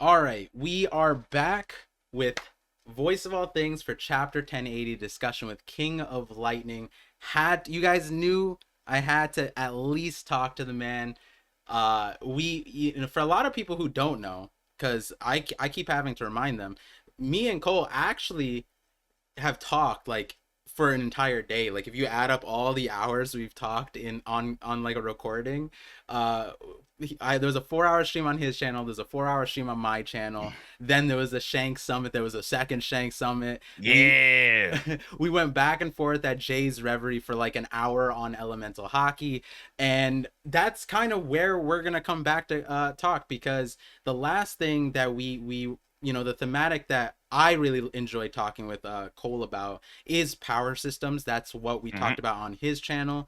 All right, we are back with Voice of All Things for Chapter 1080 discussion with King of Lightning. Had you guys knew I had to at least talk to the man. For a lot of people who don't know, because I keep having to remind them, me and Cole actually have talked like for an entire day. Like if you add up all the hours we've talked in on like a recording, uh there was a 4 hour stream on his channel, there's a 4 hour stream on my channel, then there was a Shanks summit, there was a second Shanks summit. we Yeah. we went back and forth at Jay's Reverie for like an hour on elemental Haki, and that's kind of where we're gonna come back to talk, because the last thing that we the thematic that I really enjoy talking with Cole about is power systems. That's what we hmm talked about on his channel.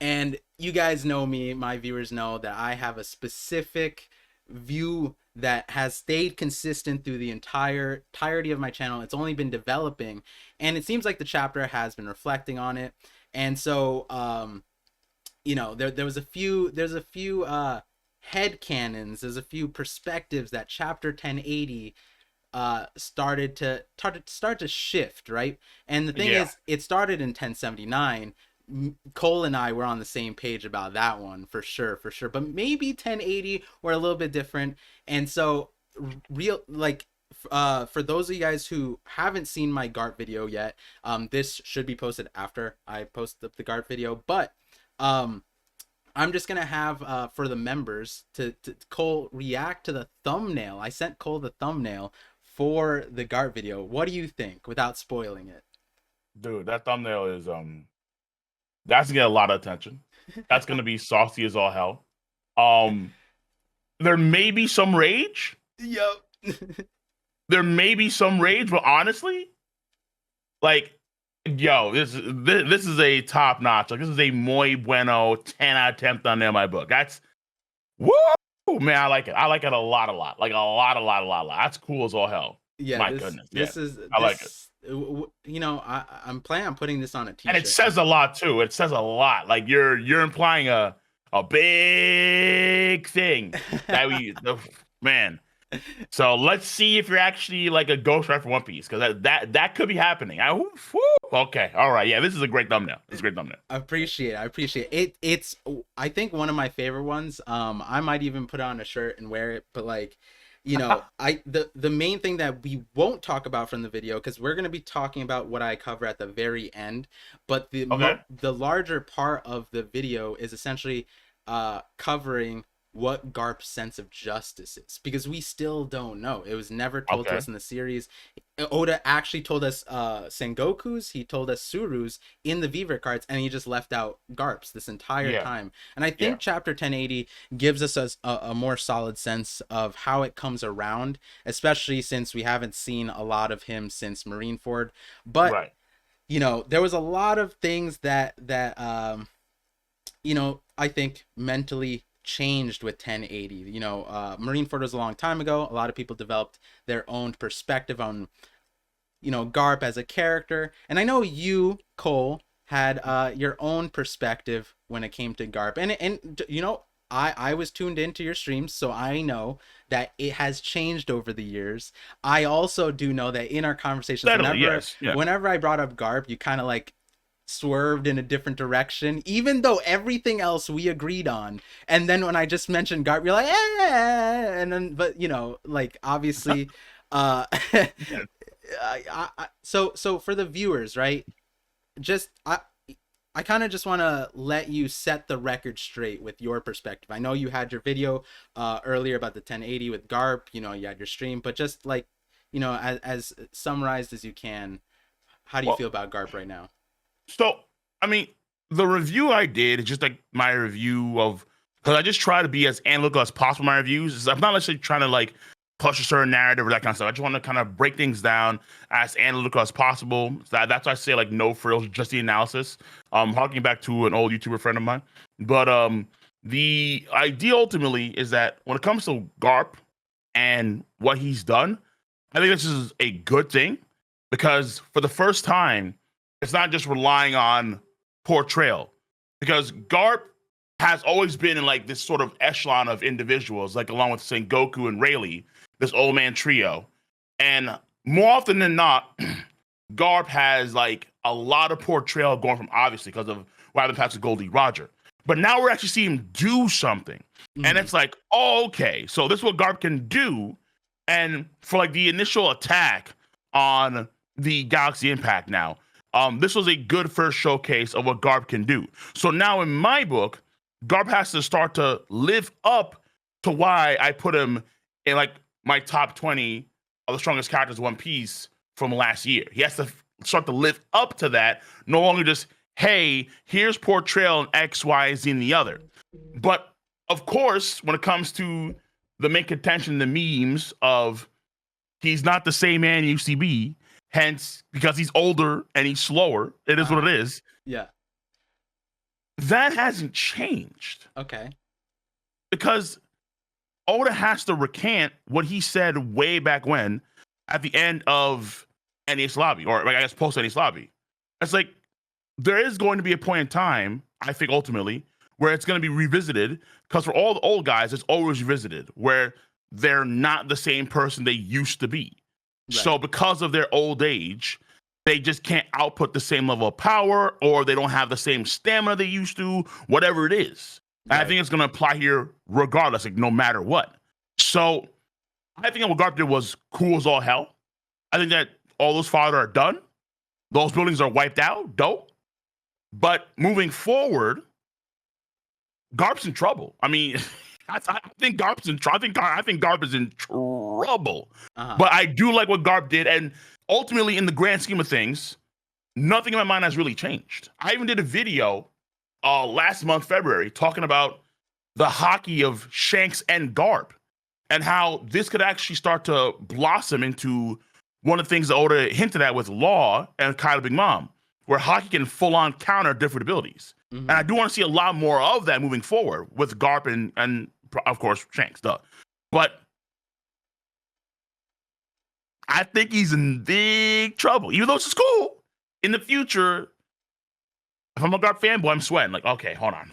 And you guys know me, my viewers know that I have a specific view that has stayed consistent through the entirety of my channel. It's only been developing, and it seems like the chapter has been reflecting on it. And so there's a few head canons, there's a few perspectives that chapter 1080 started to shift, right? And the thing Yeah. is, it started in 1079. Cole and I were on the same page about that one for sure, for sure. But maybe 1080 were a little bit different. And so, real like, for those of you guys who haven't seen my GARP video yet, this should be posted after I post the GARP video. But I'm just gonna have for the members to Cole react to the thumbnail. I sent Cole the thumbnail for the GARP video. What do you think, without spoiling it? Dude, that thumbnail is that's gonna get a lot of attention. That's gonna be saucy as all hell. Um there may be some rage. Yep. There may be some rage, but honestly, like, yo, this is a top notch. Like, this is a muy bueno 10 out of 10 thumbnail in my book. That's woo, man. I like it. I like it a lot, a lot. Like a lot, a lot, a lot, a lot. That's cool as all hell. Yeah, My goodness. Yeah. this is I like it. this I'm planning on putting this on a And it t-shirt. says a lot too. It says a lot. Like you're implying a big thing that man. So let's see if you're actually like a ghostwriter for One Piece, because that could be happening. Okay, all right, yeah, this is a great thumbnail. It's a great thumbnail. I appreciate it. It's I think one of my favorite ones. I might even put it on a shirt and wear it. But like, the main thing that we won't talk about from the video, because we're gonna be talking about what I cover at the very end. But Okay, the larger part of the video is essentially covering what Garp's sense of justice is, because we still don't know. It was never told to okay, us in the series. Oda actually told us Sengoku's, he told us Suru's in the Viver cards, and he just left out Garp's this entire yeah, time. And I yeah, think chapter 1080 gives us a more solid sense of how it comes around, especially since we haven't seen a lot of him since Marineford. But right. there was a lot of things that I think mentally changed with 1080. Marineford was a long time ago. A lot of people developed their own perspective on Garp as a character, and I know you, Cole, had your own perspective when it came to Garp, and I was tuned into your streams, so I know that it has changed over the years. I also do know that in our conversations, Steadily, whenever yes, yeah. whenever I brought up Garp, you kind of like swerved in a different direction, even though everything else we agreed on. And then when I just mentioned Garp, you're like, and then, but like, obviously, uh, Yeah. so for the viewers, right? Just I kind of just want to let you set the record straight with your perspective. I know you had your video earlier about the 1080 with Garp. You had your stream, but just like, as summarized as you can, how do you Well, feel about Garp right now? so I mean, the review I did is just like my review of, because I just try to be as analytical as possible in my reviews. I'm not necessarily trying to like push a certain narrative or that kind of stuff. I just want to kind of break things down as analytical as possible. That's why I say like no frills, just the analysis. Harking back to an old YouTuber friend of mine. But the idea ultimately is that when it comes to Garp and what he's done, I think this is a good thing, because for the first time, it's not just relying on portrayal. Because Garp has always been in like this sort of echelon of individuals, like along with Sengoku and Rayleigh, this old man trio. And more often than not, Garp has like a lot of portrayal going from obviously because of what happened past with Goldie Roger. But now we're actually seeing him do something. And Mhm. it's like, oh, okay, so this is what Garp can do. And for like the initial attack on the Galaxy Impact now, this was a good first showcase of what Garp can do. So now in my book, Garp has to start to live up to why I put him in like my top 20 of the strongest characters of One Piece from last year. He has to start to live up to that, no longer just, hey, here's portrayal in X, Y, Z, and the other. But of course, when it comes to the main contention, the memes of he's not the same man he used to be, hence, because he's older and he's slower, it is what it is. Yeah. That hasn't changed Okay. because Oda has to recant what he said way back when at the end of NES Lobby, or I guess post NES Lobby. It's like there is going to be a point in time, I think ultimately, where it's going to be revisited because for all the old guys, it's always revisited where they're not the same person they used to be. Right. So because of their old age, they just can't output the same level of power or they don't have the same stamina they used to, whatever it is. Right. I think it's going to apply here regardless, like no matter what. So I think what Garp did was cool as all hell. I think that all those fodder are done. Those buildings are wiped out. Dope. But moving forward, Garp's in trouble. I mean, I think Garp's in trouble. I think Garp is in trouble. But I do like what Garp did, and ultimately, in the grand scheme of things, nothing in my mind has really changed. I even did a video last month, February, talking about the Haki of Shanks and Garp, and how this could actually start to blossom into one of the things that Oda hinted at with Law and Kaido Big Mom, where Haki can full-on counter different abilities. And I do want to see a lot more of that moving forward with Garp and of course, Shanks, duh. But I think he's in big trouble. Even though it's cool, in the future, if I'm a Garp fanboy, I'm sweating. Like, okay, hold on.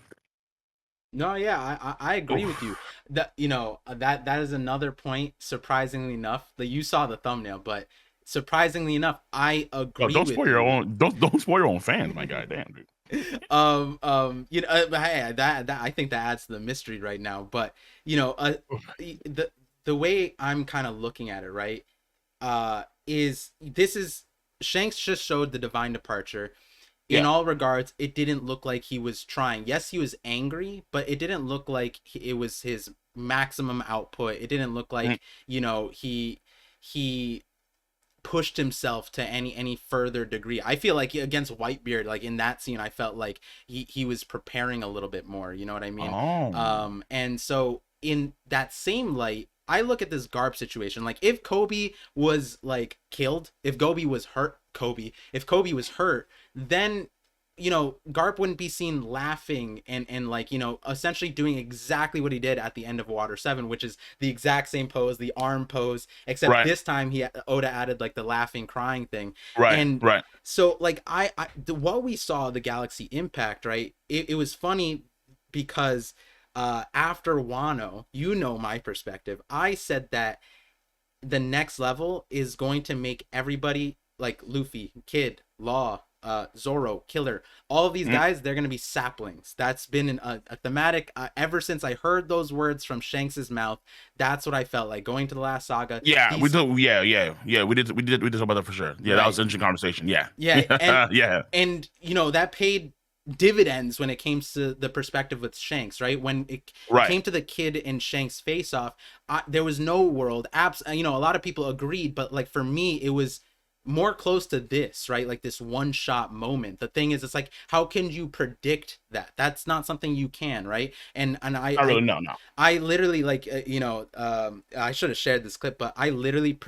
No, yeah, I agree with you. That that is another point. Surprisingly enough, that you saw the thumbnail, but surprisingly enough, I agree. Don't with spoil you. your own. Don't spoil your own fans, my guy. Damn, dude. Hey, that I think that adds to the mystery right now. But the way I'm kind of looking at it, right, is Shanks just showed the divine departure. In all regards, it didn't look like he was trying. Yes, he was angry, but it didn't look like it was his maximum output. It didn't look like he pushed himself to any further degree. I feel like against Whitebeard, like in that scene, I felt like he was preparing a little bit more. You know what I mean? And so in that same light, I look at this Garp situation. Like if Kobe was like killed, if Kobe was hurt, then Garp wouldn't be seen laughing and like essentially doing exactly what he did at the end of Water 7, which is the exact same pose, the arm pose, except this time Oda added like the laughing crying thing. Right. So like what we saw, the Galaxy Impact, right, it was funny because after Wano, my perspective, I said that the next level is going to make everybody like Luffy, Kid, Law, Zoro, Killer, all of these guys, they're going to be saplings. That's been a thematic ever since I heard those words from Shanks's mouth. That's what I felt like going to the last saga. We did. Yeah. We did talk about that for sure. Yeah, right. That was an interesting conversation. Yeah. And that paid dividends when it came to the perspective with Shanks, right? When it came to the Kid and Shanks face off, there was no world apps. A lot of people agreed, but like for me, it was more close to this, right? Like this one shot moment. The thing is, it's like, how can you predict that? That's not something you can, right? And I really no. I literally like I should have shared this clip, but I literally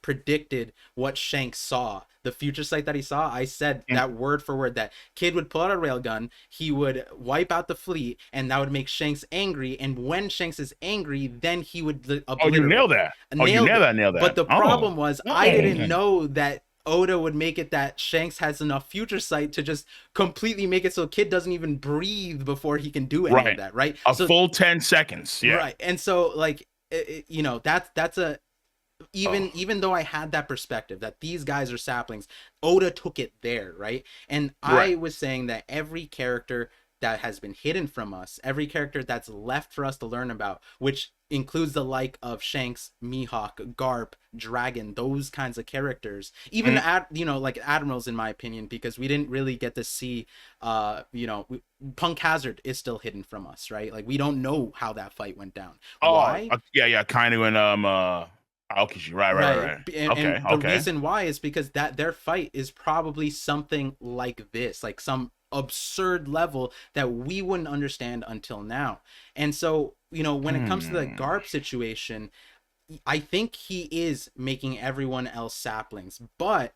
predicted what Shanks saw, the future sight that he saw. I said that word for word, that Kid would pull out a railgun, he would wipe out the fleet, and that would make Shanks angry. And when Shanks is angry, then he would obliterate. Oh, you nailed that. Nailed that. But the problem was, I didn't know that Oda would make it that Shanks has enough future sight to just completely make it so Kid doesn't even breathe before he can do any of Right. that, right? A So full 10 seconds. Yeah. right, and so like you know, that's a Oh, even though I had that perspective that these guys are saplings, Oda took it there, right? And right. I was saying that every character that has been hidden from us, every character that's left for us to learn about, which includes the like of Shanks, Mihawk, Garp, Dragon, those kinds of characters, even Mhm. at you know like admirals in my opinion, because we didn't really get to see Punk Hazard is still hidden from us, right? Like we don't know how that fight went down. Oh, Why? yeah, yeah. Kainu and Aokishi. Right, right, right, Right. right. And Okay, the okay. reason why is because that their fight is probably something like this, like some absurd level that we wouldn't understand until now. And so, you know, when it comes to the Hmm. Garp situation, I think he is making everyone else saplings. But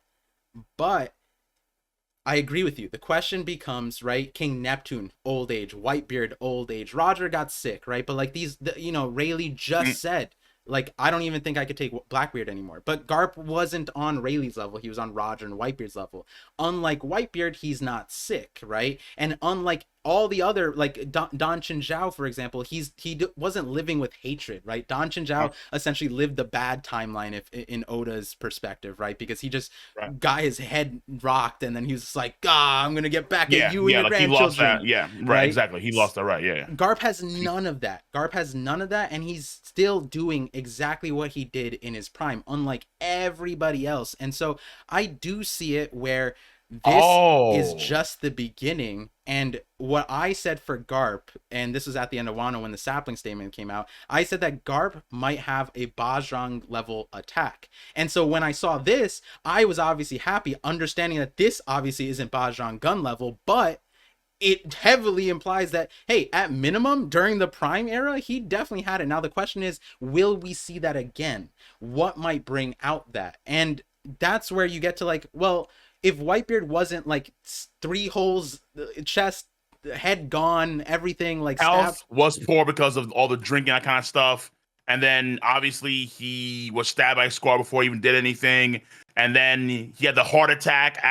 I agree with you. The question becomes, right? King Neptune, old age. Whitebeard, old age. Roger got sick, right? But like you know, Rayleigh Mm. just said, like, I don't even think I could take Blackbeard anymore. But Garp wasn't on Rayleigh's level. He was on Roger and Whitebeard's level. Unlike Whitebeard, he's not sick, right? And unlike all the other, like Don Chinzhao, for example, wasn't living with hatred, right? Don Oh, Chinzhao essentially lived the bad timeline if in Oda's perspective, right? Because he just right. got his head rocked and then he was just like, ah, I'm gonna get back at Yeah, you and yeah. your Like he lost that. grandchildren, Yeah, right. right? Exactly. He lost that. Right. Yeah, yeah. Garp has See, none of that. Garp has none of that, and he's still doing exactly what he did in his prime, unlike everybody else. And so I do see it where this is oh, just the beginning. And what I said for Garp, and this was at the end of Wano when the sapling statement came out, I said that Garp might have a Bajrang level attack. And so when I saw this, I was obviously happy, understanding that this obviously isn't Bajrang gun level, but it heavily implies that hey, at minimum during the prime era he definitely had it. Now the question is, will we see that again? What might bring out that? And that's where you get to like, well, if Whitebeard wasn't like 3 holes chest, head gone, everything like stabbed. health was poor because of all the drinking, that kind of stuff. And then obviously he was stabbed by a squad before he even did anything. And then he had the heart attack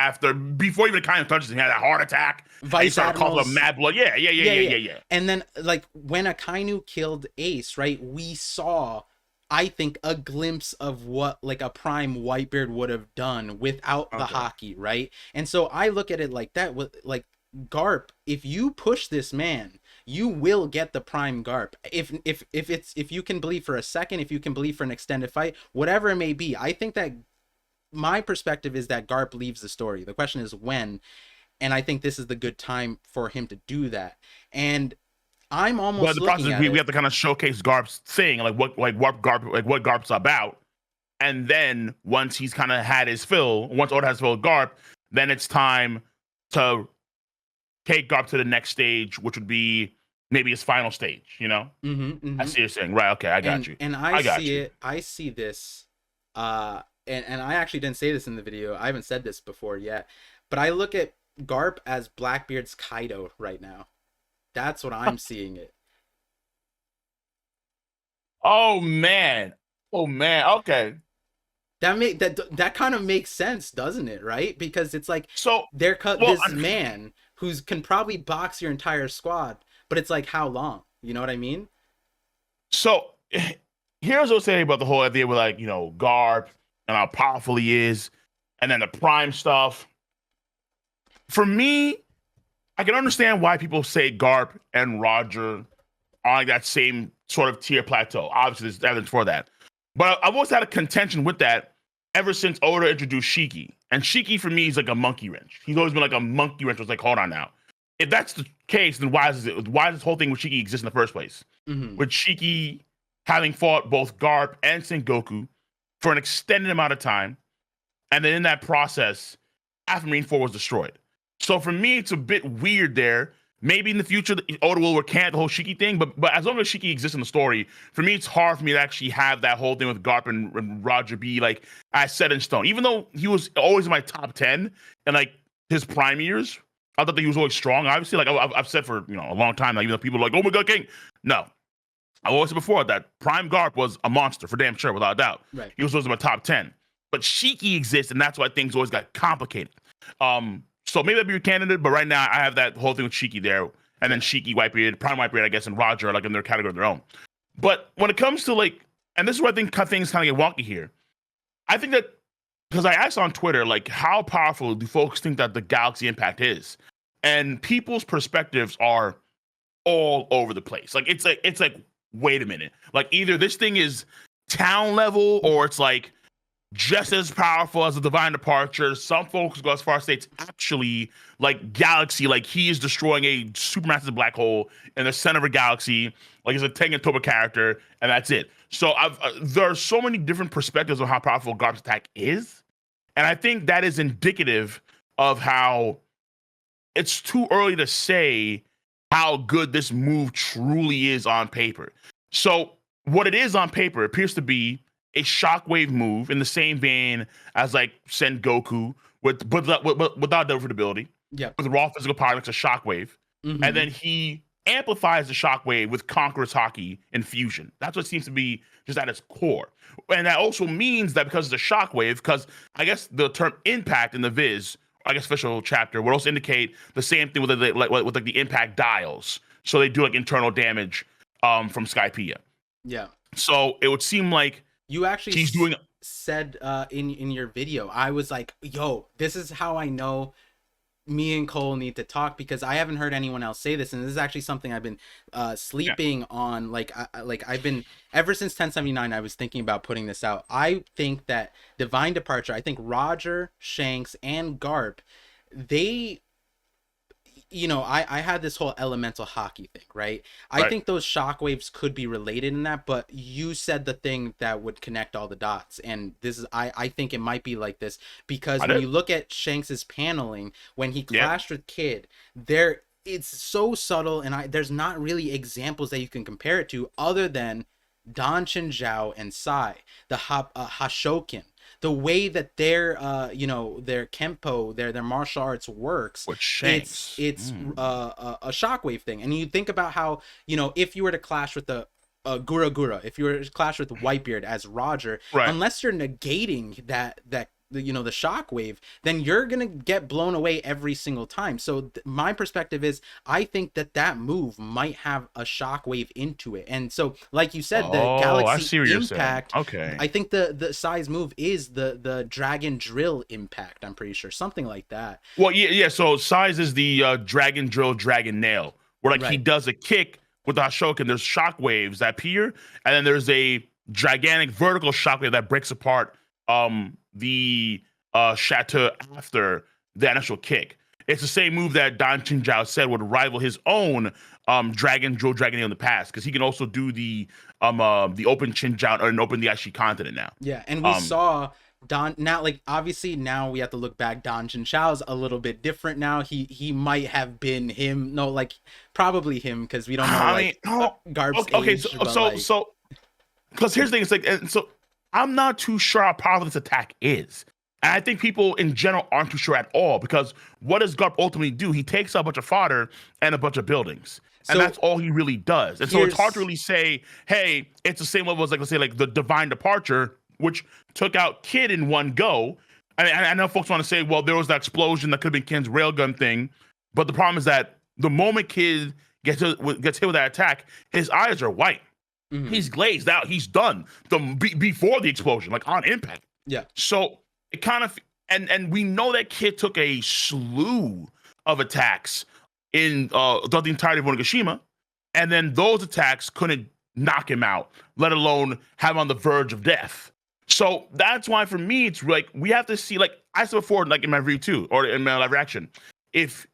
before even kind of touches him. He had that heart attack and he Vice started coughing up admirals. mad blood. Yeah, yeah, yeah, Yeah, yeah, yeah. yeah, yeah. And then like when Akainu killed Ace, right? We saw, I think, a glimpse of what like a prime Whitebeard would have done without the Okay. Haki, right? And so I look at it like that with like Garp, if you push this man, you will get the prime Garp. If you can believe for a second, if you can believe for an extended fight, whatever it may be, I think that my perspective is that Garp leaves the story. The question is when, and I think this is the good time for him to do that. And I'm But almost the process looking is at we it. have to kind of showcase Garp's thing, like what Garp's about. And then once he's kind of had his fill, once Oda has filled Garp, then it's time to take Garp to the next stage, which would be maybe his final stage, you know? Mm-hmm, I mm-hmm. see what you're saying. Right, okay, I got and you. and I I got see you. it. I see this. And I actually didn't say this in the video. I haven't said this before yet, but I look at Garp as Blackbeard's Kaido right now. That's what I'm seeing it. Oh man. Oh man. Okay. That kind of makes sense, doesn't it? Right? Because it's like So, they're cut well, this man who's can probably box your entire squad, but it's like how long? You know what I mean? so here's what's saying about the whole idea with like, Garp and how powerful he is, and then the prime stuff. For me, I can understand why people say Garp and Roger are like that same sort of tier plateau. Obviously, there's evidence for that. But I've always had a contention with that ever since Oda introduced Shiki. And Shiki for me is like a monkey wrench. He's always been like a monkey wrench. It's like, hold on now. If that's the case, then why does this whole thing with Shiki exist in the first place? Mm-hmm. With Shiki having fought both Garp and Sengoku for an extended amount of time, and then in that process, Alpha Marine 4 was destroyed. So for me, it's a bit weird there. Maybe in the future, Oda will recant the whole Shiki thing, but as long as Shiki exists in the story, for me, it's hard for me to actually have that whole thing with Garp and Roger be like as set in stone. Even though he was always in my top 10 and like his prime years, I thought that he was always strong. Obviously, like I've said for a long time, like even though people are like, "Oh my God, King," no, I've always said before that Prime Garp was a monster for damn sure, without a doubt. Right. He was always in my top 10. but Shiki exists, and that's why things always got complicated. So maybe that'd be your candidate, but right now I have that whole thing with Shiki there, and then Shiki, Whitebeard, Prime Whitebeard, I guess, and Roger are like in their category of their own. But when it comes to like, and this is where I think things kind of get wonky here. I think that because I asked on Twitter, like, how powerful do folks think that the Galaxy Impact is? And people's perspectives are all over the place. Like, it's like, wait a minute. Like, either this thing is town level, or it's like just as powerful as a divine departure. Some folks go as far as say it's actually like galaxy, like he is destroying a supermassive black hole in the center of a galaxy, like he's a Tengen character, and that's it. So there are so many different perspectives of how powerful Garb's attack is, and I think that is indicative of how it's too early to say how good this move truly is on paper. So what it is on paper appears to be a shockwave move in the same vein as like Sen Goku without different ability. Yeah. With raw physical power, like a shockwave. Mm-hmm. And then he amplifies the shockwave with Conqueror's Haki and fusion. That's what seems to be just at its core. And that also means that because it's a shockwave, because I guess the term impact in the Viz, I guess official chapter, would also indicate the same thing with the impact dials. So they do like internal damage from Skypiea. Yeah. So it would seem like you actually he's doing said in your video, I was like, yo, this is how I know me and Cole need to talk, because I haven't heard anyone else say this, and this is actually something I've been sleeping on. Like I've been ever since 1079. I was thinking about putting this out. I think that Divine Departure, I think Roger, Shanks, and Garp, they, you know, I had this whole elemental Haki thing, right? I think those shockwaves could be related in that, but you said the thing that would connect all the dots, and this is I think it might be like this, because when you look at Shanks's paneling when he clashed with Kid, there it's so subtle, and there's not really examples that you can compare it to other than Dan Chinzhao and Sai, the Hashokin. The way that their you know, their Kempo, their martial arts works, with Shanks, it's a shockwave thing. And you think about how, you know, if you were to clash with the Gura Gura, if you were to clash with Whitebeard as Roger, unless you're negating that you know, the shockwave, then you're gonna get blown away every single time. So my perspective is, I think that move might have a shockwave into it. And so, like you said, the Galaxy Impact, okay, I think the size move is the Dragon Drill Impact, I'm pretty sure, something like that. Well, yeah. So size is the Dragon Drill Dragon Nail, where like he does a kick with the Hashokin, there's shockwaves that appear, and then there's a gigantic vertical shockwave that breaks apart the Chateau after the initial kick. It's the same move that Dan Chinzhao said would rival his own Dragon Drill Dragon Nail in the past, because he can also do the open Chinzhao and open the Aishi continent now. Yeah, and we saw Don now, like, obviously now we have to look back. Don Chinzhao's a little bit different now. He might have been him. No, like probably him, because we don't know Garb's age. So because here's the thing, it's like, and so I'm not too sure how powerful this attack is. And I think people in general aren't too sure at all, because what does Garp ultimately do? He takes out a bunch of fodder and a bunch of buildings. And that's all he really does. And so it's hard to really say, hey, it's the same level as, like, let's say, like the Divine Departure, which took out Kid in one go. And I know folks want to say, well, there was that explosion that could have been Kid's railgun thing. But the problem is that the moment Kid gets hit with that attack, his eyes are white. Mm-hmm. He's glazed out. He's done before the explosion, like on impact. Yeah. So it kind of, and we know that Kid took a slew of attacks in throughout the entirety of Onigashima, and then those attacks couldn't knock him out, let alone have him on the verge of death. So that's why, for me, it's like we have to see, like I said before, like in my review too, or in my live reaction, if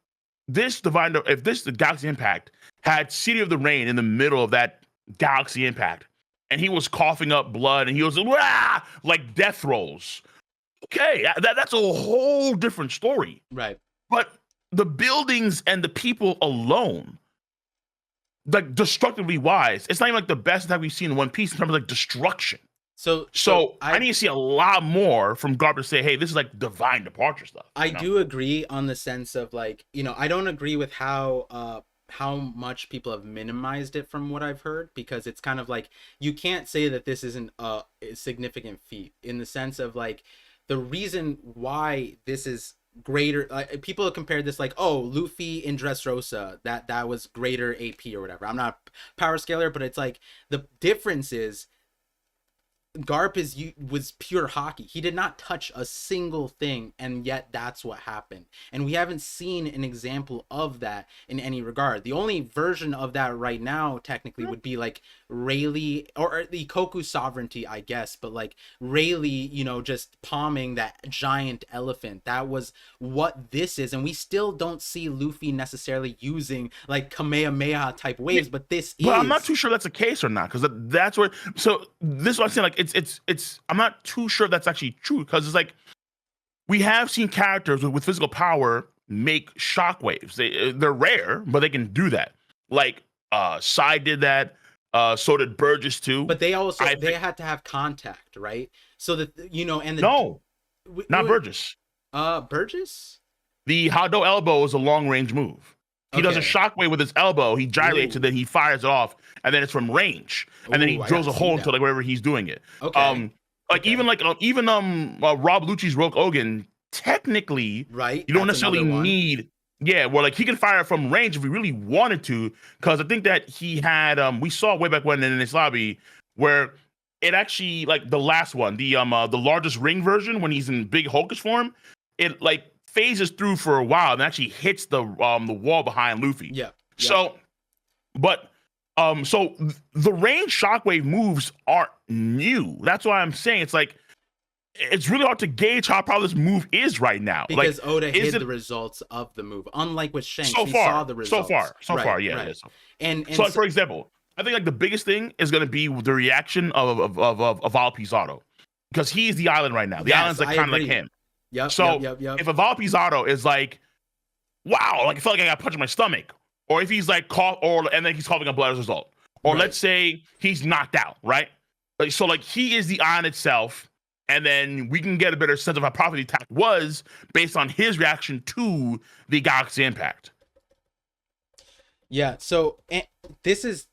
the Galaxy Impact had City of the Rain in the middle of that Galaxy Impact, and he was coughing up blood, and he was like death throes. Okay, that's a whole different story, right? But the buildings and the people alone, like destructively wise, it's not even like the best that we've seen in One Piece in terms of like destruction. So I need to see a lot more from Garp to say, hey, this is like Divine Departure stuff. I do agree on the sense of, like, you know, I don't agree with how much people have minimized it from what I've heard, because it's kind of like, you can't say that this isn't a significant feat, in the sense of, like, the reason why this is greater, like people have compared this like, oh, Luffy in Dressrosa, that was greater AP or whatever. I'm not a power scaler, but it's like the difference is Garp was pure Haki. He did not touch a single thing, and yet that's what happened. And we haven't seen an example of that in any regard. The only version of that right now, technically, would be like Rayleigh or the Koku sovereignty, I guess. But like Rayleigh, just palming that giant elephant. That was what this is, and we still don't see Luffy necessarily using like Kamehameha type waves. But this But is. I'm not too sure that's the case or not, because that's where. So this is what I'm saying. Like it's. I'm not too sure that's actually true, because it's like we have seen characters with physical power make shockwaves. They're rare, but they can do that. Like Sai did that. So did Burgess too. But they also they had to have contact, right? So that and the no, not Burgess. Burgess. The Hado elbow is a long range move. He does a shockwave with his elbow. He gyrates and then he fires it off, and then it's from range, and then he drills a hole into like wherever he's doing it. Okay. Even Rob Lucci's Rogue Ogan, technically, right? You don't necessarily need. Yeah, well, like he can fire from range if he really wanted to, because I think that he had. We saw way back when in this lobby where it actually, like the last one, the largest ring version, when he's in big Hulkish form, it like phases through for a while and actually hits the wall behind Luffy. Yeah. So, so the range shockwave moves aren't new. That's why I'm saying it's like it's really hard to gauge how powerful this move is right now. Because like, Oda hid the results of the move, unlike with Shanks. He saw the results. So far, yeah. Right. It is. And so, like, for example, I think like the biggest thing is going to be the reaction of Aval Pizarro, because he's the island right now. The island's like kind of like him. Yep. So yep. if Aval Pizarro is like, wow, like I felt like I got punched in my stomach, or if he's like and then he's coughing up blood as a result, or let's say he's knocked out, right? Like, so like he is the island itself, and then we can get a better sense of how powerful the attack was based on his reaction to the Galaxy impact. Yeah. So this is.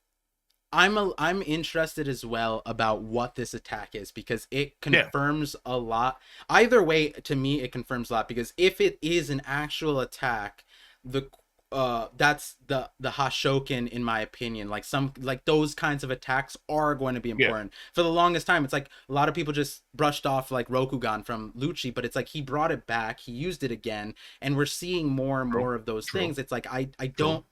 I'm interested as well about what this attack is, because it confirms a lot. Either way, to me, it confirms a lot, because if it is an actual attack, that's the Hashoken, in my opinion. Like those kinds of attacks are going to be important. For the longest time, it's like a lot of people just brushed off like Rokugan from Lucci, but it's like he brought it back, he used it again, and we're seeing more and more of those things. It's like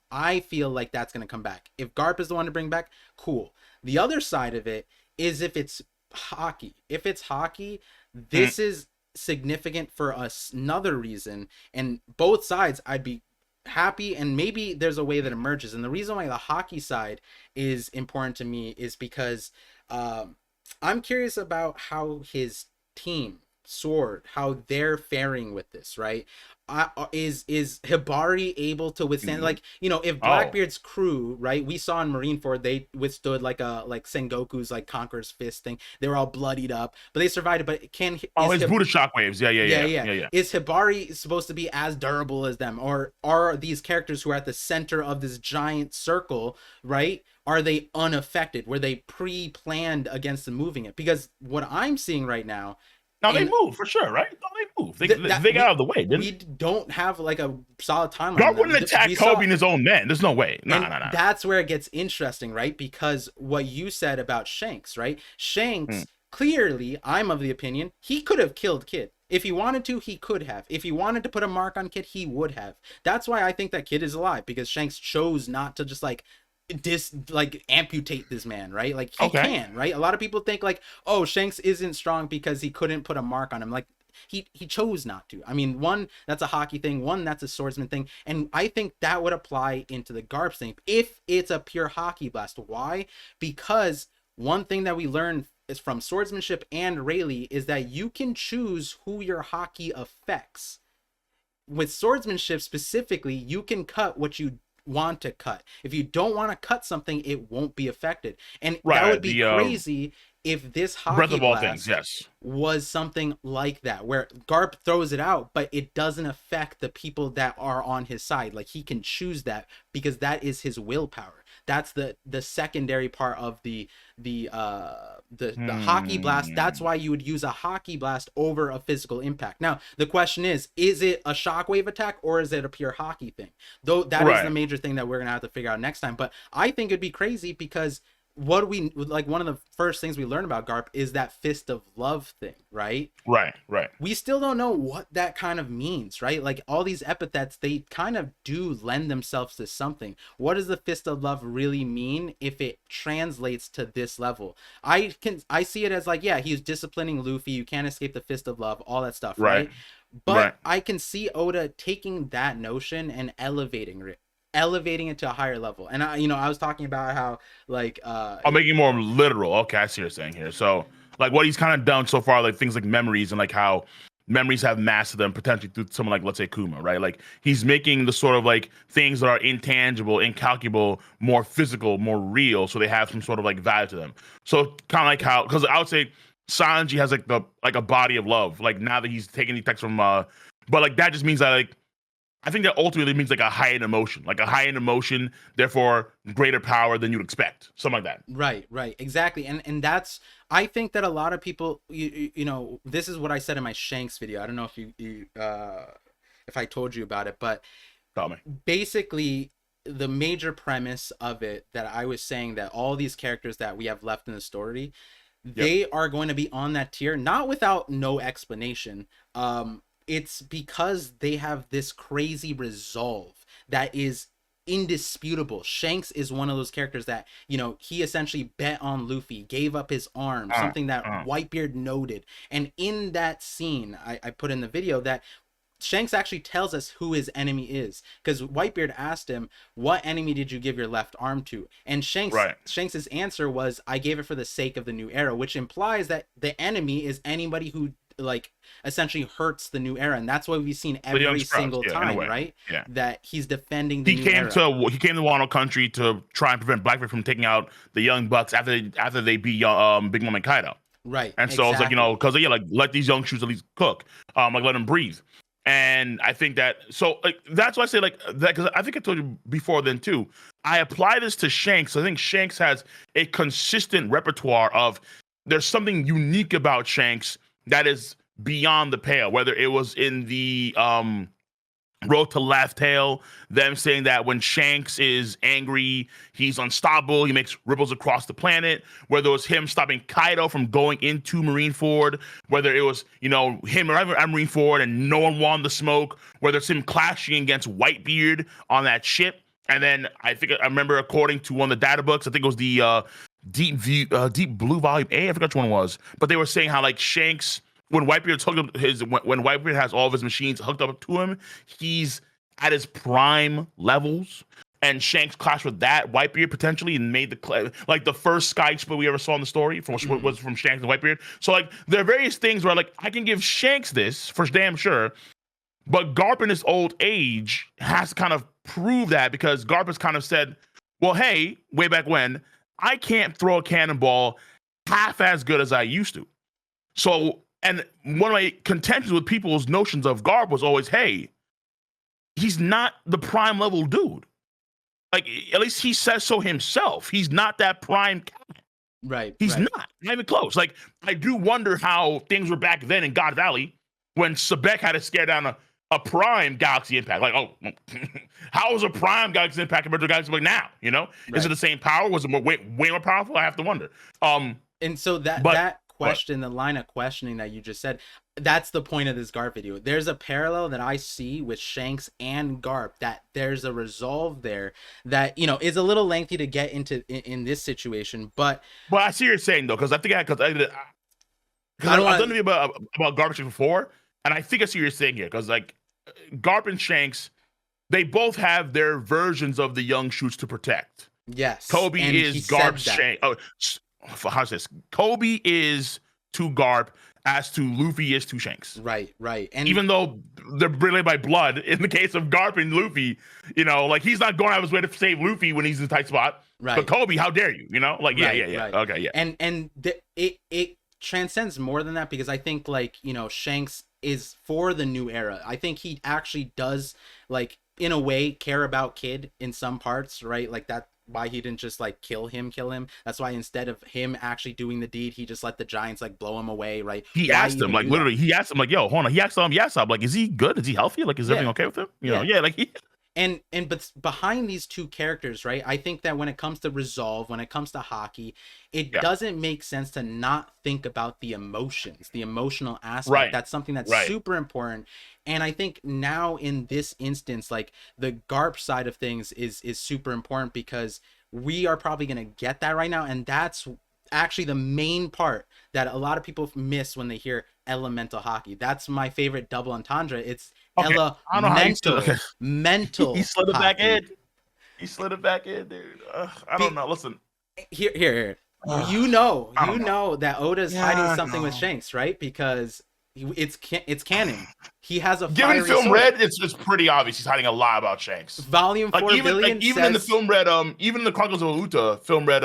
I feel like that's going to come back. If Garp is the one to bring back, cool. The other side of it is if it's Haki. If it's Haki, this is significant for us. Another reason, and both sides, I'd be happy, and maybe there's a way that emerges. And the reason why the Haki side is important to me is because I'm curious about how his team Sword, how they're faring with this, right? Is Hibari able to withstand, like, if Blackbeard's crew, right, we saw in Marineford, they withstood like Sengoku's like Conqueror's Fist thing. They were all bloodied up, but they survived it. But his Buddha shockwaves, yeah. Is Hibari supposed to be as durable as them, or are these characters who are at the center of this giant circle, right? Are they unaffected? Were they pre-planned against them moving it? Because what I'm seeing right now. No, they move for sure, right? No, they move. They got out of the way. We don't have like a solid timeline. Garp wouldn't attack Kobe and his own men. There's no way. No. That's where it gets interesting, right? Because what you said about Shanks, right? Shanks, clearly, I'm of the opinion, he could have killed Kid. If he wanted to, he could have. If he wanted to put a mark on Kid, he would have. That's why I think that Kid is alive, because Shanks chose not to just amputate this man, right? Like he can, right? A lot of people think like, oh, Shanks isn't strong because he couldn't put a mark on him. Like he chose not to. I mean, one, that's a Haki thing, one, that's a swordsman thing, and I think that would apply into the Garp thing if it's a pure Haki blast. Why? Because one thing that we learned is from swordsmanship and Rayleigh is that you can choose who your Haki affects. With swordsmanship specifically, you can cut what you want to cut. If you don't want to cut something, it won't be affected. And that would be crazy if this Haki blast was something like that, where Garp throws it out, but it doesn't affect the people that are on his side. Like he can choose that because that is his willpower. that's the secondary part of the Haki blast. That's Hmm. why you would use a Haki blast over a physical impact. Now the question is it a shockwave attack or is it a pure Haki thing? Though that is the Right. major thing that we're gonna have to figure out next time. But I think it'd be crazy because what we like, one of the first things we learn about Garp is that fist of love thing, right? Right. Right. We still don't know what that kind of means, right? Like all these epithets, they kind of do lend themselves to something. What does the fist of love really mean if it translates to this level? I see it as like, yeah, he's disciplining Luffy. You can't escape the fist of love, all that stuff, Right. right? Right. But I can see Oda taking that notion and elevating it to a higher level. And I was talking about how like I'll make it more literal. Okay, I see what you're saying here. So, like, what he's kind of done so far, like things like memories and like how memories have mass to them potentially through someone like, let's say, Kuma, right? Like, he's making the sort of like things that are intangible, incalculable, more physical, more real, so they have some sort of like value to them. So, kind of like how, because I would say Sanji has like a body of love. Like now that he's taking these texts from, but like that just means that like I think that ultimately means like a heightened emotion, therefore greater power than you'd expect, something like that. right, exactly. And that's, I think that a lot of people, this is what I said in my Shanks video. I don't know if if I told you about it, but Tell me. basically the major premise of it that I was saying, that all these characters that we have left in the story, Yep. they are going to be on that tier, not without no explanation. It's because they have this crazy resolve that is indisputable. Shanks is one of those characters that, he essentially bet on Luffy, gave up his arm, Uh, something that uh, Whitebeard noted. And in that scene, I put in the video that Shanks actually tells us who his enemy is, because Whitebeard asked him, "What enemy did you give your left arm to?" And right. Shanks's answer was, "I gave it for the sake of the new era," which implies that the enemy is anybody who like essentially hurts the new era, and that's what we've seen The young every sprouts, single yeah, in a time, way. right? Yeah. That he's defending the new era. He came to Wano Country to try and prevent Blackbeard from taking out the young bucks after they beat Big Mom and Kaido. Right, And so it's like, exactly. because yeah, like let these young shoots at least cook, like let them breathe. And I think that so like that's why I say like that, because I think I told you before then too. I apply this to Shanks. I think Shanks has a consistent repertoire of there's something unique about Shanks that is beyond the pale. Whether it was in the Road to Laugh Tale, them saying that when Shanks is angry, he's unstoppable. He makes ripples across the planet. Whether it was him stopping Kaido from going into Marineford, whether it was, him arriving at Marineford and no one wanted the smoke, whether it's him clashing against Whitebeard on that ship. And then I remember, according to one of the data books, I think it was the Deep Blue Volume A. I forgot which one it was, but they were saying how like Shanks, when Whitebeard's hooked up when Whitebeard has all of his machines hooked up to him, he's at his prime levels. And Shanks clashed with that Whitebeard potentially and made the first sky split we ever saw in the story was from Shanks and Whitebeard. So like there are various things where like I can give Shanks this for damn sure, but Garp in his old age has to kind of prove that, because Garp has kind of said, well, hey, way back when, I can't throw a cannonball half as good as I used to. So, and one of my contentions with people's notions of Garp was always, hey, he's not the prime level dude. Like, at least he says so himself. He's not that prime. Right, He's right. not even close. Like, I do wonder how things were back then in God Valley when Sebek had to scare down a prime Galaxy Impact. Like, oh, how was a prime Galaxy Impact compared to a Galaxy Impact now? Is it Right. the same power? Was it way more powerful? I have to wonder. And so But that but question, the line of questioning that you just said, that's the point of this Garp video. There's a parallel that I see with Shanks and Garp, that there's a resolve there that is a little lengthy to get into in this situation, but I see what you're saying though, because I think I don't I've done want a video about Garp and Shanks before, and I think I see what you're saying here, because like Garp and Shanks, they both have their versions of the young shoots to protect. yes, Kobe and he is said Garp's that. Shanks. Oh, how's this? Kobe is to Garp as to Luffy is to Shanks. Right, and Even though they're related by blood, in the case of Garp and Luffy, like he's not going out of his way to save Luffy when he's in a tight spot. But right. Kobe, how dare you? Like yeah. Right. Okay, yeah. It transcends more than that, because I think like, Shanks is for the new era. I think he actually does, like, in a way, care about Kid in some parts, right? Like why he didn't just like kill him. That's why instead of him actually doing the deed, he just let the giants like blow him away, right? He Why asked him, even like do that? literally, he asked him, like, yo, hold on. He asked him, yes, I'm like, is he good? Is he healthy? Like, is everything Yeah, okay with him? You know, yeah. yeah, like he And but behind these two characters, right, I think that when it comes to Resolve, when it comes to Haki, it yeah. doesn't make sense to not think about the emotions, the emotional aspect. Right. That's something that's Right. super important. And I think now in this instance, like the garp side of things is super important, because we are probably going to get that right now, and that's actually the main part that a lot of people miss when they hear elemental Haki. That's my favorite double entendre. It's Okay. I don't know how he slid. Okay. He mental slid it back Haki. in. He slid it back in, dude. I don't Be, know. Listen. here. I You don't know. know that Oda's hiding Yeah, something with no. Shanks, right? Because it's canon. He has a Given fiery film sword. red, it's pretty obvious he's hiding a lot about Shanks. Volume Like 4 billion even in the says film red, even in the Chronicles of Uta film red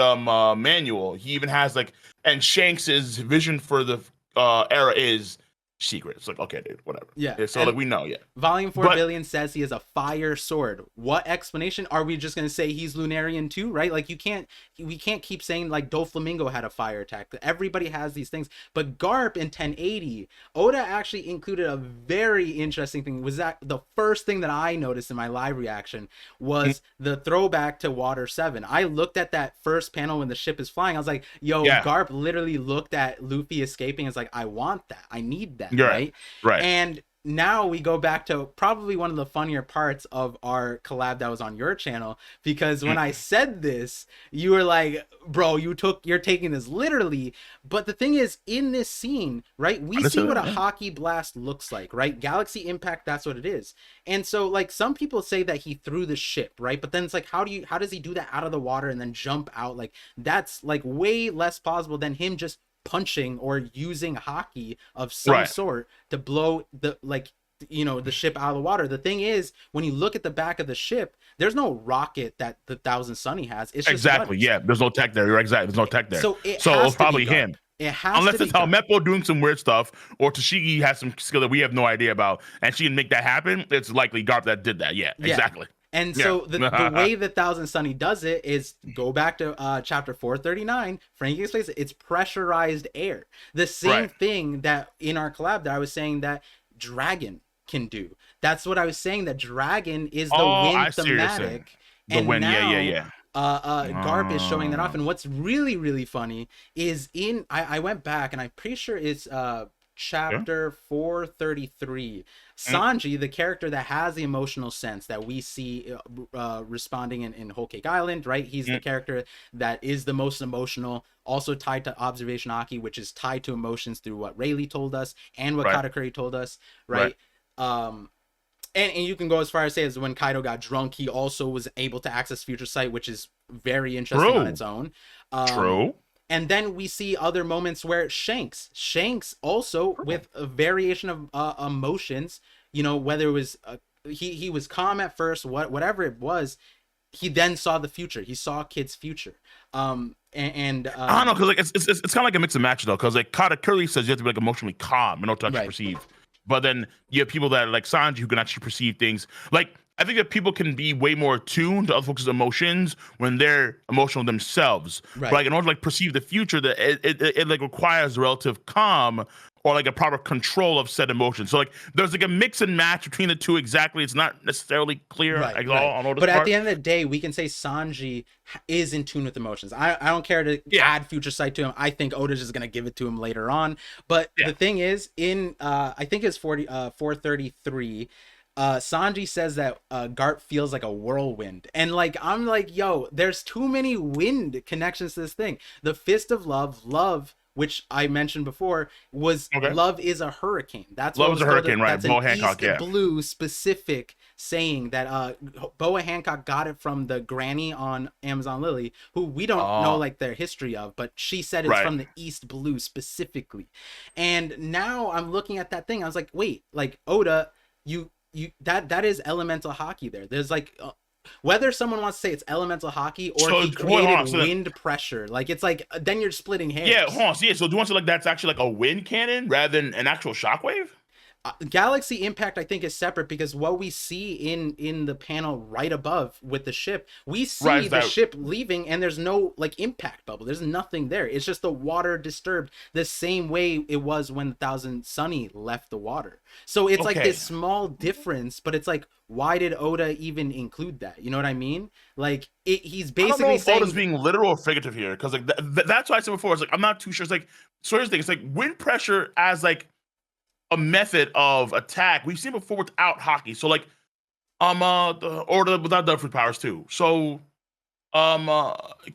manual, he even has like, and Shanks's vision for the era is secret. It's like, okay, dude, whatever. yeah, Yeah, so like and we know, yeah. Volume 4 But billion says he has a fire sword. What explanation? Are we just going to say he's Lunarian too, right? Like we can't keep saying like Doflamingo had a fire attack. Everybody has these things. But Garp in 1080, Oda actually included a very interesting thing. Was that the first thing that I noticed in my live reaction was the throwback to Water 7. I looked at that first panel when the ship is flying. I was like, yo, yeah, Garp literally looked at Luffy escaping. It's like, I want that. I need that, you're right. right? Right. And now we go back to probably one of the funnier parts of our collab that was on your channel, because when I said this, you were like, bro, you're taking this literally. But the thing is, in this scene, right, we see what a Yeah. Haki blast looks like, right? Galaxy impact, that's what it is. And so like some people say that he threw the ship, right? But then it's like, how does he do that out of the water and then jump out? Like that's like way less plausible than him just punching or using Haki of some Right. sort to blow the the ship out of the water. The thing is, when you look at the back of the ship, there's no rocket that the Thousand Sunny has. It's just Exactly. buttons. Yeah. There's no tech there. You're exactly. There's no tech there. So it So it was has to be probably Garp. him. It has to Unless be it's how Garp. Meppo doing some weird stuff, or Tashigi has some skill that we have no idea about, and she can make that happen, it's likely Garp that did that. Yeah, Yeah. exactly. And Yeah. so the way that Thousand Sunny does it is go back to chapter 439. Frankie explains it. It's pressurized air. The same Right. thing that in our collab that I was saying that Dragon can do. That's what I was saying, that Dragon is the Oh, I wind see what you're saying. thematic. The And win. now Yeah. Garp is showing that off. Oh. And what's really, really funny is I went back and I'm pretty sure it's Yeah. chapter 433. Sanji, the character that has the emotional sense that we see responding in Whole Cake Island, right? He's the character that is the most emotional, also tied to observation Haki, which is tied to emotions through what Rayleigh told us and what Right. Katakuri told us, right? And you can go as far as say as when Kaido got drunk, he also was able to access Future Sight, which is very interesting on True. its own. True. And then we see other moments where Shanks also with a variation of emotions, whether it was he was calm at first, whatever it was, he then saw the future. He saw Kid's future. I don't know, because like it's kind of like a mix and match though, because like Katakuri says you have to be like emotionally calm in order to actually Right. perceive, but then you have people that like Sanji who can actually perceive things. Like I think that people can be way more attuned to other folks' emotions when they're emotional themselves. Right. But like in order to like perceive the future, that it like requires relative calm or like a proper control of said emotion. So like there's like a mix and match between the two. Exactly, it's not necessarily clear. Right. On all this But at part. the end of the day, we can say Sanji is in tune with emotions. I don't care to add Future Sight to him. I think Oda's just gonna give it to him later on. But the thing is, in I think it's 433. Sanji says that Garp feels like a whirlwind, and like I'm like, yo, there's too many wind connections to this thing. The Fist of Love, which I mentioned before, was love is a hurricane. That's Love what is a hurricane, right? That's Boa an Hancock, East Blue specific saying that Boa Hancock got it from the granny on Amazon Lily, who we don't know like their history of, but she said it's from the East Blue specifically. And now I'm looking at that thing. I was like, wait, like Oda, that is elemental Haki there. There's like whether someone wants to say it's elemental Haki or So, he created wind pressure, like it's like then you're splitting hairs. Yeah, hold on. So do you want to like that's actually like a wind cannon rather than an actual shockwave? Galaxy Impact, I think, is separate because what we see in the panel right above with the ship, we see Right, the that ship leaving, and there's no like impact bubble. There's nothing there. It's just the water disturbed the same way it was when the Thousand Sunny left the water. So it's like this okay. small difference, but it's like, why did Oda even include that? You know what I mean? Like he's I don't know basically if Oda's saying, being literal or figurative here, because like that's why I said before. It's like I'm not too sure. It's like, so here's the thing. It's like wind pressure as like a method of attack we've seen before without Haki. So like or without the fruit powers too. So um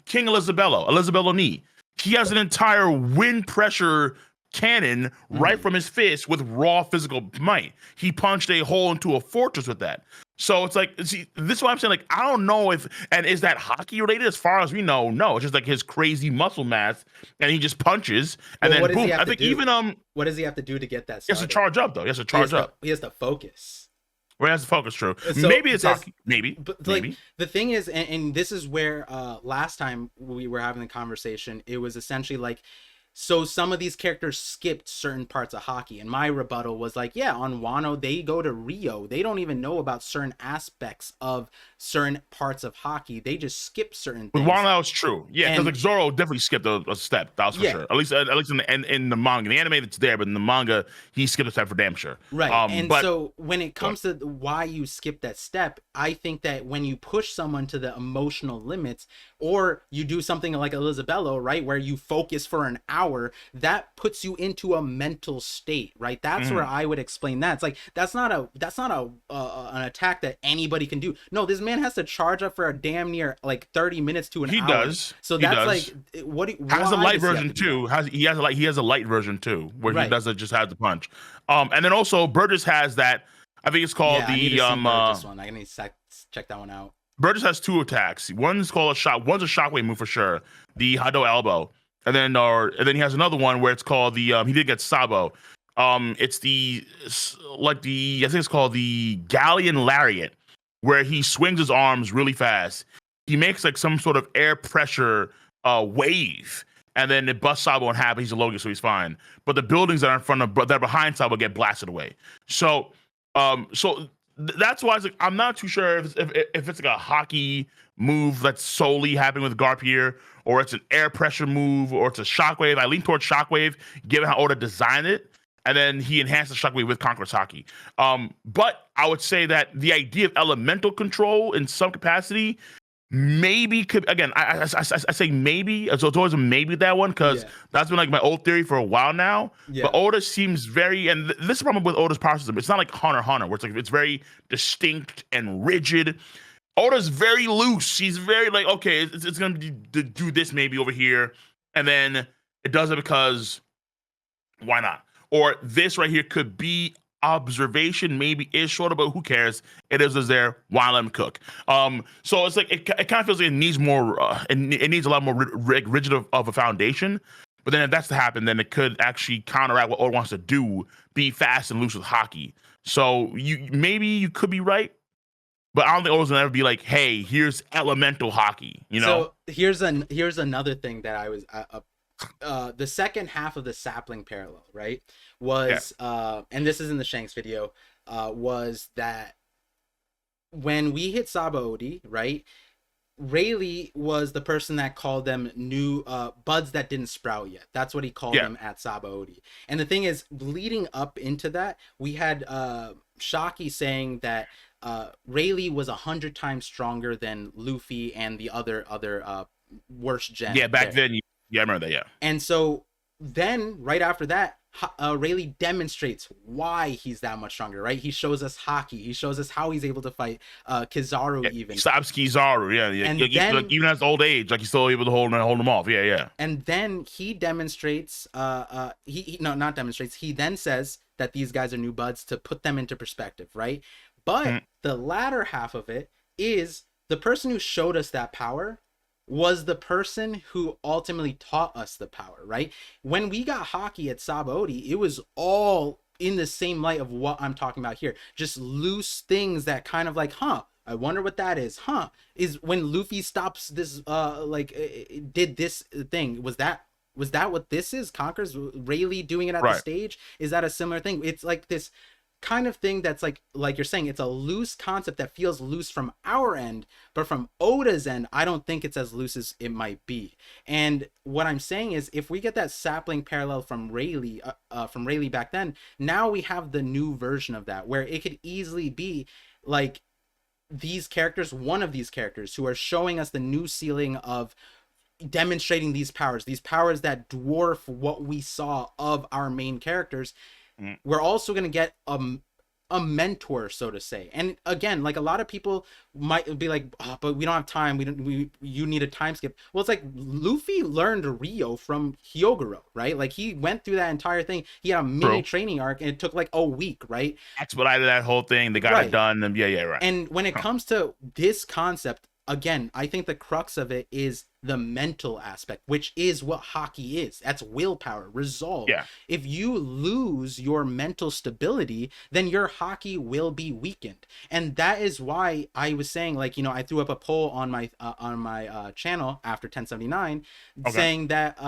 King Elizabello knee. He has an entire wind pressure cannon right mhm. from his fist with raw physical might. He punched a hole into a fortress with that. So it's like, see, this is what I'm saying. Like, I don't know if, and is that Haki related? As far as we know, no. It's just like his crazy muscle mass, and he just punches, and Well, then what does he boom. have I to think do? even What does he have to do to get that he has to started? charge up though. He has to charge up. He has to focus. Where has the focus true? So Maybe it's does Haki. Maybe, but like maybe. the thing is, and this is where last time we were having the conversation, it was essentially like, so some of these characters skipped certain parts of Haki, and my rebuttal was like, yeah, on Wano they go to Rio, they don't even know about certain aspects of certain parts of Haki, they just skip certain With Wano, things. that was true. Yeah, because And like Zoro definitely skipped a step. That was for yeah, sure. At least in the manga, the anime it's there, but in the manga he skipped a step for damn sure. right. And But so when it comes to why you skip that step, I think that when you push someone to the emotional limits, or you do something like Elizabello, right, where you focus for an hour, that puts you into a mental state, right? That's where mhm. I would explain that. It's like that's not a an attack that anybody can do. No, this man has to charge up for a damn near like 30 minutes to an He hour. does. So He that's does. like, what? Has a Why light does he have version to do that? too. He has a light version too, where he Right. doesn't just have the punch. And then also Burgess has that. I think it's called Yeah, I need to the see Burgess one. I need to check that one out. Burgess has two attacks. One's called a shot. One's a shockwave move for sure. The Hado elbow, and then he has another one where it's called the he did get Sabo. It's the I think it's called the Galleon Lariat, where he swings his arms really fast. He makes like some sort of air pressure wave, and then it busts Sabo in half. He's a Logan, so he's fine. But the buildings that are in front of that are behind Sabo get blasted away. So that's why it's like, I'm not too sure if it's like a Haki move that's solely happening with Garp here, or it's an air pressure move, or it's a shockwave. I lean towards shockwave, given how Oda designed it, and then he enhanced the shockwave with Conqueror's Haki. But I would say that the idea of elemental control in some capacity maybe could, again, I say maybe, so it's always a maybe with that one, because Yeah. that's been like my old theory for a while now. But Yeah. Oda seems very, and this is the problem with Oda's power system. It's not like Hunter x Hunter, where it's like it's very distinct and rigid. Oda's very loose. He's very like, okay, it's gonna do this maybe over here, and then it does it because why not? Or this right here could be observation, maybe is shorter, but who cares? It is there. Why let him cook? So it's like it kind of feels like it needs more. It needs a lot more rigid of a foundation. But then if that's to happen, then it could actually counteract what Oda wants to do, be fast and loose with Haki. So you could be right, but I don't think Oda's gonna ever be like, hey, here's elemental Haki. You know? So here's another thing that I was the second half of the sapling parallel, right, Yeah. was and this is in the Shanks video, was that when we hit Sabaody, right, Rayleigh was the person that called them new buds that didn't sprout yet. That's what he called Yeah. them at Sabaody. And the thing is, leading up into that, we had Shaki saying that Rayleigh was 100 times stronger than Luffy and the other worst gen Yeah. Back there. then, yeah, I remember that. Yeah. And so then right after that, Rayleigh demonstrates why he's that much stronger, right? He shows us Haki. He shows us how he's able to fight Kizaru Yeah, even. stops Kizaru. Yeah, yeah. And Like, then even at his old age, like he's still able to hold him off. Yeah, yeah. he demonstrates he no, not demonstrates, he then says that these guys are new buds to put them into perspective, right? But Mhm. the latter half of it is the person who showed us that power was the person who ultimately taught us the power, right? When we got Haki at Sabaody, it was all in the same light of what I'm talking about here. Just loose things that kind of like, I wonder what that is. Is when Luffy stops this did this thing. Was that what this is? Conquers Rayleigh doing it at the Right. stage? Is that a similar thing? It's like this kind of thing that's like you're saying, it's a loose concept that feels loose from our end, but from Oda's end, I don't think it's as loose as it might be. And what I'm saying is, if we get that sapling parallel from Rayleigh back then, now we have the new version of that, where it could easily be like these characters, one of these characters, who are showing us the new ceiling of demonstrating these powers that dwarf what we saw of our main characters. Mm. We're also going to get a mentor, so to say. And again, like, a lot of people might be like, oh, but we don't have time, you need a time skip. Well, it's like Luffy learned Rio from Hyogoro, right? Like, he went through that entire thing. He had a mini training arc, and it took like a week, right? Expedited that whole thing, they got it done, and yeah, right. And when it comes to this concept, again, I think the crux of it is the mental aspect, which is what Haki is. That's willpower, resolve. Yeah. If you lose your mental stability, then your Haki will be weakened. And that is why I was saying, like, I threw up a poll on my channel after 1079, saying that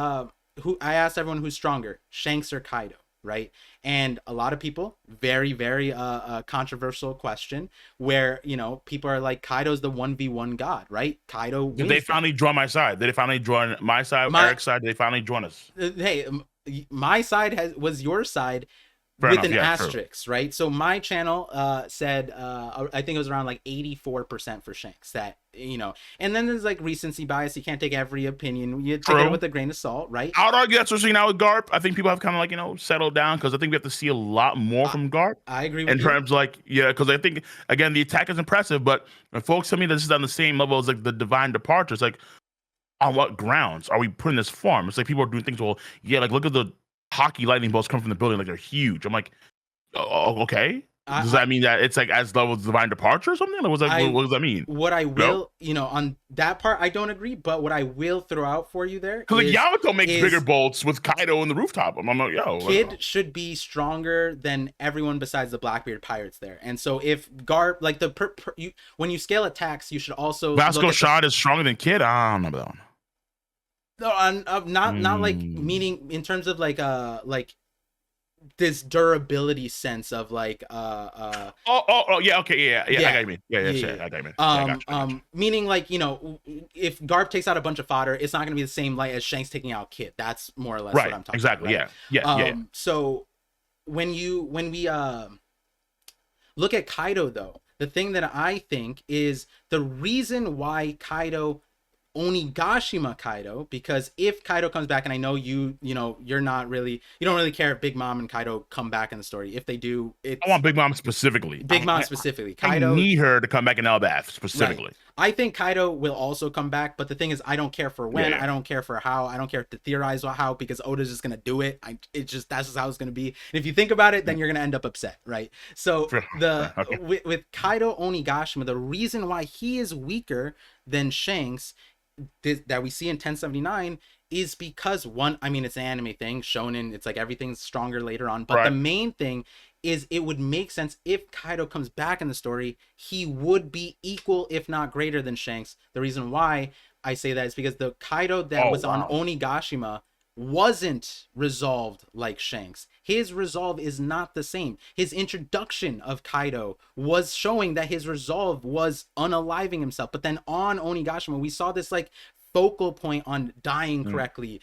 who I asked everyone who's stronger, Shanks or Kaido, right? And a lot of people, very, very controversial question, where people are like, Kaido's the 1v1 god, right? Kaido Did they finally join my side? Did they finally join my side, Eric's side? Did they finally join us? Hey, my side was your side. Fair with enough. an Yeah, asterisk, true. right? So my channel said, I think it was around like 84% for Shanks. That, and then there's like recency bias. You can't take every opinion. You take it with a grain of salt, right? I would argue that's what we're seeing now with Garp. I think people have kind of like, settled down, because I think we have to see a lot more from Garp. I agree with in you. terms like, because I think, again, the attack is impressive, but when folks tell me this is on the same level as like the Divine Departure, it's like, on what grounds are we putting this farm? It's like people are doing things, well, yeah, like look at the Haki lightning bolts come from the building, like they're huge. I'm like, oh, okay. Does that mean that it's like as level as Divine Departure or something? Like, what does that mean? What I will, on that part, I don't agree. But what I will throw out for you there, because like Yamato makes bigger bolts with Kaido in the rooftop. I'm like, Kid should be stronger than everyone besides the Blackbeard pirates there. And so if Garp, like when you scale attacks, you should also Vasco Shot is stronger than Kid. I don't remember that one. No, not like meaning in terms of like this durability sense of like yeah, okay, yeah, I got you mean. Yeah, I got you mean. I got you. Meaning like, if Garp takes out a bunch of fodder, it's not gonna be the same light as Shanks taking out Kid. That's more or less what I'm talking about. Right? Yeah. So when we look at Kaido though, the thing that I think is the reason why Kaido, Onigashima Kaido, because if Kaido comes back, and I know you don't really care if Big Mom and Kaido come back in the story. If they do, I want Big Mom specifically. Kaido, I need her to come back in Elbath specifically. Right. I think Kaido will also come back, but the thing is, I don't care for when, I don't care for how, I don't care to theorize how, because Oda's just gonna do it. That's just how it's gonna be. And if you think about it, then you're gonna end up upset, right? So with Kaido Onigashima, the reason why he is weaker than Shanks that we see in 1079 is because it's an anime thing, shonen, it's like everything's stronger later on, but the main thing is it would make sense if Kaido comes back in the story, he would be equal if not greater than Shanks. The reason why I say that is because the Kaido that was on Onigashima wasn't resolved like Shanks. His resolve is not the same. His introduction of Kaido was showing that his resolve was unaliving himself. But then on Onigashima, we saw this like focal point on dying correctly,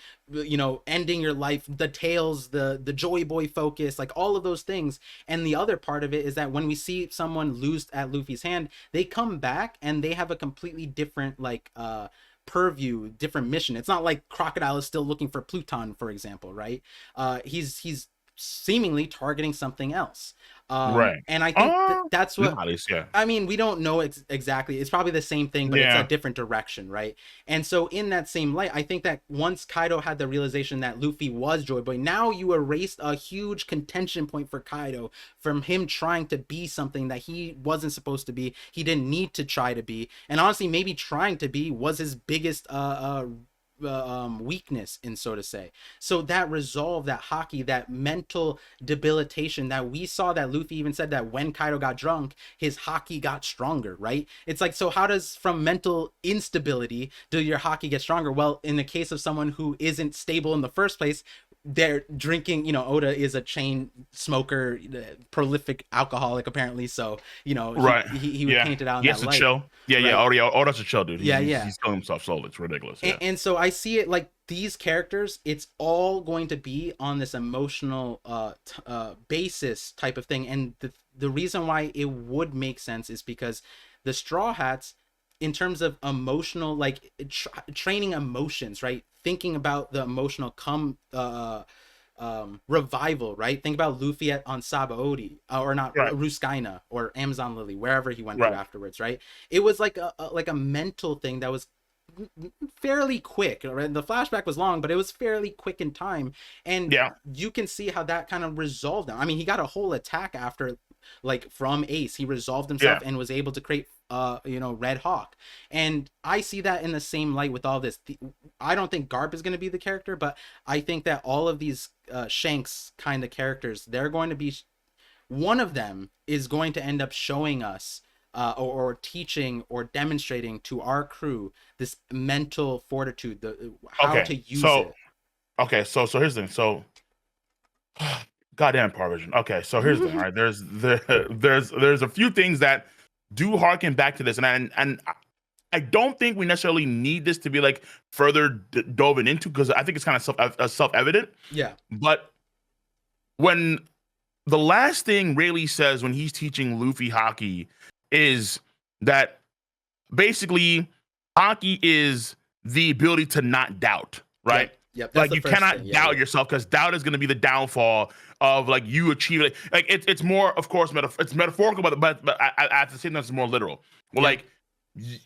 ending your life, the tails, the Joy Boy focus, like all of those things. And the other part of it is that when we see someone lose at Luffy's hand, they come back and they have a completely different purview, different mission. It's not like Crocodile is still looking for Pluton, for example, right? He's seemingly targeting something else. And I think that's what we don't know exactly. It's probably the same thing, but it's a different direction, right? And so in that same light, I think that once Kaido had the realization that Luffy was Joy Boy, now you erased a huge contention point for Kaido from him trying to be something that he wasn't supposed to be. He didn't need to try to be, and honestly, maybe trying to be was his biggest weakness, in so to say. So that resolve, that Haki, that mental debilitation that we saw, that Luffy even said that when Kaido got drunk, his Haki got stronger, right? It's like, so how does from mental instability do your Haki get stronger? Well, in the case of someone who isn't stable in the first place, they're drinking, Oda is a chain smoker, prolific alcoholic apparently, so he Right. he would Yeah. paint it out in He has that to light, chill. Yeah, yeah. right? Oda's a chill dude. He's Yeah, he's yeah. he's killing himself slowly. It's ridiculous. and, Yeah. and so I see it like these characters, it's all going to be on this emotional basis type of thing. And the reason why it would make sense is because the Straw Hats, in terms of emotional, like training emotions, right, thinking about the emotional revival, right? Think about Luffy on Sabaody, or not, Right. Ruskaina or Amazon Lily, wherever he went through Right. afterwards, right? It was like a mental thing that was fairly quick. Right? The flashback was long, but it was fairly quick in time, and Yeah. you can see how that kind of resolved him. I mean, he got a whole attack after, like, from Ace. He resolved himself Yeah. and was able to create Red Hawk. And I see that in the same light with all this. I don't think Garp is going to be the character, but I think that all of these Shanks kind of characters, they're going to be, one of them is going to end up showing us or teaching or demonstrating to our crew this mental fortitude, the how Okay. to use So it. so here's the thing. So goddamn ParVision. Okay, so here's the thing. All right, there's a few things that do harken back to this, and I don't think we necessarily need this to be like further dove into, because I think it's kind of self evident. Yeah. But when the last thing Rayleigh says when he's teaching Luffy Haki is that basically Haki is the ability to not doubt, right? Yep. That's Like the you first cannot thing. doubt yourself, because doubt is going to be the downfall of like you achieving it. Like it's more, of course, it's metaphorical, but at the same time, it's more literal. Well, Yeah. like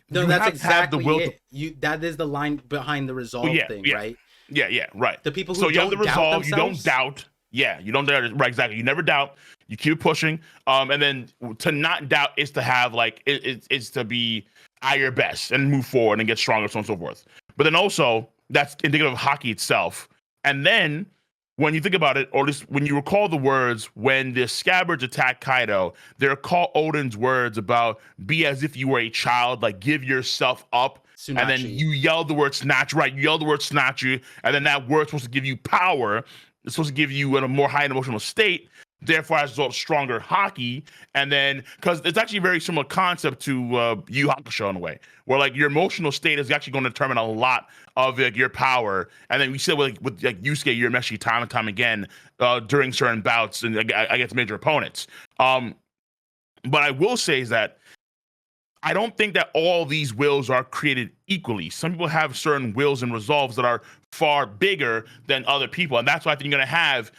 No, you that's have to have the exactly will to. it. That is the line behind the Well, resolve yeah, thing, yeah, right? yeah, right. The people So who you have the don't doubt resolve. You don't themselves. doubt. Yeah, you don't doubt. Right, exactly. You never doubt. You keep pushing. And then to not doubt is to have like it's to be at your best and move forward and get stronger, so on and so forth. But then also that's indicative of Haki itself. And then when you think about it, or just when you recall the words when the scabbards attack Kaido, they recall Odin's words about be as if you were a child, like give yourself up. And then Tsunachi. you yell the word snatch, right? You yell the word snatch you, and then that word's supposed to give you power. It's supposed to give you in a more high emotional state. Therefore, as a result, stronger Haki. And then, because it's actually a very similar concept to Yu Hakusho in a way, where like your emotional state is actually going to determine a lot of like your power. And then we see with like Yusuke Urameshi time and time again during certain bouts and against major opponents. But I will say is that I don't think that all these wills are created equally. Some people have certain wills and resolves that are far bigger than other people. And that's why I think you're going to have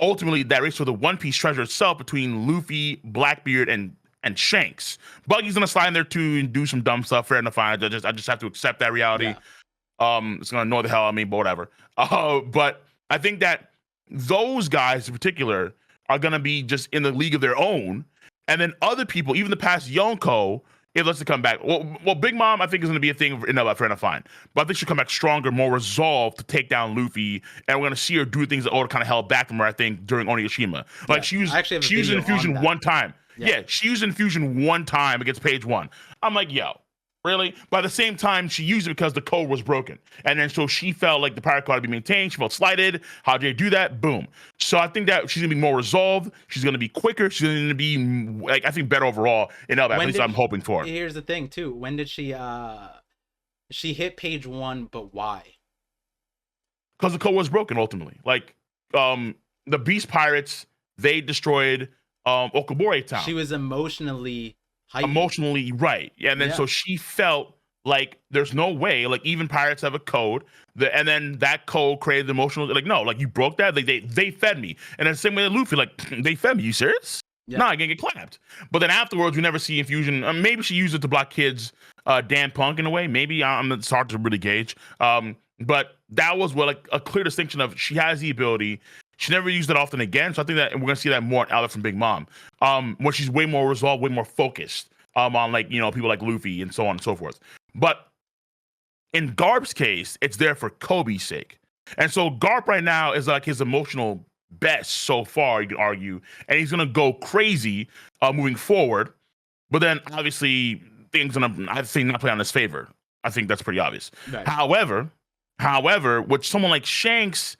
ultimately that race for the One Piece treasure itself between Luffy, Blackbeard, and Shanks. Buggy's going to slide in there too and do some dumb stuff. Fair enough. I just have to accept that reality. Yeah. It's going to annoy the hell out of me, but whatever. But I think that those guys in particular are going to be just in the league of their own. And then other people, even the past Yonko, if let's come back. Well, Big Mom, I think is going to be a thing in fair enough, fine. But I think she'll come back stronger, more resolved to take down Luffy, and we're going to see her do things that Oda kind of held back from her. I think during Onigashima, like I actually have a she used video on infusion that. one time. Yeah. Yeah, she used infusion one time against Page One. I'm like, yo, really? By the same time, she used it because the code was broken, and then so she felt like the pirate code had to be maintained. She felt slighted. How did you do that? Boom. So I think that she's gonna be more resolved. She's gonna be quicker. She's gonna be like I think better overall in Elbap. At least I'm hoping for it. Here's the thing too. When did she hit Page 1, but why? Because the code was broken ultimately. Like the Beast Pirates, they destroyed Okabore Town. She was emotionally heightened. Emotionally right. Yeah, and then so she felt like there's no way, like even pirates have a code, and then that code created emotional, like, no, like you broke that, like they fed me. And then the same way that Luffy, like, they fed me, you serious? Yeah. No, I can get clapped. But then afterwards, we never see infusion. Maybe she used it to block kids, Dan Punk in a way. Maybe it's hard to really gauge. But that was like a clear distinction of she has the ability. She never used it often again. So I think that we're gonna see that more out from Big Mom. When she's way more resolved, way more focused on like people like Luffy and so on and so forth. But in Garp's case, it's there for Kobe's sake. And so Garp right now is like his emotional best so far, you could argue, and he's gonna go crazy moving forward. But then obviously things gonna, I think, not play on his favor. I think that's pretty obvious. Right. However, with someone like Shanks,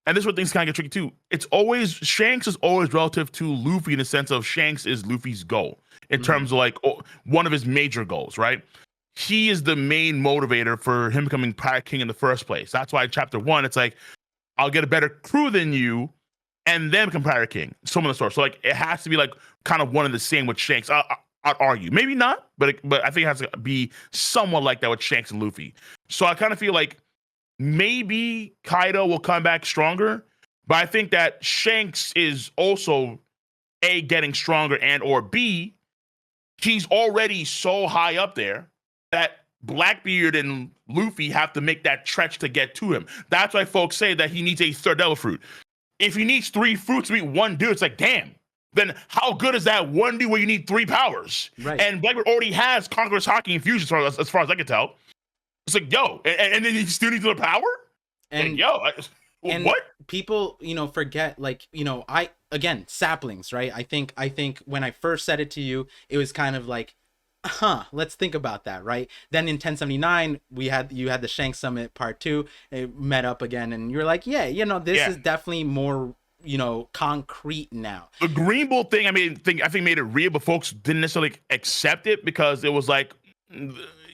and this is what things kind of get tricky too. It's always Shanks is always relative to Luffy in the sense of Shanks is Luffy's goal in Mm-hmm. terms of like one of his major goals, right? He is the main motivator for him becoming Pirate King in the first place. That's why in chapter one, it's like, I'll get a better crew than you, and then become Pirate King. Some of the sort. So like it has to be like kind of one and the same with Shanks. I'd argue, maybe not, but I think it has to be somewhat like that with Shanks and Luffy. So I kind of feel like maybe Kaido will come back stronger, but I think that Shanks is also A, getting stronger, and or B, he's already so high up there that Blackbeard and Luffy have to make that stretch to get to him. That's why folks say that he needs a third devil fruit. If he needs 3 fruits to beat one dude, it's like, damn. Then how good is that one dude where you need 3 powers? Right. And Blackbeard already has Conqueror's Haki infusion, as far as I can tell. It's like, yo, and then he still needs the power? And and what? people, forget, like, again, saplings, right? I think when I first said it to you, it was kind of like, let's think about that, right? Then in 1079, you had the Shanks Summit Part 2, it met up again, and you're like, yeah, this is definitely more, concrete now. The Green Bull thing, I think made it real, but folks didn't necessarily accept it because it was like,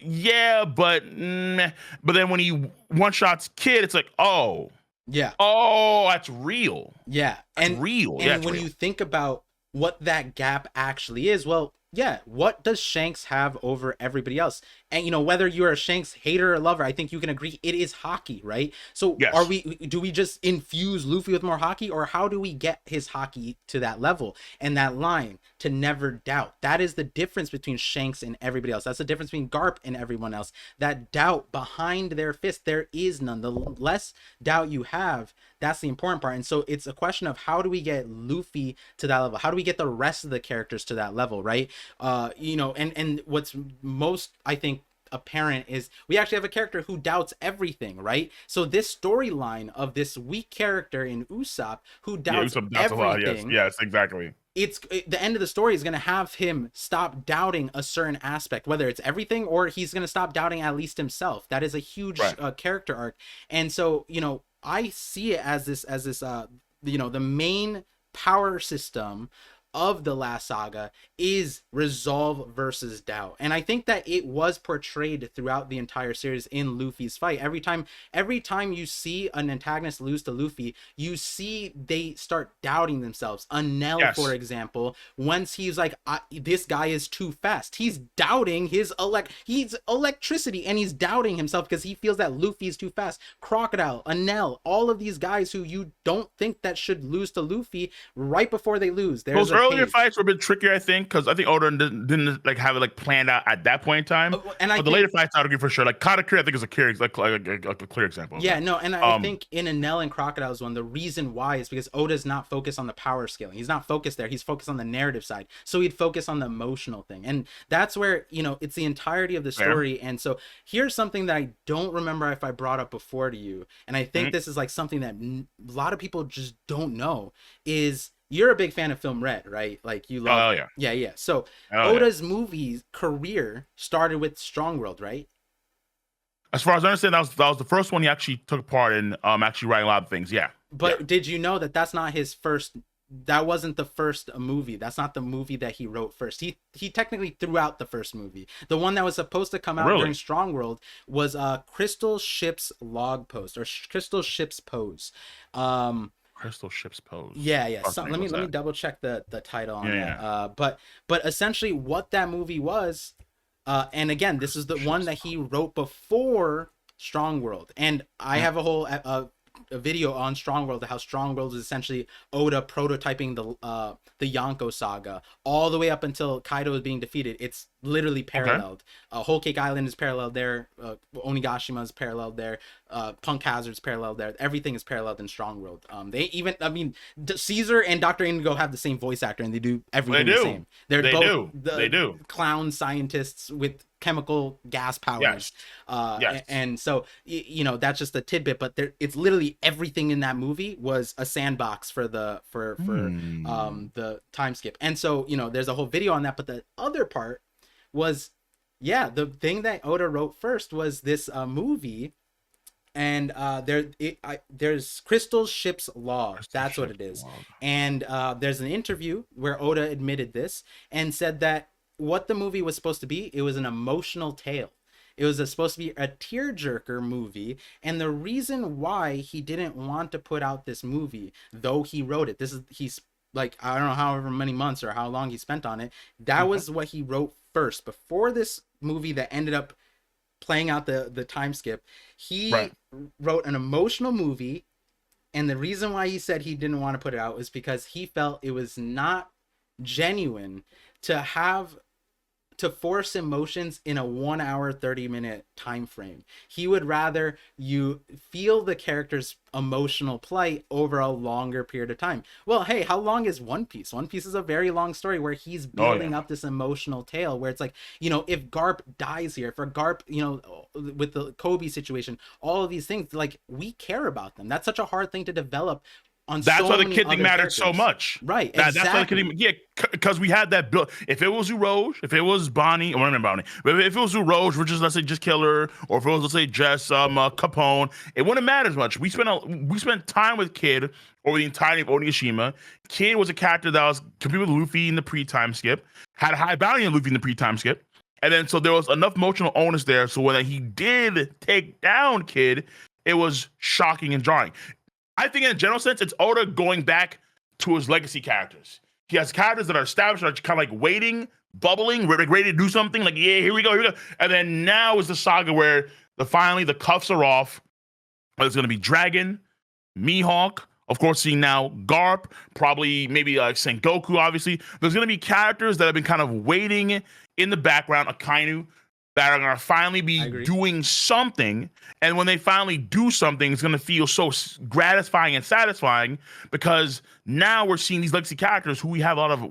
yeah, but then when he one shots Kid, it's like, oh, yeah, that's real. Yeah, That's and real. and Yeah, it's when real. you think about what that gap actually is, well, yeah, what does Shanks have over everybody else? And whether you're a Shanks hater or lover, I think you can agree it is Haki, right? So Yes. do we just infuse Luffy with more Haki, or how do we get his Haki to that level and that line to never doubt? That is the difference between Shanks and everybody else. That's the difference between Garp and everyone else. That doubt behind their fist, there is none. The less doubt you have, that's the important part. And so it's a question of how do we get Luffy to that level? How do we get the rest of the characters to that level, right? And what's most, I think, apparent is we actually have a character who doubts everything, right? So this storyline of this weak character in Usopp who doubts That's a lot. everything, Yes, exactly. the end of the story is going to have him stop doubting a certain aspect, whether it's everything or he's going to stop doubting at least himself. That is a huge character arc. And so I see it as this the main power system of the last saga is resolve versus doubt. And I think that it was portrayed throughout the entire series in Luffy's fight. Every time you see an antagonist lose to Luffy, you see they start doubting themselves. Nell, for example, once he's like, this guy is too fast, he's doubting his electricity, and he's doubting himself because he feels that Luffy's too fast. Crocodile, Nell, all of these guys who you don't think that should lose to Luffy, right before they lose, there's those earlier fights were a bit trickier, I think, because I think Oda didn't like have it like planned out at that point in time. But the later fights, I would agree for sure. Like Katakuri, I think is a clear example. Yeah, no, and I think in a Nell and Crocodile's one, the reason why is because Oda's not focused on the power scaling. He's not focused there. He's focused on the narrative side. So he'd focus on the emotional thing, and that's where it's the entirety of the story. Yeah. And so here's something that I don't remember if I brought up before to you, and I think this is like something that a lot of people just don't know is. You're a big fan of Film Red, right? Like you love. Oh yeah. Yeah. So Oda's movie career started with Strong World, right? As far as I understand, that was the first one he actually took part in. Actually writing a lot of things. Yeah. But did you know that that's not his first? That wasn't the first movie. That's not the movie that he wrote first. He technically threw out the first movie. The one that was supposed to come out during Strong World was Crystal Ship's Log Post or Crystal Ship's Pose. Crystal Ship's Pose. Yeah. So, let me double check the title on that. But essentially what that movie was, and again, this is the one that he wrote before Strong World, and I have a whole a video on Strong World, how Strong World is essentially Oda prototyping the Yonko saga all the way up until Kaido is being defeated. It's literally paralleled. Whole Cake Island is paralleled there. Onigashima is paralleled there. Punk Hazard is paralleled there. Everything is paralleled in Strong World. They even, Caesar and Dr. Indigo have the same voice actor, and they do everything the same. They do. Clown scientists with chemical gas powers. Yes. And so that's just a tidbit, but it's literally everything in that movie was a sandbox for the time skip. And so there's a whole video on that, but the other part was the thing that Oda wrote first was this movie, and there's Crystal Ship's Log. Crystal That's what Ship it is. log. And there's an interview where Oda admitted this and said that what the movie was supposed to be, it was an emotional tale. It was supposed to be a tearjerker movie, and the reason why he didn't want to put out this movie, though he wrote it, he's like, I don't know, however many months or how long he spent on it. That was what he wrote first before this movie that ended up playing out the time skip. He Right. wrote an emotional movie, and the reason why he said he didn't want to put it out was because he felt it was not genuine to have to force emotions in a 1 hour 30-minute time frame. He would rather you feel the character's emotional plight over a longer period of time. Well, hey, how long is One Piece? One Piece is a very long story where he's building up this emotional tale where it's like, if Garp dies here, for Garp, with the Kobe situation, all of these things, like, we care about them. That's such a hard thing to develop on That's so why the many kid thing other mattered so characters. much. Right, That's why the kid exactly. thing, yeah, because we had that build. If it was Uroge, if it was Bonnie, or remember Bonnie, but if it was Uroge, we're just, let's say, just Killer, or if it was, let's say, just Capone, it wouldn't matter as much. We spent time with Kid over the entirety of Onigashima. Kid was a character that was competing with Luffy in the pre-time skip, had a high bounty on Luffy in the pre-time skip, and then so there was enough emotional onus there. So when he did take down Kid, it was shocking and jarring. I think in a general sense, it's Oda going back to his legacy characters. He has characters that are established, that are kind of like waiting, bubbling, ready to do something. Like, yeah, here we go, here we go. And then now is the saga where finally the cuffs are off. There's going to be Dragon, Mihawk, of course, seeing now Garp, probably maybe Sengoku, obviously. There's going to be characters that have been kind of waiting in the background, Akainu, that are going to finally I be agree. doing something. And when they finally do something, it's going to feel so gratifying and satisfying because now we're seeing these legacy characters who we have a lot of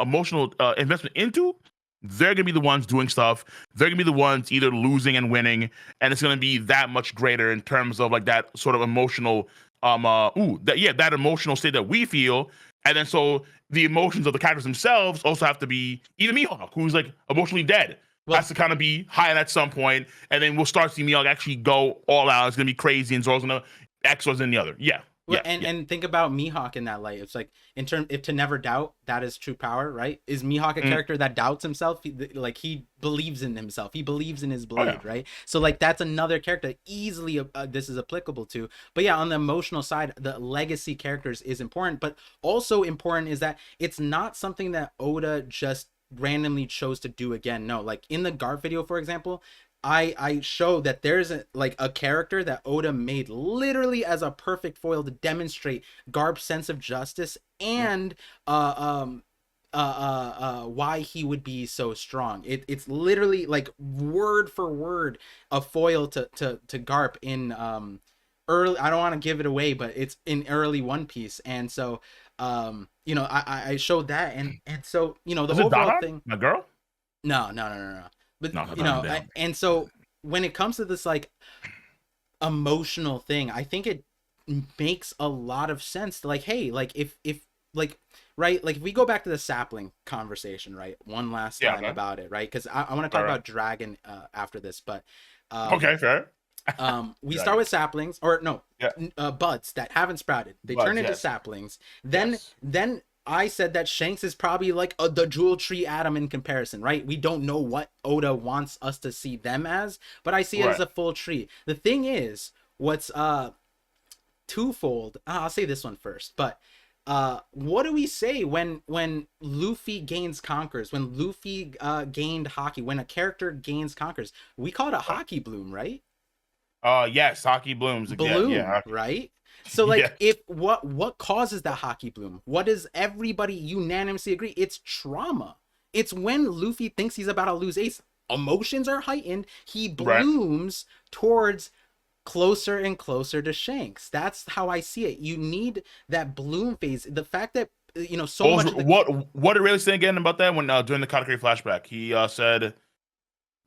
emotional investment into. They're going to be the ones doing stuff. They're going to be the ones either losing and winning. And it's going to be that much greater in terms of like that sort of emotional, that emotional state that we feel. And then so the emotions of the characters themselves also have to be, even Mihawk, who's like emotionally dead, Well, has to kind of be high at some point, and then we'll start seeing Miyagi actually go all out. It's gonna be crazy, and Zoro's gonna X was in the other. Yeah, well, yeah, and yeah. and think about Mihawk in that light. It's like, if to never doubt, that is true power, right? Is Mihawk a Mm. character that doubts himself? Like, he believes in himself. He believes in his Oh yeah, blade, right? So like, that's another character that easily this is applicable to. But yeah, on the emotional side, the legacy characters is important, but also important is that it's not something that Oda just randomly chose to do again. No, like in the Garp video, for example, I show that there's a character that Oda made literally as a perfect foil to demonstrate Garp's sense of justice Mm. and why he would be so strong. It's literally like word for word a foil to Garp in early. I don't want to give it away, but it's in early One Piece, and so I showed that, and so the is it overall Dada, thing. my girl? No, no, no, no, no. But No, Dada down. and so when it comes to this like emotional thing, I think it makes a lot of sense to, like, hey, like, if like, right, like, if we go back to the sapling conversation, right, one last Yeah, time okay, about it, right, because I want to all talk right, about Dragon after this, but okay, fair. we start Dragon. with saplings, or no, Yeah, buds that haven't sprouted, they turn Buds, into yes, saplings, then yes, I said that Shanks is probably like the jewel tree atom in comparison, right? We don't know what Oda wants us to see them as, but I see it as right. a full tree. The thing is, what's twofold. I'll say this one first, but what do we say when Luffy gains conquers, when Luffy gained Haki, when a character gains conquers? We call it a Haki bloom, right? Yes, Hockey blooms again. Bloom, Yeah, right? So yeah, like, if what causes that Haki bloom? What does everybody unanimously agree? It's trauma. It's when Luffy thinks he's about to lose Ace. Emotions are heightened. He right. blooms towards closer and closer to Shanks. That's how I see it. You need that bloom phase. The fact that so What much was of the what did really say again about that when during the Katakuri flashback? He said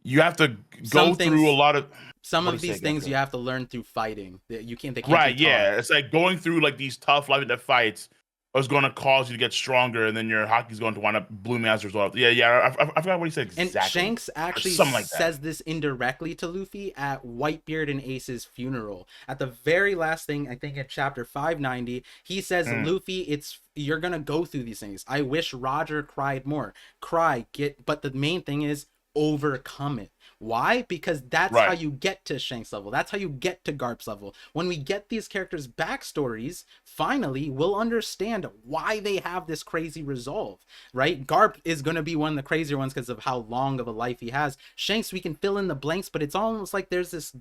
you have to some go through a things lot of some what did of he say these again? things you have to learn through fighting. That you can't they can't be Right, taught. yeah. It's like going through like these tough life and death fights is going to cause you to get stronger, and then your Haki's going to wind up blooming as a result. Yeah. I forgot what he said And exactly. Shanks Or actually something like that. says this indirectly to Luffy at Whitebeard and Ace's funeral. At the very last thing, I think at chapter 590, he says, Mm, Luffy, you're gonna go through these things. I wish Roger cried more. But the main thing is overcome it. Why? Because that's how right. you get to Shanks level. That's how you get to Garp's level. When we get these characters' backstories, finally, we'll understand why they have this crazy resolve, right? Garp is going to be one of the crazier ones because of how long of a life he has. Shanks, we can fill in the blanks, but it's almost like there's this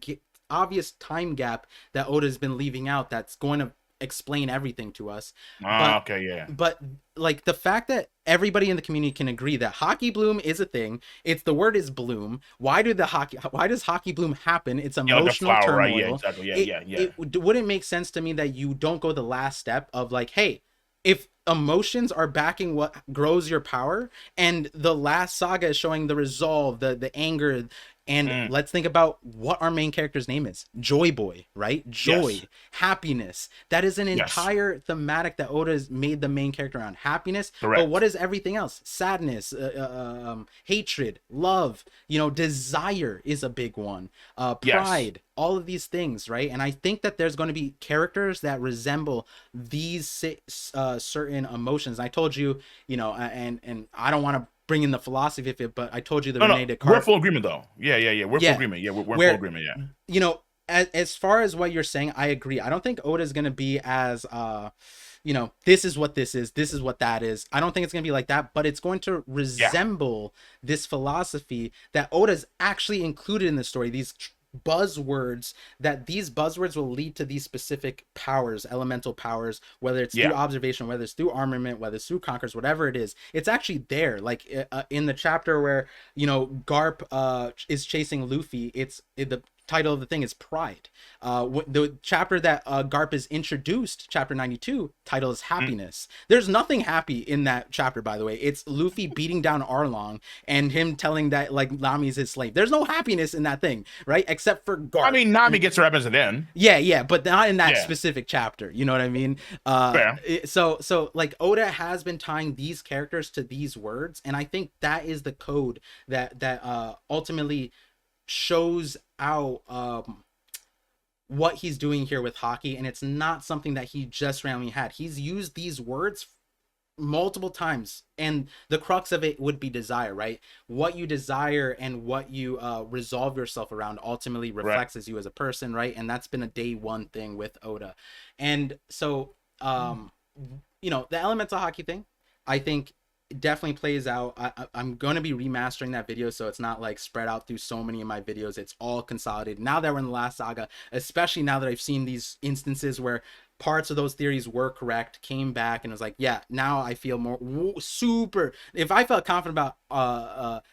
obvious time gap that Oda's been leaving out that's going to explain everything to us. But Okay, yeah. but like the fact that everybody in the community can agree that Haki bloom is a thing. It's the word is bloom. Why does Haki bloom happen? It's Yeah, like a emotional flower, right? Yeah, turmoil. exactly. Yeah, it yeah, yeah. it wouldn't make sense to me that you don't go the last step of like, hey, if emotions are backing what grows your power, and the last saga is showing the resolve, the anger, and Mm, let's think about what our main character's name is. Joy Boy, right? Joy, yes, happiness. That is an yes, entire thematic that Oda has made the main character around. Happiness. But what correct. is everything else? Sadness, hatred, love, desire is a big one. Yes. Pride, all of these things, right? And I think that there's going to be characters that resemble these certain emotions. I told you, and I don't want to bring in the philosophy of it, but I told you the No, no, Rene we're Descartes. full agreement though. Yeah. We're full Yeah, agreement. Yeah, we're in full where agreement. Yeah, as far as what you're saying, I agree. I don't think Oda is going to be as this is what this is what that is. I don't think it's going to be like that, but it's going to yeah, resemble this philosophy that Oda's actually included in the story. Buzzwords that these buzzwords will lead to these specific powers, elemental powers, whether it's through yeah. observation, whether it's through armament, whether it's through conquers, whatever it is, it's actually there. Like in the chapter where Garp is chasing Luffy, the title of the thing is Pride. The chapter that Garp is introduced, chapter 92, title is Mm. Happiness. There's nothing happy in that chapter, by the way. It's Luffy beating down Arlong and him telling that like Nami's his slave. There's no happiness in that thing, right? Except for I Garp. mean, Nami gets her weapons at the end. Yeah, but not in that Yeah, specific chapter. You know what I mean? fair. So like Oda has been tying these characters to these words, and I think that is the code that ultimately shows out what he's doing here with Haki, and it's not something that he just randomly had. He's used these words multiple times, and the crux of it would be desire, right? What you desire and what you resolve yourself around ultimately Right. reflects as you as a person, right? And that's been a day one thing with Oda. And so the elemental Haki thing, I think definitely plays out. I'm going to be remastering that video so it's not like spread out through so many of my videos. It's all consolidated now that we're in the last saga, especially now that I've seen these instances where parts of those theories were correct, came back, and it was like, yeah, now I feel more super. If I felt confident about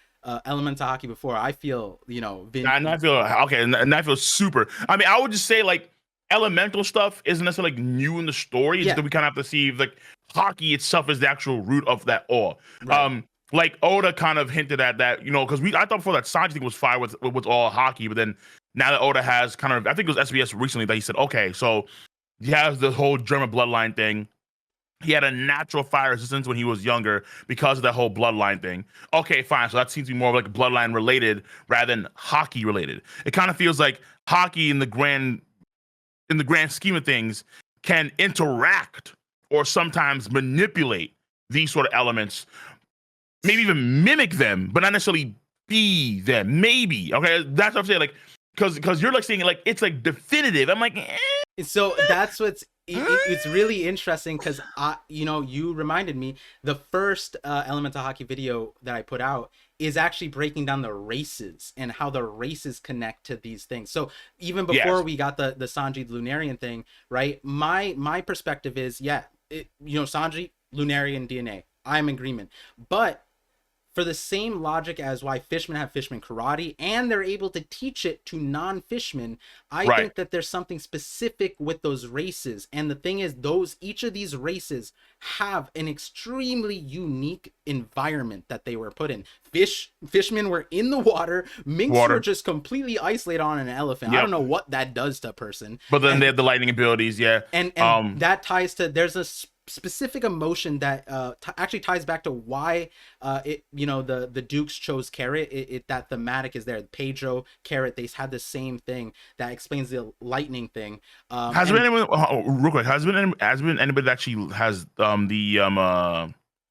elemental Haki before, I feel And I feel okay, and I feel super. I mean, I would just say like elemental stuff isn't necessarily like new in the story. It's just yeah, that we kind of have to see if, like Haki itself is the actual root of that all. right, Like Oda kind of hinted at that, because I thought before that Sanji thing was fire with all Haki, but then now that Oda has kind of, I think it was SBS recently that he said, okay, so he has the whole German bloodline thing. He had a natural fire resistance when he was younger because of that whole bloodline thing. Okay, fine. So that seems to be more of like bloodline related rather than Haki related. It kind of feels like Haki in the grand scheme of things can interact or sometimes manipulate these sort of elements, maybe even mimic them, but not necessarily be them. Maybe. Okay, that's what I'm saying. Like, because you're like saying like it's like definitive. I'm like, so that's it's really interesting because you reminded me the first elemental Haki video that I put out is actually breaking down the races and how the races connect to these things. So even before yes, we got the Sanji Lunarian thing, right? My perspective is, yeah, Sanji Lunarian DNA, I'm in agreement, but for the same logic as why fishmen have fishman karate and they're able to teach it to non-fishmen, I right. think that there's something specific with those races. And the thing is, each of these races have an extremely unique environment that they were put in. Fishmen were in the water, minks were Water. just completely isolated on an elephant. I don't Yep. know what that does to a person. But then they And have the lightning abilities. Yeah. and that ties to, there's a specific emotion that actually ties back to why the Dukes chose Carrot. That thematic is there. Pedro, Carrot, they had the same thing that explains the lightning thing. Has there And been anyone? Real quick, has been anybody that actually has the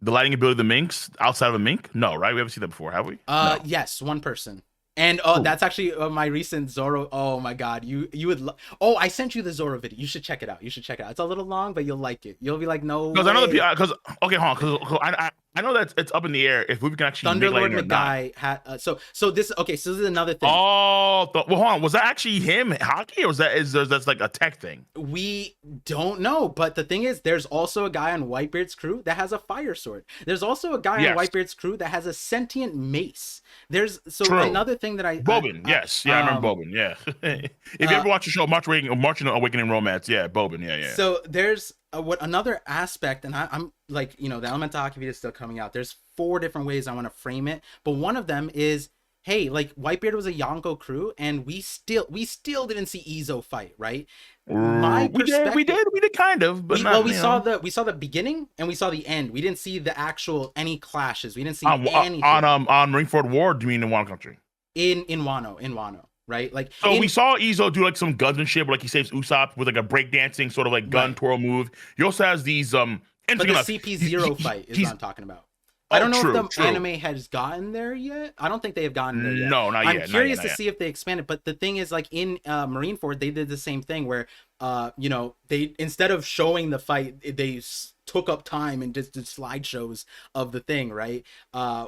lighting ability of the minks outside of a mink? No, right? We haven't seen that before, have we? No. yes, one person. And Who? that's actually my recent Zoro. Oh my God, you would. Oh, I sent you the Zoro video. You should check it out. You should check it out. It's a little long, but you'll like it. You'll be like, no Because I know the way. because okay, hold on, because I know that it's up in the air if we can actually make Thunderlord lighting or not. Nagai had so this okay. So this is another thing. Oh, well, hold on. Was that actually him, Haki, or was that's like a tech thing? We don't know, but the thing is, there's also a guy on Whitebeard's crew that has a fire sword. There's also a guy on Yes, Whitebeard's crew that has a sentient mace. There's so true. another thing that Bobin, yes, yeah, I remember Bobin. Yeah, if you uh ever watch the show Marching Awakening Romance, yeah, Bobin, yeah, yeah. so there's what another aspect, and I'm like, the Elemental Haki video is still coming out. There's 4 different ways I want to frame it, but one of them is, hey, like Whitebeard was a Yonko crew, and we still didn't see Izo fight, right? My perspective, We did kind of, but we not, well we saw the beginning and we saw the end. We didn't see the actual any clashes. We didn't see anything on Ringford Ward. Do you mean in one country? in Wano, right? Like So we saw Izo do like some guns and shit, like he saves Usopp with like a breakdancing sort of like gun right. twirl move. He also has these But interesting the enough. CP0 fight is He's what I'm talking about. I oh don't know if the true. anime has gotten there yet. I don't think they have gotten there yet. No, not I'm yet. curious Not to yet. see if they expanded. But the thing is, like in Marineford, they did the same thing where, they instead of showing the fight, they took up time and just did slideshows of the thing, right?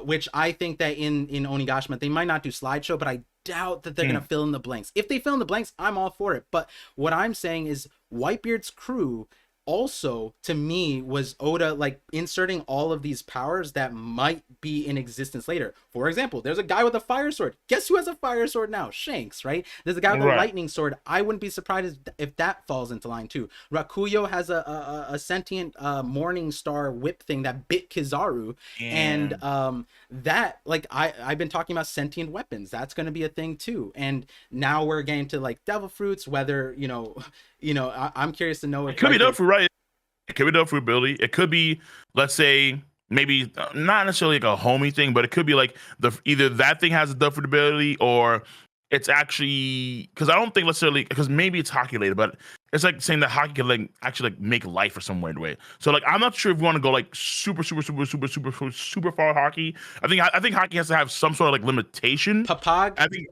Which I think that in Onigashima they might not do slideshow, but I doubt that they're gonna fill in the blanks. If they fill in the blanks, I'm all for it. But what I'm saying is, Whitebeard's crew also to me was Oda like inserting all of these powers that might be in existence later. For example, there's a guy with a fire sword. Guess who has a fire sword now? Shanks, right? There's a guy with a Right. lightning sword. I wouldn't be surprised if that falls into line too. Rakuyo has a sentient morning star whip thing that bit Kizaru. And And that, like, I've been talking about sentient weapons. That's going to be a thing too. And now we're getting to like devil fruits, whether I'm curious to know it if could be done Whitebeard. for right. It could be done for ability. It could be, let's say, maybe not necessarily like a homey thing, but it could be like the either that thing has a done for ability or it's actually because I don't think necessarily because maybe it's Haki related, but it's like saying that Haki can like actually like make life or some weird way. So like I'm not sure if we want to go like super far Haki. I think Haki has to have some sort of like limitation. Papag I think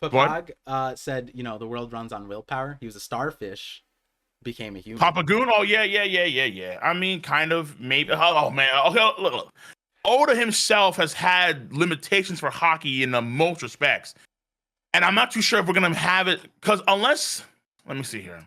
what Papag said, the world runs on willpower. He was a starfish, became a human. Papa Goon. Oh yeah. I mean, kind of maybe. Oh man. Okay, look. Oda himself has had limitations for Haki in the most respects. And I'm not too sure if we're gonna have it because unless let me see here.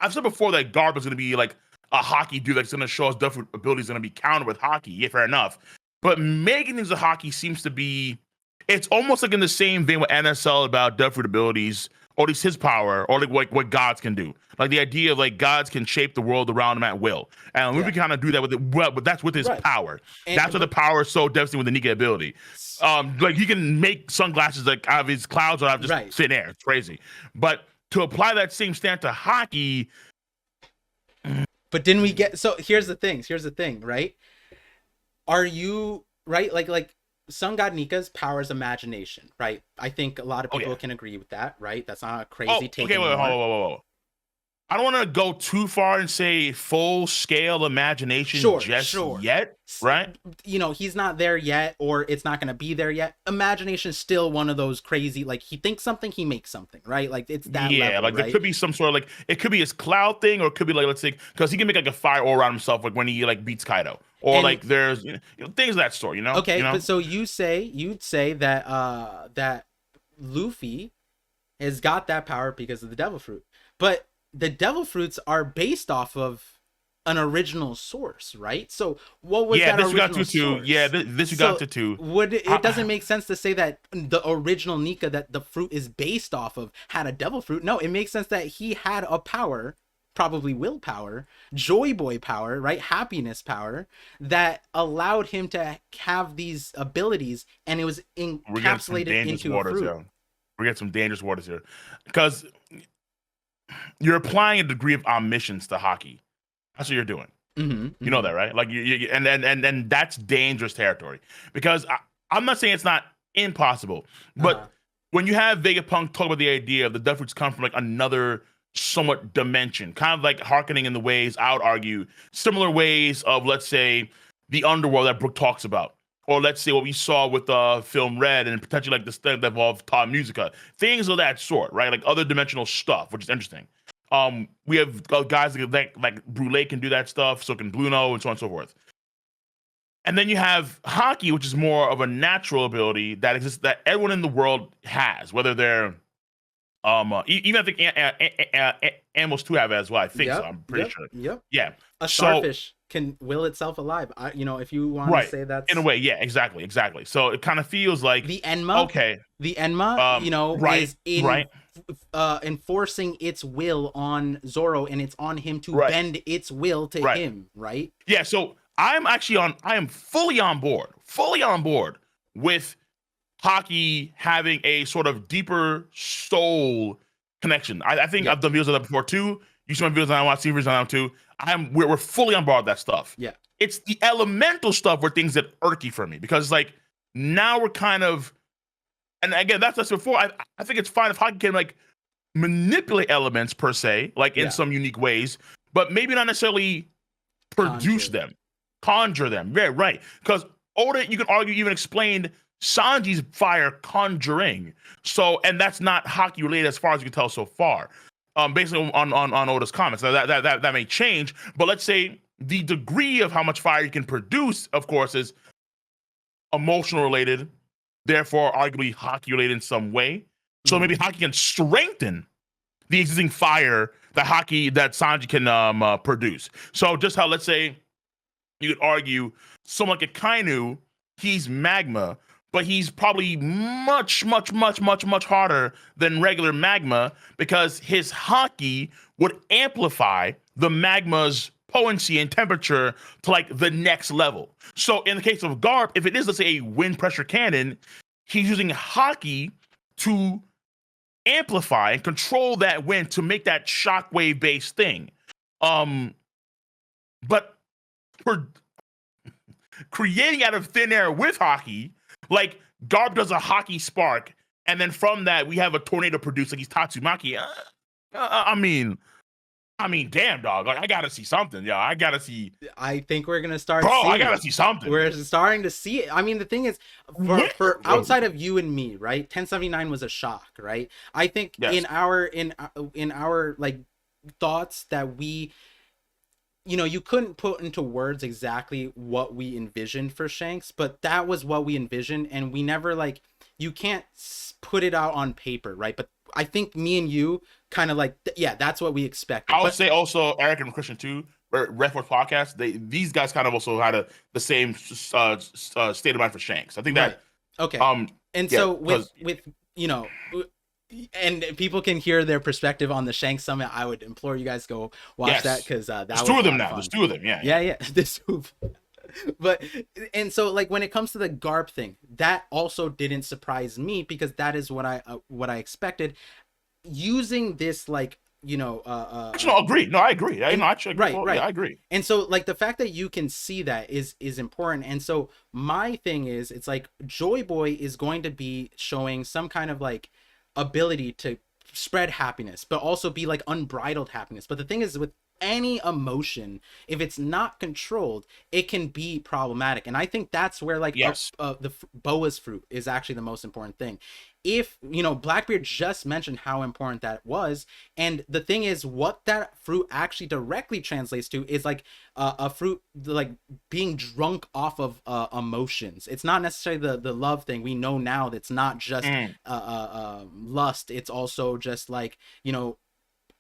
I've said before that Garb is gonna be like a Haki dude that's gonna show us different abilities gonna be countered with Haki. Yeah, fair enough. But Megan is a Haki seems to be it's almost like in the same vein with NSL about different abilities, or at least his power, or like what gods can do. Like the idea of like gods can shape the world around him at will. And we Yeah. can kind of do that with it, well, but that's with his Right. power. And That's why the but power is so devastating with the Nika ability. Like he can make sunglasses like out of his clouds or out of just right. thin air. It's crazy. But to apply that same stand to Haki, But didn't we get so here's the thing, right? Are you right? Like Sun God Nika's power is imagination, right? I think a lot of oh people yeah. can agree with that, right? That's not a Oh, crazy take okay, wait, anymore. whoa. I don't want to go too far and say full scale imagination Sure, just sure. yet, right? He's not there yet, or it's not going to be there yet. Imagination is still one of those crazy, like he thinks something, he makes something, right? Like it's that Yeah, level, like there right? could be some sort of like it could be his cloud thing, or it could be like let's say because he can make like a fire all around himself, like when he like beats Kaido, or And like there's things of that sort, okay, you know. but so you'd say that that Luffy has got that power because of the devil fruit. But the devil fruits are based off of an original source, right? So what was Yeah, that this we got original to too. Yeah, source? this we got So to too. would it I, doesn't make sense to say that the original Nika that the fruit is based off of had a devil fruit. No, it makes sense that he had a power, probably willpower, joy boy power, right? Happiness power that allowed him to have these abilities, and it was we're getting some encapsulated dangerous into a waters fruit. here. We're getting some dangerous waters here because you're applying a degree of omniscience to Haki. That's what you're doing. You know Mm-hmm. that, right? Like and that's dangerous territory because I'm not saying it's not impossible, but Uh-huh. when you have Vegapunk talk about the idea of the Death Roots come from like another somewhat dimension, kind of like hearkening in the ways I would argue similar ways of, let's say, the underworld that Brooke talks about, or let's say what we saw with the film Red and potentially like the stuff that involved Todd Musica, things of that sort, right? Like other dimensional stuff, which is interesting. We have guys like Brule can do that stuff, so can Bluno, and so on and so forth. And then you have Haki, which is more of a natural ability that exists that everyone in the world has, whether they're even I think animals too have it as well. I think so. Yep. I'm pretty Yep. sure. Yep. Yeah. A So starfish can will itself alive. If you want to right, say in a that's way, yeah, exactly. So it kind of feels like the Enma, okay, the Enma, right, is in right, enforcing its will on Zoro, and it's on him to right, bend its will to right. him, right? Yeah. So I am fully on board with Haki having a sort of deeper soul connection. I think Yeah. I've done videos of that before too. You see my videos and I watch videos on them too. We're fully on board with that stuff. Yeah. It's the elemental stuff where things get irky for me because like now we're kind of, and again that's before. I think it's fine if Haki can like manipulate elements per se, like in Yeah. some unique ways, but maybe not necessarily produce Conjure. them, conjure them. Yeah, right. Because Oda, you can argue, even explained Sanji's fire conjuring. So, and that's not Haki related as far as you can tell so far. Basically on Oda's comments. Now that may change, but let's say the degree of how much fire you can produce, of course, is emotional related, therefore arguably Haki related in some way. So Mm-hmm. maybe Haki can strengthen the existing fire that Sanji can produce. So just how, let's say, you could argue someone like a Kainu, he's magma, but he's probably much harder than regular magma because his Haki would amplify the magma's potency and temperature to like the next level. So in the case of Garp, if it is, let's say, a wind pressure cannon, he's using Haki to amplify and control that wind to make that shockwave based thing. Um, but for creating out of thin air with Haki, like Garb does a Haki spark, and then from that we have a tornado produced like he's Tatsumaki. I mean, damn dog, like I gotta see something, yo. I gotta see, I think we're gonna start bro. I seeing gotta it. see something. We're starting to see it. I mean, the thing is, Where, for bro? outside of you and me, right? 1079 was a shock, right? I think Yes. in our like thoughts that we, you couldn't put into words exactly what we envisioned for Shanks, but that was what we envisioned, and we never like, you can't put it out on paper, right? But I think me and you kind of like, yeah, that's what we expected. I would But say also Eric and Christian too. Referral podcast. These guys kind of also had the same state of mind for Shanks. I think right, that okay. um And yeah, so because with you know and people can hear their perspective on the Shanks Summit. I would implore you guys go watch that, yes, because there's that two was of a them lot of now. There's fun. two of them. Yeah, yeah. Yeah, this but and so like when it comes to the Garp thing, that also didn't surprise me because that is what I expected. Using this like Actually, no, agree. No, I agree. I and know. Actually, agree. right, Yeah, right. I agree. And so like the fact that you can see that is important. And so my thing is, it's like Joy Boy is going to be showing some kind of like ability to spread happiness, but also be like unbridled happiness. But the thing is, with any emotion, if it's not controlled, it can be problematic. And I think that's where like Yes. the boa's fruit is actually the most important thing. If Blackbeard just mentioned how important that was, and the thing is, what that fruit actually directly translates to is like a fruit like being drunk off of emotions. It's not necessarily the love thing. We know now that's not just Mm. lust. It's also just like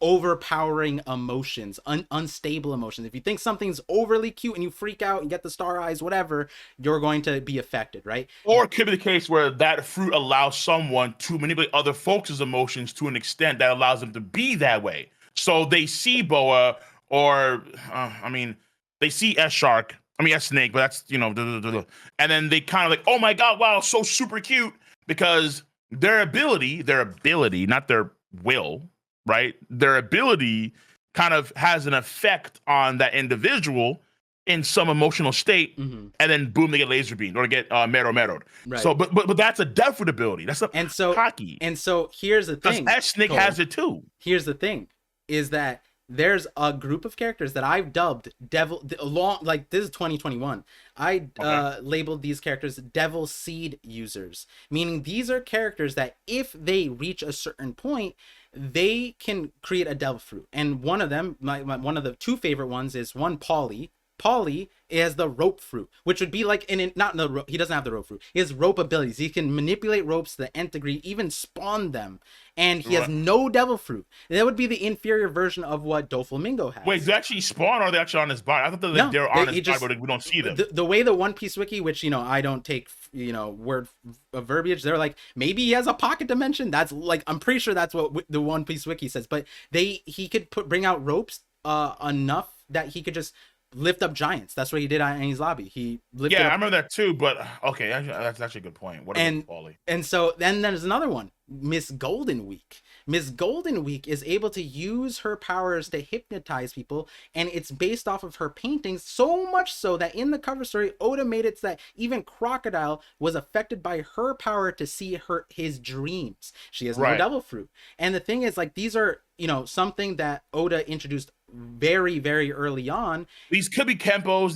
overpowering emotions, unstable emotions. If you think something's overly cute and you freak out and get the star eyes, whatever, you're going to be affected, right? Or it could be the case where that fruit allows someone to manipulate other folks' emotions to an extent that allows them to be that way. So they see Boa, or I mean, they see S Shark. I mean S Snake, but that's and then they kind of like, oh my god, wow, so super cute, because their ability, not their will, right? Their ability kind of has an effect on that individual in some emotional state, Mm-hmm. and then boom, they get laser beamed or get meroed. So, Right. but that's a death root ability. That's a And so hockey. here's the Because thing, S Snake has Cole. it too. Here's the thing, is that there's a group of characters that I've dubbed devil along, like this is 2021. I Okay. labeled these characters devil seed users, meaning these are characters that if they reach a certain point, they can create a devil fruit. And one of them, one of the two favorite ones is one Polly. Polly has the rope fruit, which would be like not in the he doesn't have the rope fruit. He has rope abilities. He can manipulate ropes to the nth degree, even spawn them, and he has Right. no devil fruit. That would be the inferior version of what Doflamingo has. Wait, do they actually spawn or are they actually on his body? I thought that No, they're on his he body, just but we don't see them. the way the One Piece wiki, which I don't take word of verbiage. They're like, maybe he has a pocket dimension. That's like, I'm pretty sure that's what the One Piece wiki says. But he could bring out ropes enough that he could just lift up giants. That's what he did on Annie's Lobby. He lifted Yeah, up. I remember that too. But okay, that's actually a good point. What about Paulie? And so then there's another one, Miss Golden Week. Miss Golden Week is able to use her powers to hypnotize people, and it's based off of her paintings, so much so that in the cover story, Oda made it so that even Crocodile was affected by her power to see his dreams. She has no devil fruit. And the thing is, like, these are, something that Oda introduced very, very early on. These could be Kempos.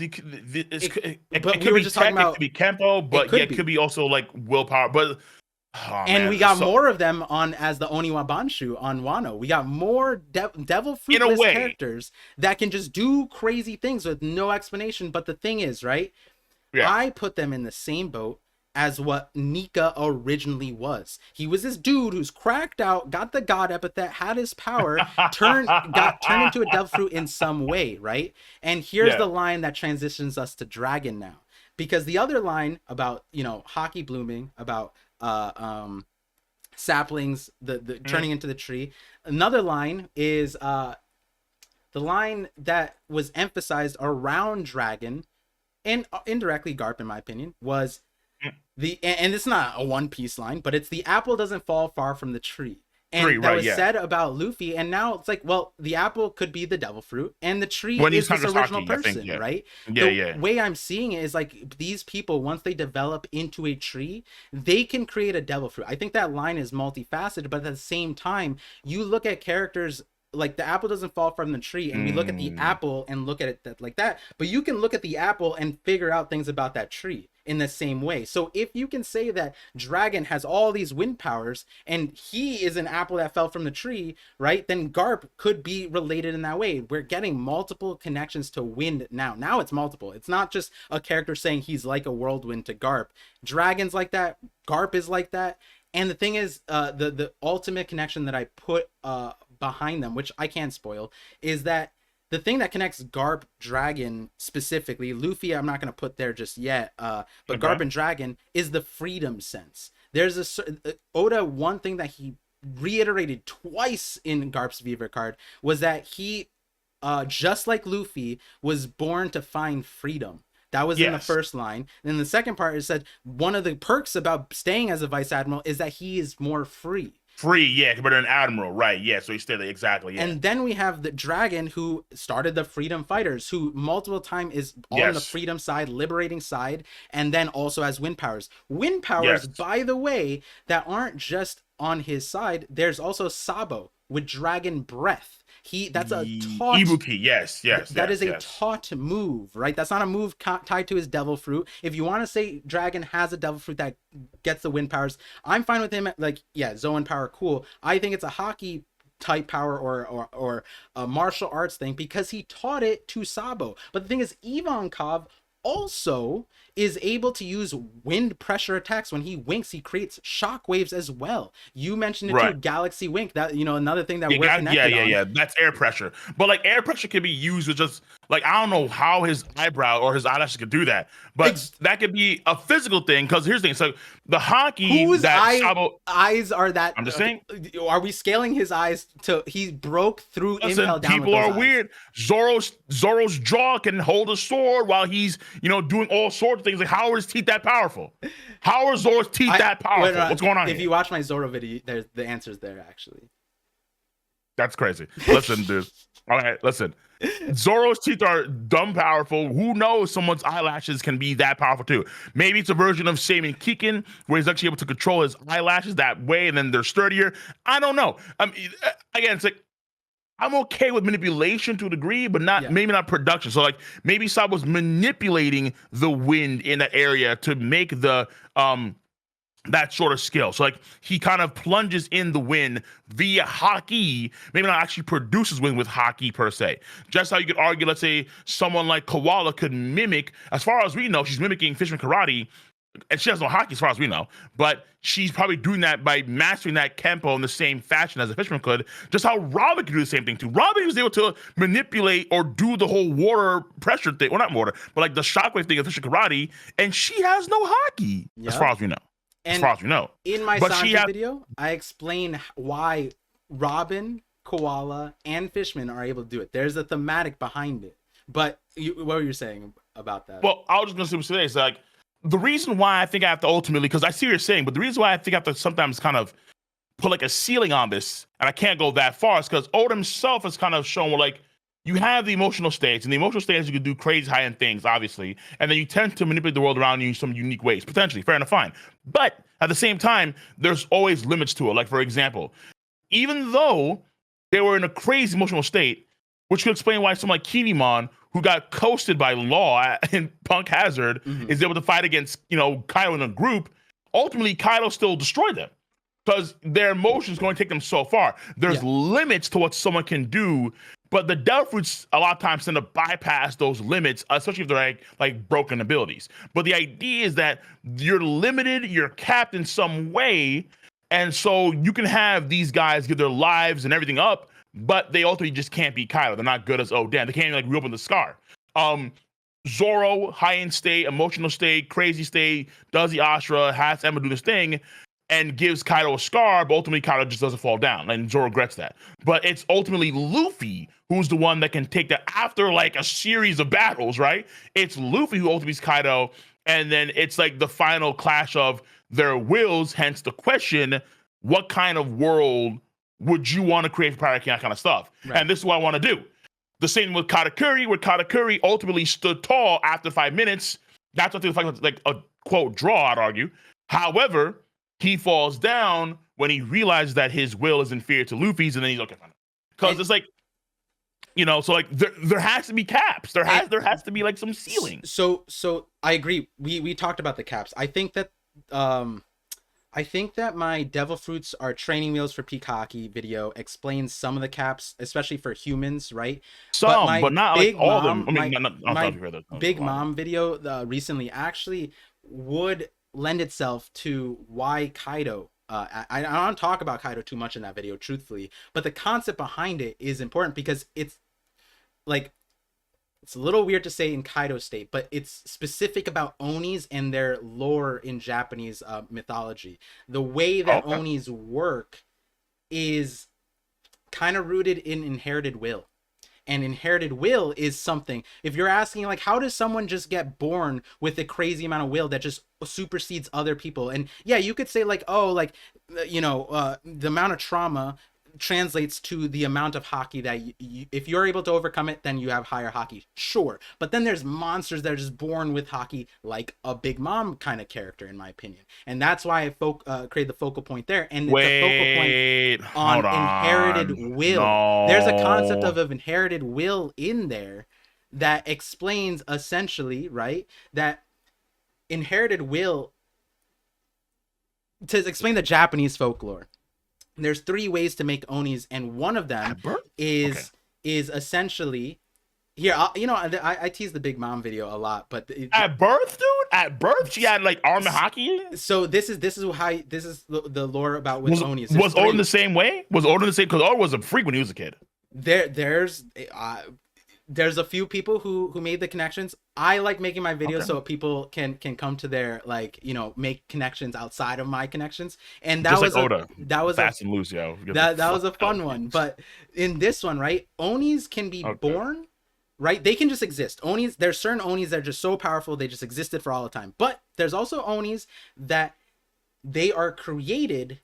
But we were just talking about it could be Kempo, but it could be also like willpower. But we got more of them on as the Oniwa Banshu on Wano. We got more devil fruitless characters that can just do crazy things with no explanation. But the thing is, right? Yeah. I put them in the same boat as what Nika originally was. He was this dude who's cracked out, got the god epithet, had his power, turned into a devil fruit in some way, right? And here's the line that transitions us to Dragon now. Because the other line about, Haki blooming, about saplings, the turning into the tree. Another line is the line that was emphasized around Dragon, and indirectly Garp, in my opinion, was and it's not a One Piece line, but it's the apple doesn't fall far from the tree. And that was said about Luffy, and now it's like, well, the apple could be the devil fruit, and the tree is this original Haki, person, right? The way I'm seeing it is like these people, once they develop into a tree, they can create a devil fruit. I think that line is multifaceted, but at the same time, you look at characters like the apple doesn't fall from the tree, and we look at the apple and look at it like that, but you can look at the apple and figure out things about that tree in the same way. So if you can say that Dragon has all these wind powers and he is an apple that fell from the tree, right, then Garp could be related in that way. We're getting multiple connections to wind now it's multiple. It's not just a character saying he's like a whirlwind to Garp. Dragon's like that, Garp is like that. And the thing is, the ultimate connection that I put behind them, which I can't spoil, is that the thing that connects Garp, Dragon specifically, Luffy I'm not going to put there just yet, but Garp and Dragon is the freedom sense. There's Oda, one thing that he reiterated twice in Garp's Viva card was that he, just like Luffy, was born to find freedom. That was in the first line. Then the second part is said one of the perks about staying as a vice admiral is that he is more free. Compared to an admiral, right? Yeah, so he stayed there, exactly. Yeah. And then we have the Dragon, who started the Freedom Fighters, who multiple time is on the freedom side, liberating side, and then also has wind powers. Wind powers, by the way, that aren't just on his side. There's also Sabo with Dragon Breath. That's a taught Ibuki, that is a taught move, right? That's not a move tied to his devil fruit. If you want to say Dragon has a devil fruit that gets the wind powers, I'm fine with him. Like, Zoan power, cool. I think it's a Haki type power or a martial arts thing because he taught it to Sabo. But the thing is, Ivankov also is able to use wind pressure attacks. When he winks, he creates shock waves as well. You mentioned it too, Galaxy Wink. That another thing that we're connected on. That's air pressure. But like air pressure can be used with just like, I don't know how his eyebrow or his eyelashes could do that, but that could be a physical thing. Because here's the thing: so the Haki eyes are that. I'm just saying. Are we scaling his eyes to? He broke through impel down. People are weird. Zoro's jaw can hold a sword while he's doing all sorts of things. Like, how are his teeth that powerful? How are Zoro's teeth that powerful? What's going on? If you watch my Zoro video, the answer's there actually. That's crazy. Listen, dude. All right, listen. Zoro's teeth are dumb powerful. Who knows? Someone's eyelashes can be that powerful too. Maybe it's a version of Shaman Kikin where he's actually able to control his eyelashes that way, and then they're sturdier. I don't know. Again, it's like I'm okay with manipulation to a degree, but not Yeah. maybe not production. So like maybe Sab was manipulating the wind in that area to make the that sort of skill. So like he kind of plunges in the wind via Haki, maybe not actually produces wind with Haki per se. Just how you could argue, let's say someone like Koala could mimic, as far as we know, she's mimicking Fisherman Karate, and she has no Haki as far as we know, but she's probably doing that by mastering that Kempo in the same fashion as a fisherman could. Just how Robin could do the same thing too. Robin was able to manipulate or do the whole water pressure thing, well not water, but like the shockwave thing of Fisherman Karate, and she has no Haki as far as we know. And as far as we know. In my Sanji video, I explain why Robin, Koala, and Fishman are able to do it. There's a thematic behind it. But what were you saying about that? Well, I was just going to say it's like, the reason why I think I have to ultimately, because I see what you're saying, but the reason why I think I have to sometimes kind of put like a ceiling on this, and I can't go that far, is because Oda himself has kind of shown where like, you have the emotional states, and the emotional states you can do crazy high-end things, obviously, and then you tend to manipulate the world around you in some unique ways, potentially, fair enough, fine. But at the same time, there's always limits to it. Like, for example, even though they were in a crazy emotional state, which could explain why someone like Kinemon, who got coasted by Law in Punk Hazard, is able to fight against, Kaido in a group, ultimately Kaido still destroyed them. Because their emotions going to take them so far. There's limits to what someone can do, but the Devil Fruits a lot of times tend to bypass those limits, especially if they're like broken abilities. But the idea is that you're limited, you're capped in some way, and so you can have these guys give their lives and everything up, but they ultimately just can't beat Kaido. They're not good as Oden. They can't even like reopen the scar. Zoro, high-end state, emotional state, crazy state, does the Ashra, has Emma do this thing, and gives Kaido a scar, but ultimately Kaido just doesn't fall down, and Zoro regrets that. But it's ultimately Luffy who's the one that can take that after like a series of battles, right? It's Luffy who ultimately beats Kaido, and then it's like the final clash of their wills, hence the question, what kind of world would you want to create for Pirate King, that kind of stuff? Right. And this is what I want to do. The same with Katakuri, where Katakuri ultimately stood tall after 5 minutes. That's what the fight was like a quote draw, I'd argue. However, he falls down when he realizes that his will is inferior to Luffy's, and then he's okay, fine. Because it's like, so like there has to be caps. There has to be like some ceiling. So I agree. We talked about the caps. I think that my Devil Fruits are training wheels for Peak Haki video explains some of the caps, especially for humans, right? Some, but not like all of them. I mean, my Big Mom video recently actually would lend itself to why Kaido. I don't talk about Kaido too much in that video, truthfully, but the concept behind it is important because it's like, it's a little weird to say in Kaido state, but it's specific about Onis and their lore in Japanese mythology. The way that Onis work is kind of rooted in inherited will. And inherited will is something, if you're asking like, how does someone just get born with a crazy amount of will that just supersedes other people? And yeah, you could say like, oh, like, the amount of trauma translates to the amount of Haki that if you're able to overcome it, then you have higher Haki, sure. But then there's monsters that are just born with Haki, like a Big Mom kind of character, in my opinion. And that's why I created the focal point there. And it's a focal point on inherited will. No. There's a concept of inherited will in there that explains essentially, right, that inherited will, to explain the Japanese folklore, there's 3 ways to make Onis, and one of them is essentially here. I tease the Big Mom video a lot, but at birth, dude, at birth, she had like arm and Haki. So this is the lore about with Onis. Was Odin the same way? Was Odin the same? Because Odin was a freak when he was a kid. There's a few people who made the connections. I like making my videos so people can come to their make connections outside of my connections. And that just was like Oda. That was fast and loose, yo. That was a fun one. But in this one, right, Onis can be born, right? They can just exist. Onis, there's certain Onis that are just so powerful they just existed for all the time. But there's also Onis that they are created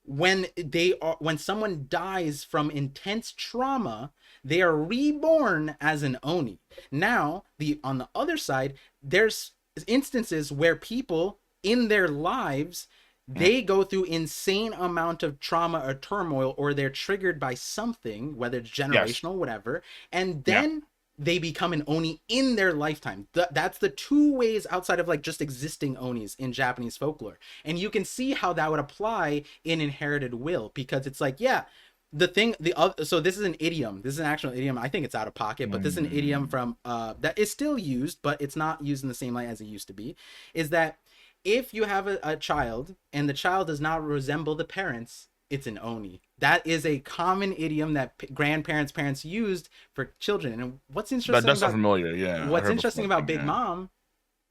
when someone dies from intense trauma, they are reborn as an oni. Now, the on the other side, there's instances where people in their lives, Mm. they go through insane amount of trauma or turmoil, or they're triggered by something, whether it's Yes. generational, whatever, and Yeah. then they become an oni in their lifetime. That's the two ways outside of like just existing onis in Japanese folklore. And you can see how that would apply in inherited will, because it's like, yeah, the thing the other, so this is an idiom, this is an actual idiom. I think it's out of pocket, but this is an idiom Mm. from that is still used, but it's not used in the same light as it used to be. Is that if you have a child and the child does not resemble the parents, it's an oni. That is a common idiom that grandparents, parents used for children. And That does sound familiar. Yeah, I what's heard interesting before. I about think, Big yeah. Mom,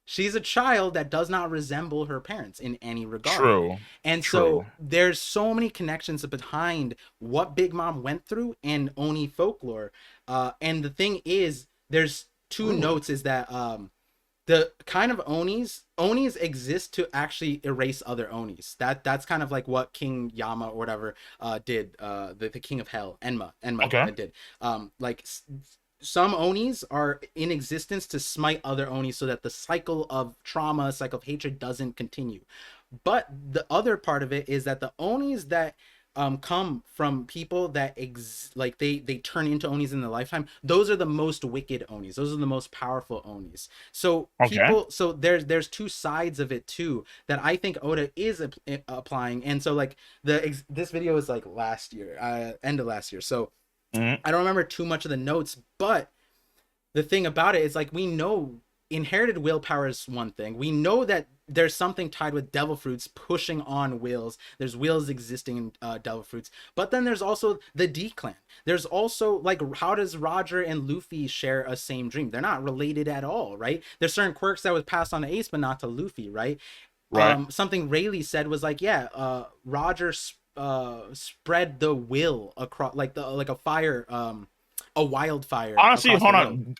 she's a child that does not resemble her parents in any regard. True. And True. so there's so many connections behind what Big Mom went through and Oni folklore. And the thing is, there's two Ooh. notes is that the kind of onis exist to actually erase other onis. That's kind of like what King Yama or whatever did, the king of hell, Enma Okay. did. Like some onis are in existence to smite other onis so that the cycle of trauma, cycle of hatred doesn't continue. But the other part of it is that the onis that come from people that like they turn into onis in their lifetime, those are the most wicked onis, those are the most powerful onis. So Okay. people, so there's two sides of it too that I think Oda is applying. And so like this video is like last year, end of last year, so Mm. I don't remember too much of the notes. But the thing about it is, like, we know inherited willpower is one thing. We know that there's something tied with devil fruits pushing on wills. There's wills existing in devil fruits. But then there's also the D clan. There's also, like, how does Roger and Luffy share a same dream? They're not related at all, right? There's certain quirks that was passed on to Ace, but not to Luffy, right? Right. Something Rayleigh said was like, yeah, Roger spread the will across, like the like a fire, a wildfire Honestly, across the hold will. on.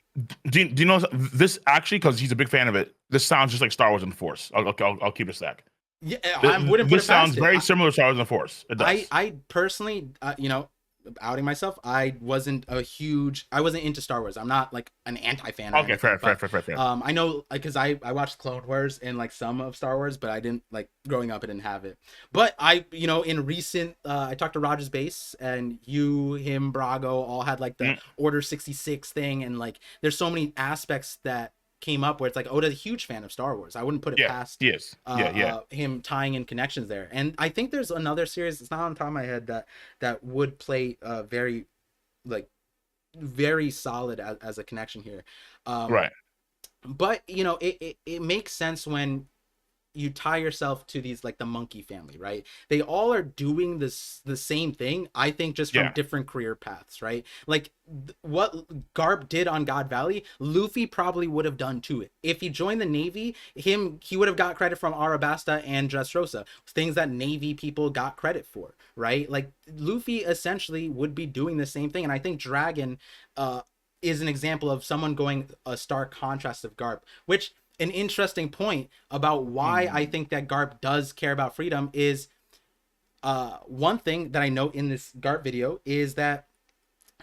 Do you know this actually? Because he's a big fan of it. This sounds just like Star Wars and Force. I'll keep it a sec. Yeah, I wouldn't put This it sounds past it. very similar to Star Wars and Force. It does. I personally, outing myself, I wasn't into Star Wars. I'm not like an anti-fan or Okay, anything, fair, fair, but fair, fair, fair. I know, because I watched Clone Wars and like some of Star Wars, but I didn't, like, growing up I didn't have it. But in recent, I talked to Rogers Base, and him, Brago all had like the Mm. Order 66 thing, and like there's so many aspects that came up where it's like Oda's a huge fan of Star Wars. I wouldn't put it Yeah, past he is. Yeah, yeah. him tying in connections there. And I think there's another series, it's not on top of my head, that would play very, like, very solid as a connection here. Right. But it makes sense when you tie yourself to these, like the monkey family, right? They all are doing the same thing, I think, just from Yeah. different career paths, right? Like what Garp did on God Valley, Luffy probably would have done too. If he joined the Navy, he would have got credit from Arabasta and Dressrosa, things that Navy people got credit for, right? Like Luffy essentially would be doing the same thing. And I think Dragon is an example of someone going a stark contrast of Garp, which, an interesting point about why I Mm. think that Garp does care about freedom is, one thing that I note in this Garp video is that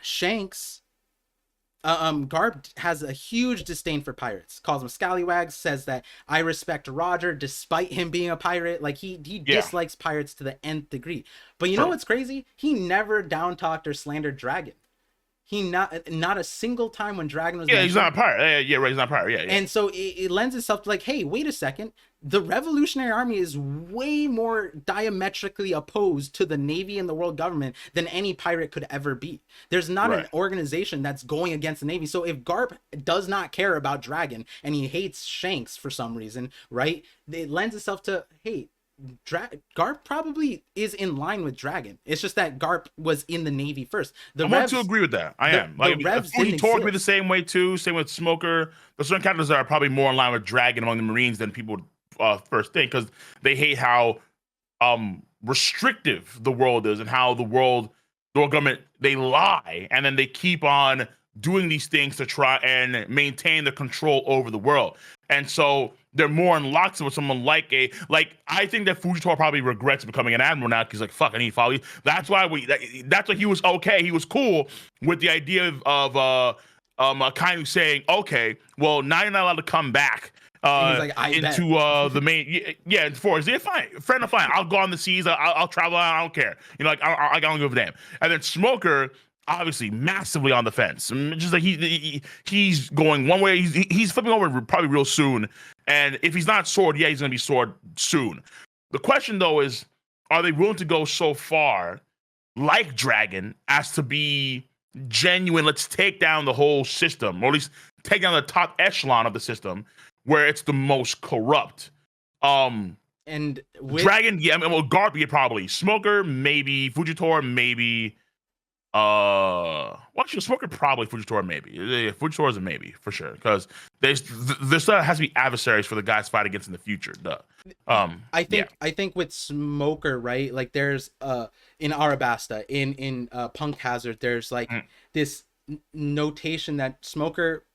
Shanks, Garp has a huge disdain for pirates, calls them scallywags, says that I respect Roger despite him being a pirate. Like he Yeah. dislikes pirates to the nth degree. But you know True. what's crazy? He never down talked or slandered Dragon. He not a single time when Dragon was Yeah, he's mentioned. not a pirate. Yeah, yeah, right. He's not a pirate. Yeah, yeah. And so it lends itself to, like, hey, wait a second, the Revolutionary Army is way more diametrically opposed to the Navy and the world government than any pirate could ever be. There's not an Right. organization that's going against the Navy. So if Garp does not care about Dragon and he hates Shanks for some reason, right, it lends itself to, hey, Garp probably is in line with Dragon. It's just that Garp was in the Navy first. I want to agree with that. I am. The Like, Revs Fuji didn't told me the exist. same way too. Same with Smoker. But certain characters are probably more in line with Dragon among the Marines than people first think, because they hate how restrictive the world is and how the world government, they lie and then they keep on doing these things to try and maintain the control over the world. And so they're more in lockstep with someone like I think that Fujitora probably regrets becoming an admiral now because like fuck I need to follow you. That's why that's why he was okay. He was cool with the idea of Kainu saying, okay, well now you're not allowed to come back And he's like, I bet. into the main yeah forest. Yeah, fine, friend of fine. I'll go on the seas. I'll travel. I don't care. You know, like I don't give a damn. And then Smoker, obviously massively on the fence. Just like he's going one way. He's flipping over probably real soon. And if he's not sword, yeah, he's gonna be sword soon. The question though is, are they willing to go so far, like Dragon, as to be genuine? Let's take down the whole system, or at least take down the top echelon of the system, where it's the most corrupt. And Dragon, yeah, I mean, well, Garp, probably. Smoker, maybe. Fujitora, maybe. Well, actually, Smoker probably. Fujitora, maybe. Yeah, Fujitora's a maybe for sure because there still has to be adversaries for the guys fight against in the future. Duh. I think with Smoker, right? Like there's in Arabasta, in Punk Hazard, there's like this notation that Smoker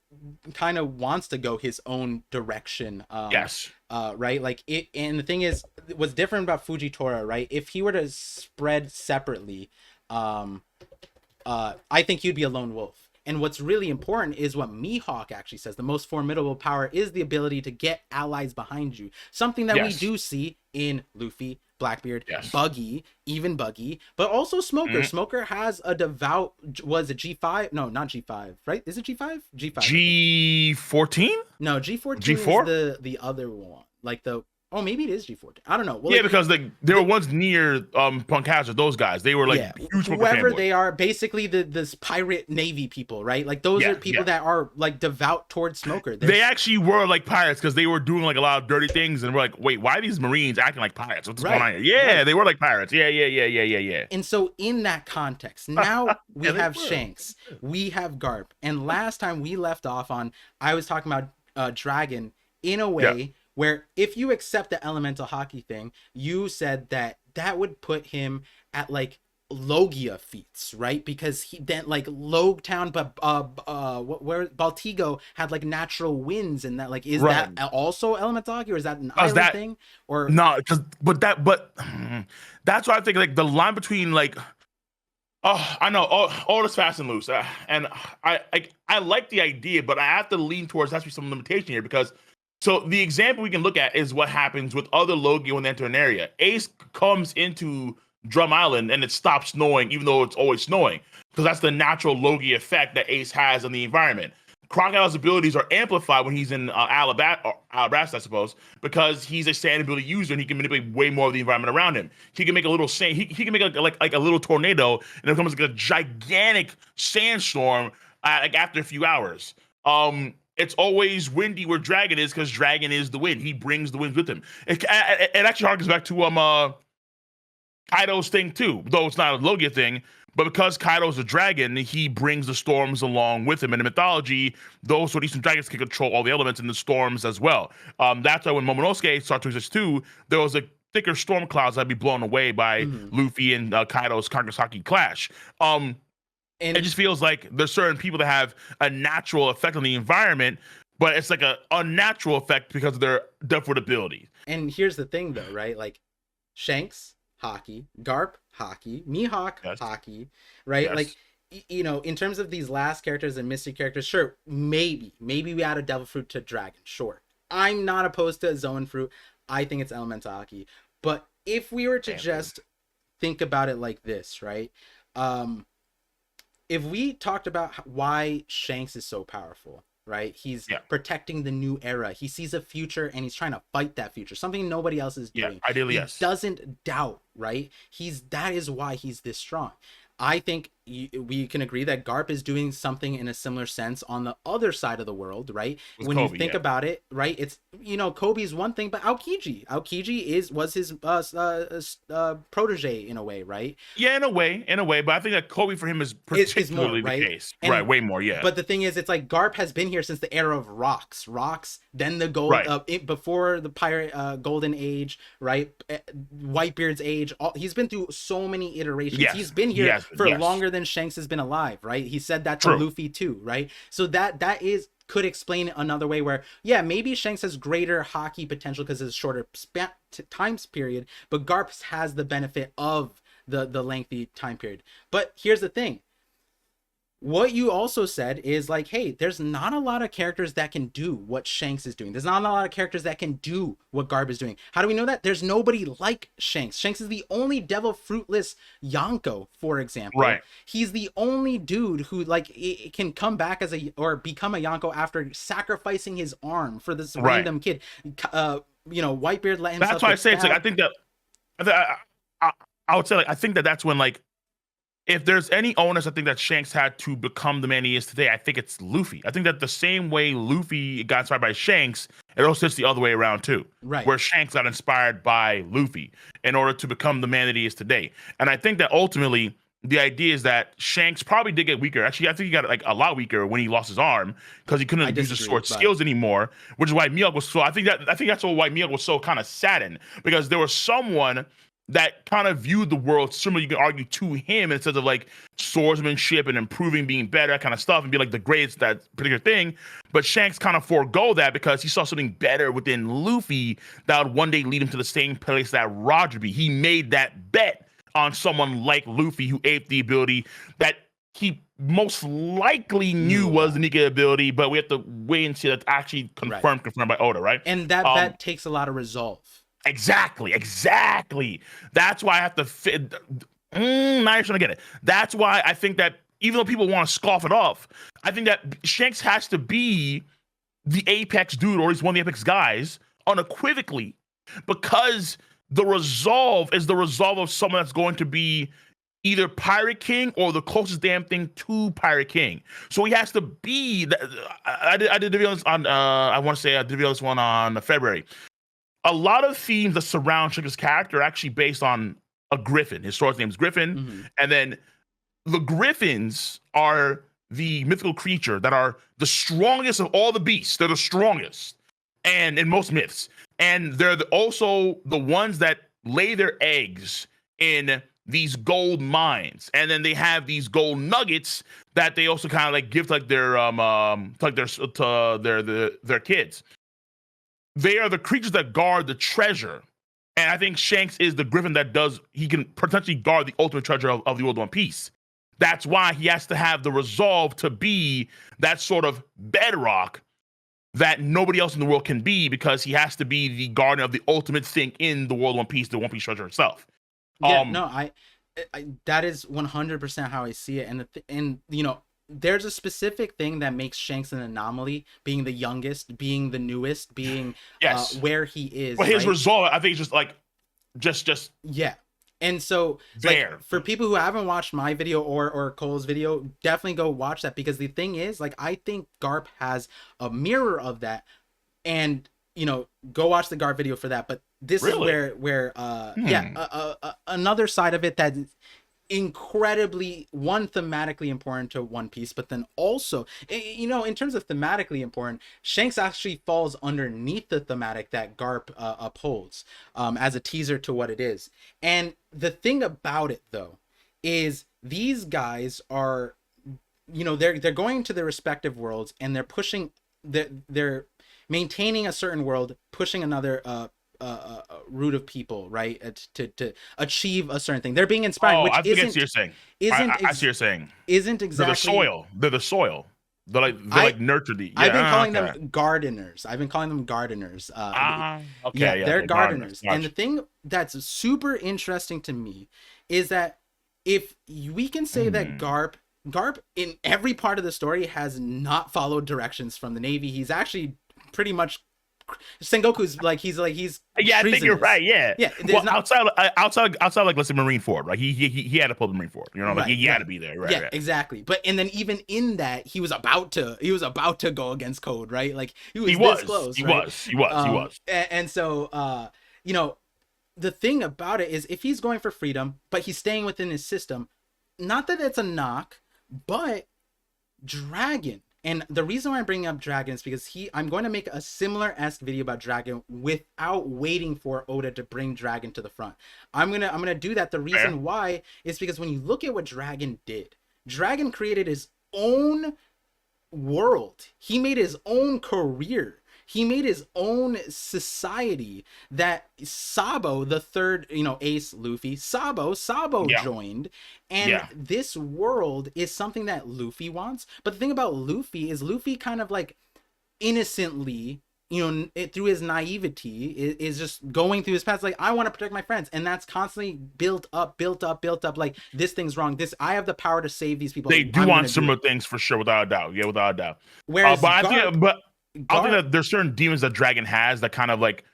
kind of wants to go his own direction. Yes. Right. Like it, and the thing is, what's different about Fujitora, right? If he were to spread separately, I think he'd be a lone wolf. And what's really important is what Mihawk actually says. The most formidable power is the ability to get allies behind you. Something that we do see in Luffy, Blackbeard, Buggy, even Buggy, but also Smoker. Smoker has a devout, was it G5? No, not G5, right? Is it G5? G5. G14? No, G14 G4? is the other one. Like oh, maybe it is G14. I don't know. Well, yeah, because they were once near Punk Hazard. Those guys, they were like huge. Whoever they are, basically this pirate navy people, right? Like those are people that are like devout towards Smoker. They actually were like pirates because they were doing like a lot of dirty things, and we're like, wait, why are these Marines acting like pirates? What's going on here? Yeah, they were like pirates. Yeah. And so in that context, now we have Shanks, we have Garp, and last time we left off on, I was talking about Dragon in a way. Where if you accept the elemental Haki thing, you said that would put him at like Logia feats, right? Because he then like Log Town, but where Baltigo had like natural winds, and that like is that also elemental Haki, or is that an island thing? Or no, but that's why I think like the line between like. Oh, I know. All is fast and loose, and I like the idea, but I have to lean towards there has to be some limitation here because. So the example we can look at is what happens with other Logia when they enter an area. Ace comes into Drum Island and it stops snowing, even though it's always snowing, because that's the natural Logia effect that Ace has on the environment. Crocodile's abilities are amplified when he's in Alabasta, I suppose, because he's a sand ability user and he can manipulate way more of the environment around him. He can make a little sand. He can make like a little tornado, and it becomes like a gigantic sandstorm like after a few hours. It's always windy where Dragon is because Dragon is the wind. He brings the winds with him. It actually harkens back to Kaido's thing too, though it's not a Logia thing. But because Kaido's a dragon, he brings the storms along with him. And in mythology, those sort of Eastern dragons can control all the elements in the storms as well. That's why when Momonosuke started to exist too, there was a thicker storm clouds that'd be blown away by Luffy and Kaido's Kagesaki clash. And it just feels like there's certain people that have a natural effect on the environment, but it's like a unnatural effect because of their different abilities. And here's the thing, though, right? Like Shanks, Haki, Garp, Haki, Mihawk, Haki, right? Yes. Like, you know, in terms of these last characters and mystery characters, sure, maybe we add a Devil Fruit to Dragon, sure. I'm not opposed to a Zoan Fruit. I think it's elemental Haki. But if we were to just think about it like this, right? If we talked about why Shanks is so powerful, right? He's protecting the new era. He sees a future and he's trying to fight that future, something nobody else is doing. Ideally, he doesn't doubt, right? That is why he's this strong. I think we can agree that Garp is doing something in a similar sense on the other side of the world, right? When Kobe, you think about it, right? It's, you know, Kobe's one thing, but Aokiji was his protege in a way, right? Yeah, in a way, but I think that Kobe for him is particularly more, the case. And, right, way more, yeah. But the thing is, it's like Garp has been here since the era of rocks, then the gold, before the pirate golden age, right? Whitebeard's age. He's been through so many iterations. Yes. He's been here for longer than Shanks has been alive, right? He said that to Luffy too, right? So that is could explain it another way where, yeah, maybe Shanks has greater Haki potential because it's a shorter time period, but Garp has the benefit of the lengthy time period. But here's the thing. What you also said is like, hey, there's not a lot of characters that can do what Shanks is doing. There's not a lot of characters that can do what Garp is doing. How do we know that? There's nobody like Shanks. Shanks is the only devil fruitless Yonko, for example. Right. He's the only dude who like it can come back as a or become a Yonko after sacrificing his arm for this random kid. Whitebeard let himself. That's why I say it's like I think that I would say like I think that that's when like. If there's any onus, I think that Shanks had to become the man he is today. I think it's Luffy. I think that the same way Luffy got inspired by Shanks, it also sits the other way around too. Right. Where Shanks got inspired by Luffy in order to become the man that he is today. And I think that ultimately the idea is that Shanks probably did get weaker. Actually, I think he got like a lot weaker when he lost his arm because he couldn't use his sword skills anymore, which is why Miyagi was so. I think that's why Miyagi was so kind of saddened because there was someone that kind of viewed the world similar, you can argue, to him instead of like swordsmanship and improving, being better, that kind of stuff, and be like the greatest that particular thing. But Shanks kind of forego that because he saw something better within Luffy that would one day lead him to the same place that Roger be. He made that bet on someone like Luffy who aped the ability that he most likely knew was the Nika ability, but we have to wait and see that's actually confirmed by Oda, right? And that takes a lot of resolve. Exactly. That's why I have to fit. Now you're trying to get it. That's why I think that even though people want to scoff it off, I think that Shanks has to be the apex dude, or at least one of the apex guys, unequivocally, because the resolve is the resolve of someone that's going to be either Pirate King or the closest damn thing to Pirate King. So he has to be. I did the video on. I want to say I did the video this one on February. A lot of themes that surround Shanks' character are actually based on a griffin. His sword's name is Griffin. Mm-hmm. And then the griffins are the mythical creature that are the strongest of all the beasts. They're the strongest. And in most myths. And they're also the ones that lay their eggs in these gold mines. And then they have these gold nuggets that they also kind of like give to like their kids. They are the creatures that guard the treasure. And I think Shanks is the griffin that he can potentially guard the ultimate treasure of the world of One Piece. That's why he has to have the resolve to be that sort of bedrock that nobody else in the world can be, because he has to be the guardian of the ultimate thing in the world of One Piece, the One Piece treasure itself. Yeah, I that is 100% how I see it. And there's a specific thing that makes Shanks an anomaly, being the youngest, being the newest, being where he is. But his resolve, I think, is just like, just yeah. And so, there for people who haven't watched my video or Cole's video, definitely go watch that, because the thing is, like, I think Garp has a mirror of that, and go watch the Garp video for that. But this is where another side of it that incredibly thematically important to One Piece, but then also in terms of thematically important, Shanks actually falls underneath the thematic that Garp upholds as a teaser to what it is. And the thing about it though is these guys are they're going to their respective worlds, and they're pushing they're maintaining a certain world, pushing another root of people, right, to achieve a certain thing. They're being inspired, which I see what you're saying. I see what you're saying. Isn't exactly They're the soil. They're like nurtured the. I've been calling them gardeners. Okay, they're gardeners. And the thing that's super interesting to me is that if we can say that Garp in every part of the story has not followed directions from the Navy, he's actually pretty much Sengoku's he's I think you're right. Yeah. Well, outside like, let's say Marineford, right? He had to pull the Marineford. He had to be there. Right. Yeah, exactly. But and then even in that, he was about to go against Code, right? Like he was this close. He was. And so the thing about it is, if he's going for freedom, but he's staying within his system, not that it's a knock, but Dragon. And the reason why I'm bringing up Dragon is because I'm going to make a similar-esque video about Dragon without waiting for Oda to bring Dragon to the front. I'm gonna do that. The reason why is because when you look at what Dragon did, Dragon created his own world. He made his own career. He made his own society that Sabo, the third, ace Luffy, Sabo Yeah, joined. And yeah. this world is something that Luffy wants. But the thing about Luffy is Luffy kind of like innocently, through his naivety, is just going through his past. Like, I want to protect my friends, and that's constantly built up, built up, built up. Like, this thing's wrong. I have the power to save these people. They do I'm want gonna do similar it. things for sure, without a doubt. Yeah, without a doubt. Whereas But I Garp, think, but I think Garp, that there's certain demons that Dragon has that kind of like.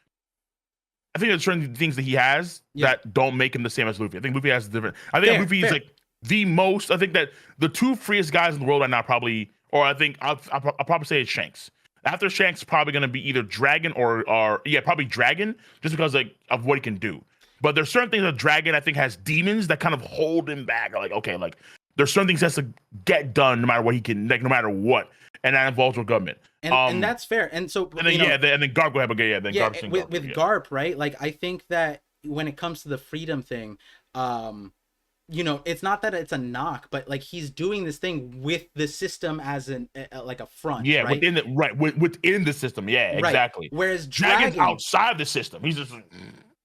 I think there's certain things that he has yeah, that don't make him the same as Luffy. I think Luffy has different. I think fair, Luffy is fair. like the most. I think that the two freest guys in the world right now probably, or I think I'll probably say it's Shanks. After Shanks, probably going to be either Dragon or yeah, probably Dragon, just because like of what he can do. But there's certain things that Dragon I think has demons that kind of hold him back. Like okay, like there's certain things he has to get done no matter what he can, like no matter what, and that involves with government. And that's fair. And so, And then and then Garp go ahead, but yeah, then yeah, Garp and with Garp, yeah. Garp, right? Like, I think that when it comes to the freedom thing, it's not that it's a knock, but like he's doing this thing with the system as like a front, Yeah, right? within the system. Yeah, Right. exactly. Whereas Dragon's Dragon, outside the system. He's just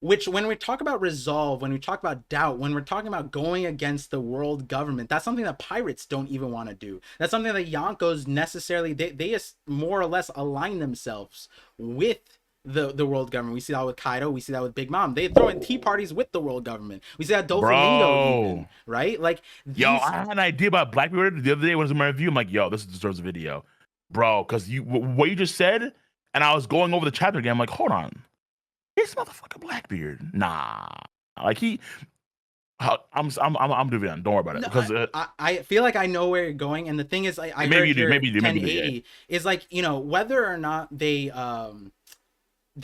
which when we talk about resolve, when we talk about doubt, when we're talking about going against the world government, that's something that pirates don't even want to do. That's something that Yonkos necessarily, they just more or less align themselves with the world government. We see that with Kaido, we see that with Big Mom. They throw in tea parties with the world government. We see that Doflamingo even, bro. right? Like Yo, these I had an idea about Blackbeard the other day when I was in my review. I'm like, yo, this deserves a video, bro, because what you just said, and I was going over the chapter again. I'm like, hold on, this motherfucker Blackbeard, nah, like he. I'm doing it. Don't worry about it No, because I feel like I know where you're going, and the thing is, I maybe heard you do, here maybe you do, maybe you do. 1080 Yeah. is like, whether or not they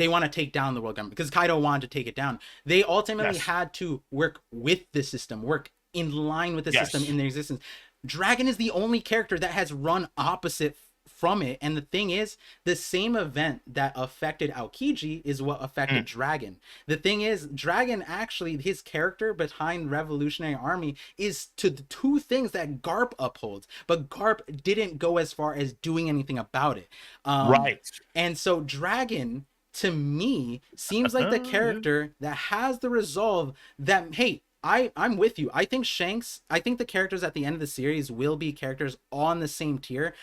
want to take down the world government, because Kaido wanted to take it down. They ultimately Yes. had to work with the system, work in line with the system Yes. in their existence. Dragon is the only character that has run opposite from it, and the thing is, the same event that affected Aokiji is what affected Dragon. The thing is, Dragon actually, his character behind Revolutionary Army is to the two things that Garp upholds, but Garp didn't go as far as doing anything about it. Right. And so Dragon, to me, seems like the Yeah. character that has the resolve that, hey, I'm with you. I think Shanks, I think the characters at the end of the series will be characters on the same tier.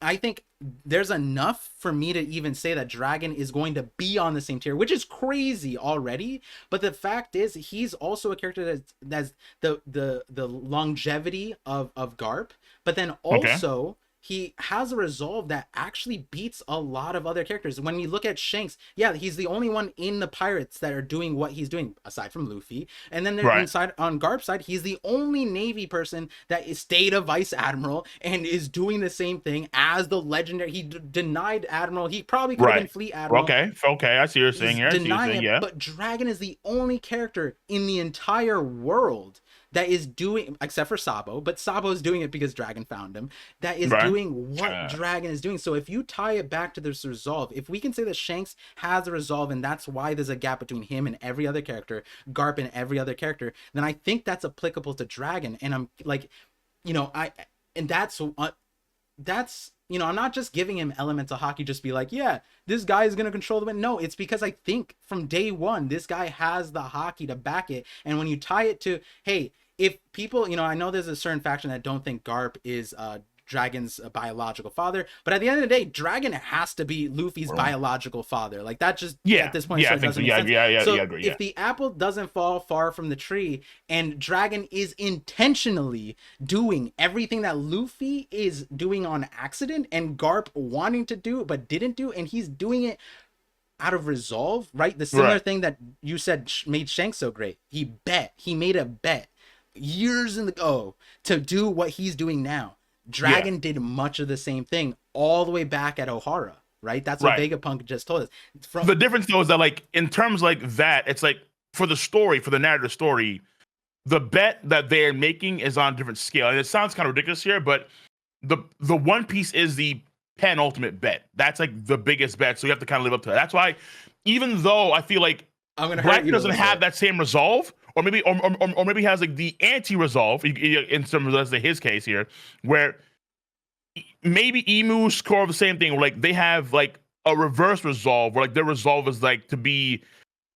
I think there's enough for me to even say that Dragon is going to be on the same tier, which is crazy already. But the fact is, he's also a character that's the longevity of Garp, but then Okay. also he has a resolve that actually beats a lot of other characters. When you look at Shanks, yeah, he's the only one in the pirates that are doing what he's doing, aside from Luffy. And then Right. inside on Garp's side, he's the only Navy person that is stayed a vice admiral and is doing the same thing as the legendary. He denied admiral. He probably could have been Right. fleet admiral. Okay. Okay. I see what you're saying He's here. I see what you're denying saying. it, Yeah. but Dragon is the only character in the entire world that is doing, except for Sabo, but Sabo is doing it because Dragon found him, that is Right. doing what Dragon is doing. So if you tie it back to this resolve, if we can say that Shanks has a resolve and that's why there's a gap between him and every other character, Garp and every other character, then I think that's applicable to Dragon. And I'm like, and that's I'm not just giving him elements of Haki just be like, yeah, this guy is going to control the wind. No, it's because I think from day one, this guy has the Haki to back it. And when you tie it to, hey, if people, I know there's a certain faction that don't think Garp is Dragon's biological father, but at the end of the day, Dragon has to be Luffy's biological father. Like, that just at this point Yeah. I think so. doesn't make sense. Yeah. So Yeah. I agree. Yeah. if the apple doesn't fall far from the tree and Dragon is intentionally doing everything that Luffy is doing on accident and Garp wanting to do but didn't do, and he's doing it out of resolve, right? The similar thing that you said made Shanks so great. He made a bet years ago to do what he's doing now. Dragon did much of the same thing all the way back at Ohara, right? That's what Vegapunk just told us. The difference though is that like in terms like that, it's like for the story, for the narrative story, the bet that they're making is on a different scale. And it sounds kind of ridiculous here, but the One Piece is the penultimate bet. That's like the biggest bet. So you have to kind of live up to it. That's why, even though I feel like Blackbeard doesn't have that same resolve, or maybe has like the anti-resolve in terms of his case here, where maybe Emu score the same thing. Where, like they have like a reverse resolve, where like their resolve is like to be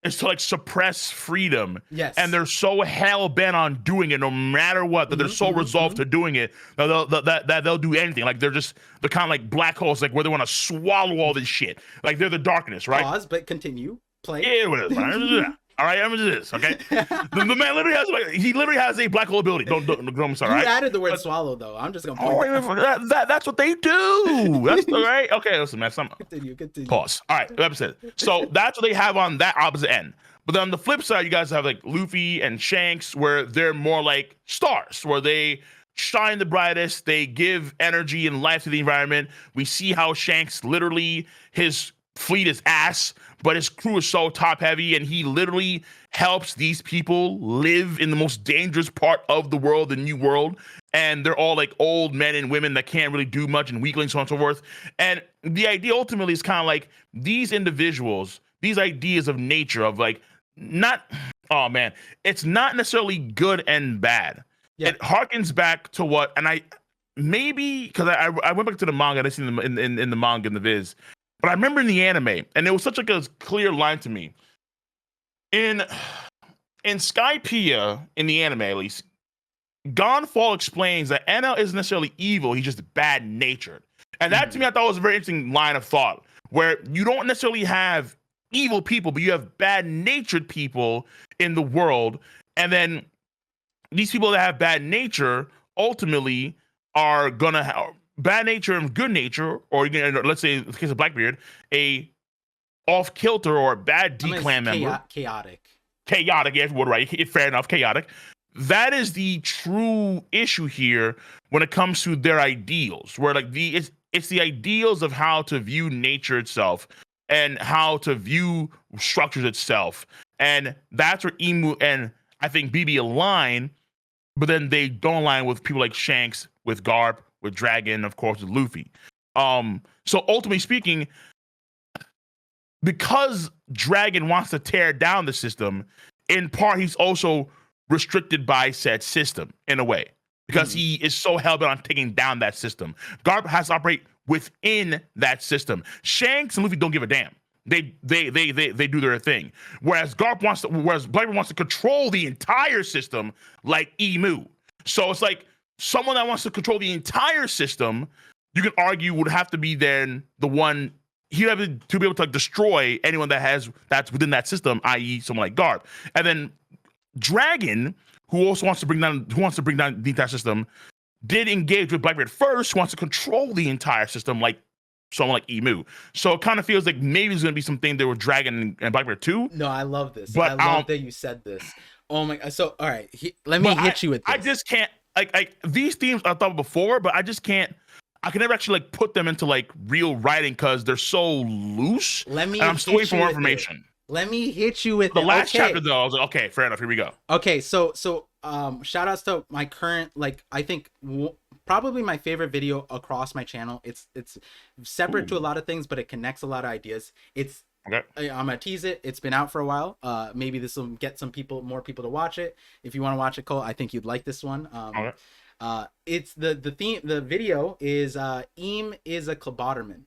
is to like suppress freedom. And Yes. they're so hell bent on doing it no matter what that they're so resolved to doing it that they'll do anything. Like they're kind of like black holes, like where they want to swallow all this shit. Like they're the darkness, right? Pause, but continue. Play. Yeah, what is it? All right, I'm gonna do this. Okay, the man literally has a black hole ability. Don't I'm sorry. You right? added the word swallow though. I'm just gonna point That's what they do. That's all right. Okay, listen, man. Continue. Pause. All right, episode. So that's what they have on that opposite end. But then on the flip side, you guys have like Luffy and Shanks, where they're more like stars, where they shine the brightest. They give energy and life to the environment. We see how Shanks literally his fleet is ass, but his crew is so top heavy, and he literally helps these people live in the most dangerous part of the world, the new world. And they're all like old men and women that can't really do much and weaklings, so on and so forth. And the idea ultimately is kind of like these individuals, these ideas of nature, of like, not, oh man, it's not necessarily good and bad. Yeah. It harkens back to what, and I maybe because I went back to the manga, and I seen them in the manga in the viz. But I remember in the anime, and it was such like a clear line to me. In Skypiea, in the anime at least, Gonfall explains that Enel isn't necessarily evil, he's just bad natured. And that to me, I thought was a very interesting line of thought, where you don't necessarily have evil people, but you have bad natured people in the world. And then these people that have bad nature ultimately are gonna have bad nature and good nature, or let's say in the case of Blackbeard, a off kilter or a bad D-clan member. Chaotic, yeah, right. Fair enough, chaotic. That is the true issue here when it comes to their ideals, where like it's the ideals of how to view nature itself and how to view structures itself. And that's where Emu and I think BB align, but then they don't align with people like Shanks, with Garp, with Dragon, of course, with Luffy. So ultimately speaking, because Dragon wants to tear down the system, in part he's also restricted by said system in a way, because he is so hell-bent on taking down that system. Garp has to operate within that system. Shanks and Luffy don't give a damn. They do their thing. Whereas Blackbeard wants to control the entire system like Emu. So it's like someone that wants to control the entire system, you can argue would have to be then the one he'd have to be able to like destroy anyone that's within that system, i.e., someone like Garp. And then Dragon, who wants to bring down the entire system, did engage with Blackbeard first, who wants to control the entire system like someone like Emu. So it kind of feels like maybe there's going to be something there with Dragon and Blackbeard too. No, I love this. But I love that you said this. Oh my! So all right, let me hit you with this. I just can't like these themes I thought before, but I just can't. I can never actually like put them into like real writing because they're so loose. I'm still waiting for more information. Let me hit you with the last chapter though. I was like, okay, fair enough. Here we go. Okay, so shout outs to my current, like, I think probably my favorite video across my channel. It's separate to a lot of things, but it connects a lot of ideas. It's okay. I'm gonna tease it. It's been out for a while. Maybe this will get more people to watch it. If you want to watch it, Cole, I think you'd like this one. Okay. It's the theme. The video is Eam is a Cleboterman.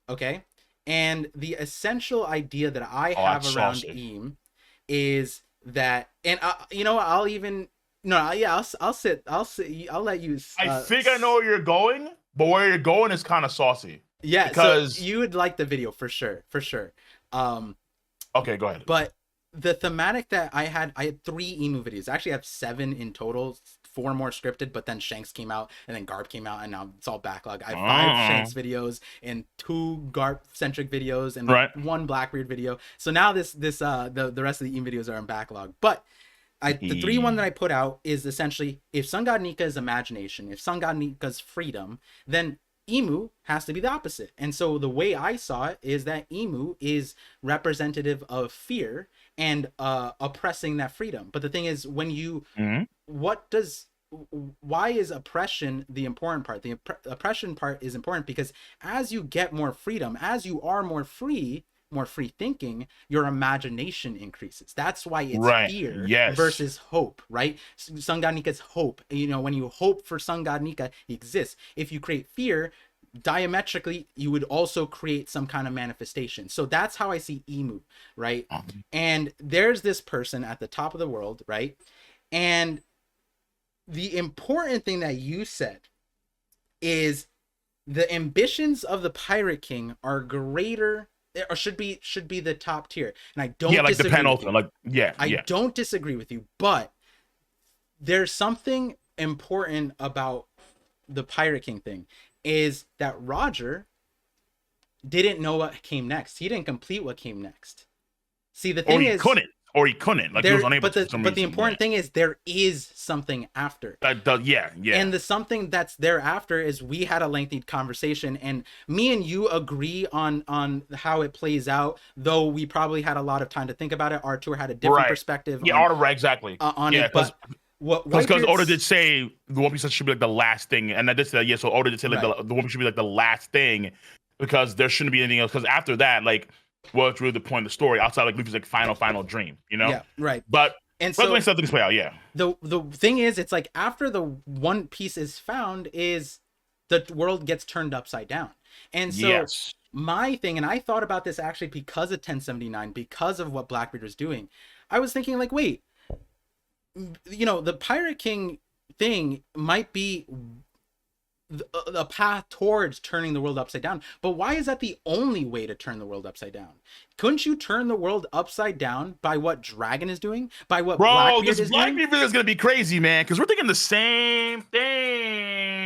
Okay, and the essential idea that I have around Eam is that, and you know, I'll let you. I think I know where you're going, but where you're going is kind of saucy. Yeah, because so you would like the video for sure. Okay, go ahead. But the thematic that I had 3 Emu videos. Actually, I have 7 in total. 4 more scripted, but then Shanks came out, and then Garp came out, and now it's all backlog. I have 5 Shanks videos and 2 Garp centric videos and 1 Blackbeard video. So now the rest of the Emu videos are in backlog. But the 3 one that I put out is essentially, if Sun God Nika is imagination, if Sun God Nika is freedom, then Emu has to be the opposite. And so the way I saw it is that Emu is representative of fear and oppressing that freedom. But the thing is, when you why is oppression the important part? The oppression part is important because as you get more freedom, as you are more free, more free thinking, your imagination increases. That's why it's Right. fear Yes. versus hope, right? Sun God Nika's hope. You know, when you hope for Sun God Nika, he exists. If you create fear, diametrically, you would also create some kind of manifestation. So that's how I see Emu, right? And there's this person at the top of the world, right? And the important thing that you said is the ambitions of the Pirate King are greater, or should be the top tier. And I Yeah, don't like the disagree with penultimate. you. Like, yeah, I yeah. don't disagree with you, but there's something important about the Pirate King thing, is that Roger didn't know what came next. He didn't complete what came next. See, the Or thing he is, couldn't. Or he couldn't. Like he was there, unable but to for the some but the reason. Yeah. important thing is there is something after. That does. Yeah. Yeah. And the something that's thereafter is, we had a lengthy conversation, and me and you agree on how it plays out, though we probably had a lot of time to think about it. Artur had a different Right. perspective Yeah. Right, exactly. on Yeah. it. But what Because Oda did Whitebeard's say the One Piece should be like the last thing, and I did say yeah. So Oda did say like right, the One Piece should be like the last thing, because there shouldn't be anything else. Because after that, like, well, it's really the point of the story outside like Luffy's like final dream, you know. yeah, right. But And the way so something's play out, yeah. the thing is, it's like after the One Piece is found, is the world gets turned upside down. And so Yes. my thing, and I thought about this actually because of 1079, because of what Blackbeard was doing. I was thinking like, wait, you know, the Pirate King thing might be a path towards turning the world upside down, but why is that the only way to turn the world upside down? Couldn't you turn the world upside down by what Dragon is doing, by what Bro, Blackbeard this is doing? Blackbeard video is gonna be crazy, man, because we're thinking the same thing.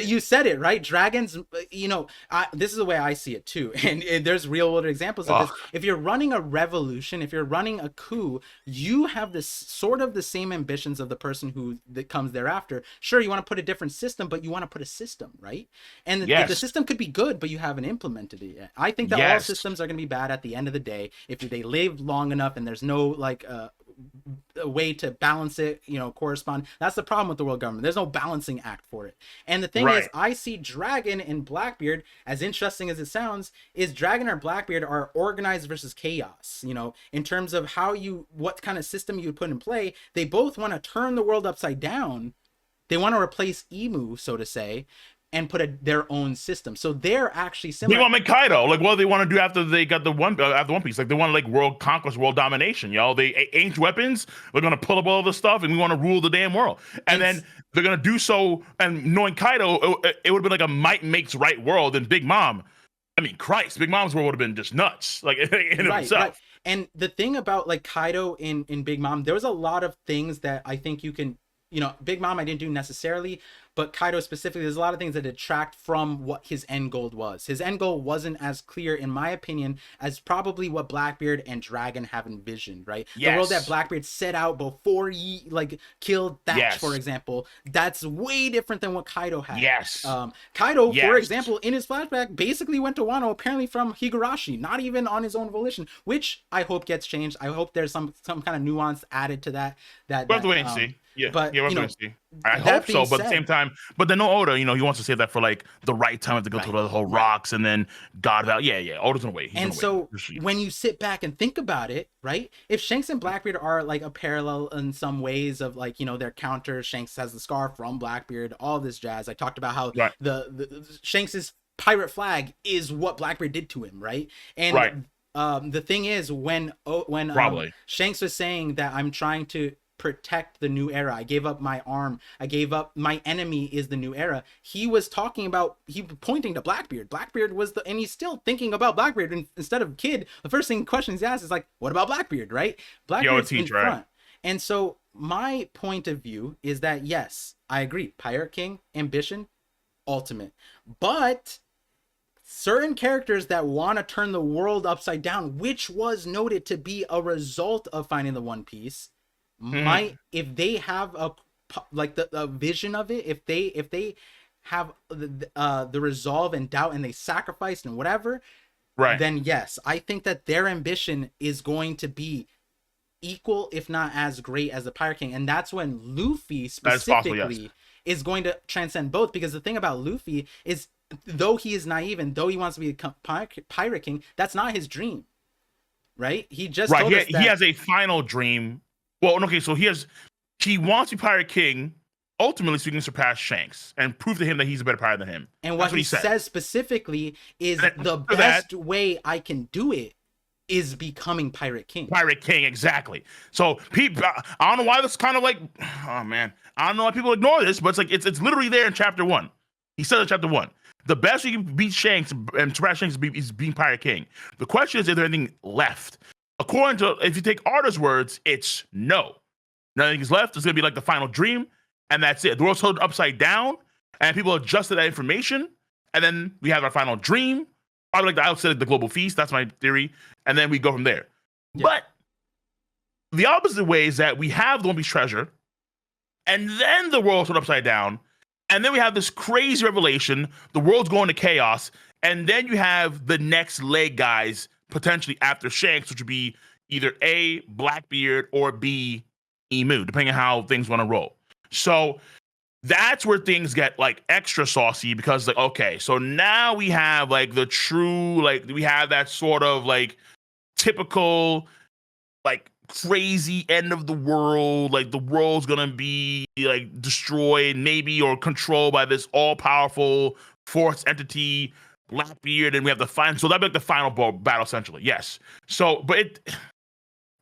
You said it right. Dragons, you know, this is the way I see it too. And there's real world examples of this. If you're running a revolution, if you're running a coup, you have this sort of the same ambitions of the person that comes thereafter. Sure, you want to put a different system, but you want to put a system, right? And the Yes. system could be good, but you haven't implemented it yet. I think that all Yes. systems are going to be bad at the end of the day if they live long enough and there's no like a way to balance it, you know, correspond. That's the problem with the world government. There's no balancing act for it. And the thing is, I see Dragon and Blackbeard, as interesting as it sounds, is Dragon or Blackbeard are organized versus chaos, you know, in terms of what kind of system you would put in play. They both want to turn the world upside down. They want to replace Emu, so to say, and put their own system. So they're actually similar. They want to make Kaido. Like, what do they want to do after they got after One Piece? Like, they want to like world conquest, world domination, yo. They ancient weapons. They're gonna pull up all the stuff, and we want to rule the damn world. And then they're gonna do so. And knowing Kaido, it would have been like a might makes right world. And Big Mom, I mean, Christ, Big Mom's world would have been just nuts, like in itself. Right. And the thing about like Kaido in Big Mom, there was a lot of things that I think you can, you know, Big Mom I didn't do necessarily, but Kaido specifically, there's a lot of things that detract from what his end goal was. His end goal wasn't as clear, in my opinion, as probably what Blackbeard and Dragon have envisioned, right? Yes. The world that Blackbeard set out before he like killed Thatch, Yes. for example, that's way different than what Kaido had. Yes. Kaido, Yes. for example, in his flashback, basically went to Wano apparently from Higurashi, not even on his own volition, which I hope gets changed. I hope there's some kind of nuance added to that. We'll have to wait and see. Yeah, but yeah, we're you know, going to see. I hope so, but at the same time, but then no Oda, you know, he wants to save that for like the right time to go through the whole rocks and then God Val. Yeah, Oda's gonna wait. And so when you sit back and think about it, right? If Shanks and Blackbeard are like a parallel in some ways of like, you know, their counter, Shanks has the scar from Blackbeard, all this jazz. I talked about how the Shanks's pirate flag is what Blackbeard did to him, right? And the thing is, when Shanks was saying that I'm trying to protect the new era, I gave up my arm, I gave up my enemy is the new era, he was talking about, he pointing to Blackbeard was and he's still thinking about Blackbeard, and instead of Kid, the first thing questions he asks is like, what about Blackbeard, right? Blackbeard's in front. And so my point of view is that yes, I agree, Pirate King ambition ultimate, but certain characters that want to turn the world upside down, which was noted to be a result of finding the One Piece, might, if they have a vision of it, if they have the resolve and doubt and they sacrificed and whatever, then yes, I think that their ambition is going to be equal, if not as great as the Pirate King. And that's when Luffy specifically is going to transcend both, because the thing about Luffy is though he is naive and though he wants to be a pirate king, that's not his dream, right? He just Right. told us He that. has a final dream. Well, okay, so he wants to be Pirate King ultimately so he can surpass Shanks and prove to him that he's a better pirate than him. And That's what what he he said. says specifically is And the after that, best way I can do it is becoming Pirate King. Pirate King, exactly. So people, I don't know why this kind of like, oh man, I don't know why people ignore this, but it's literally there in chapter 1. He said in chapter 1, the best you can beat Shanks and surpass Shanks is being Pirate King. The question is there anything left? According to, if you take Arda's words, it's no. Nothing is left. It's gonna be like the final dream, and that's it. The world's turned upside down, and people adjusted that information, and then we have our final dream. Probably like the outset of the global feast. That's my theory, and then we go from there. Yeah. But the opposite way is that we have the One Piece treasure, and then the world's turned upside down, and then we have this crazy revelation. The world's going to chaos, and then you have the next leg guys potentially after Shanks, which would be either A, Blackbeard, or B, Emu, depending on how things want to roll. So that's where things get like extra saucy because like, okay, so now we have like the true, like we have that sort of like typical, like crazy end of the world, like the world's gonna be like destroyed maybe or controlled by this all-powerful force entity, Blackbeard, and we have the final, so that'd be like the final battle essentially. Yes. So but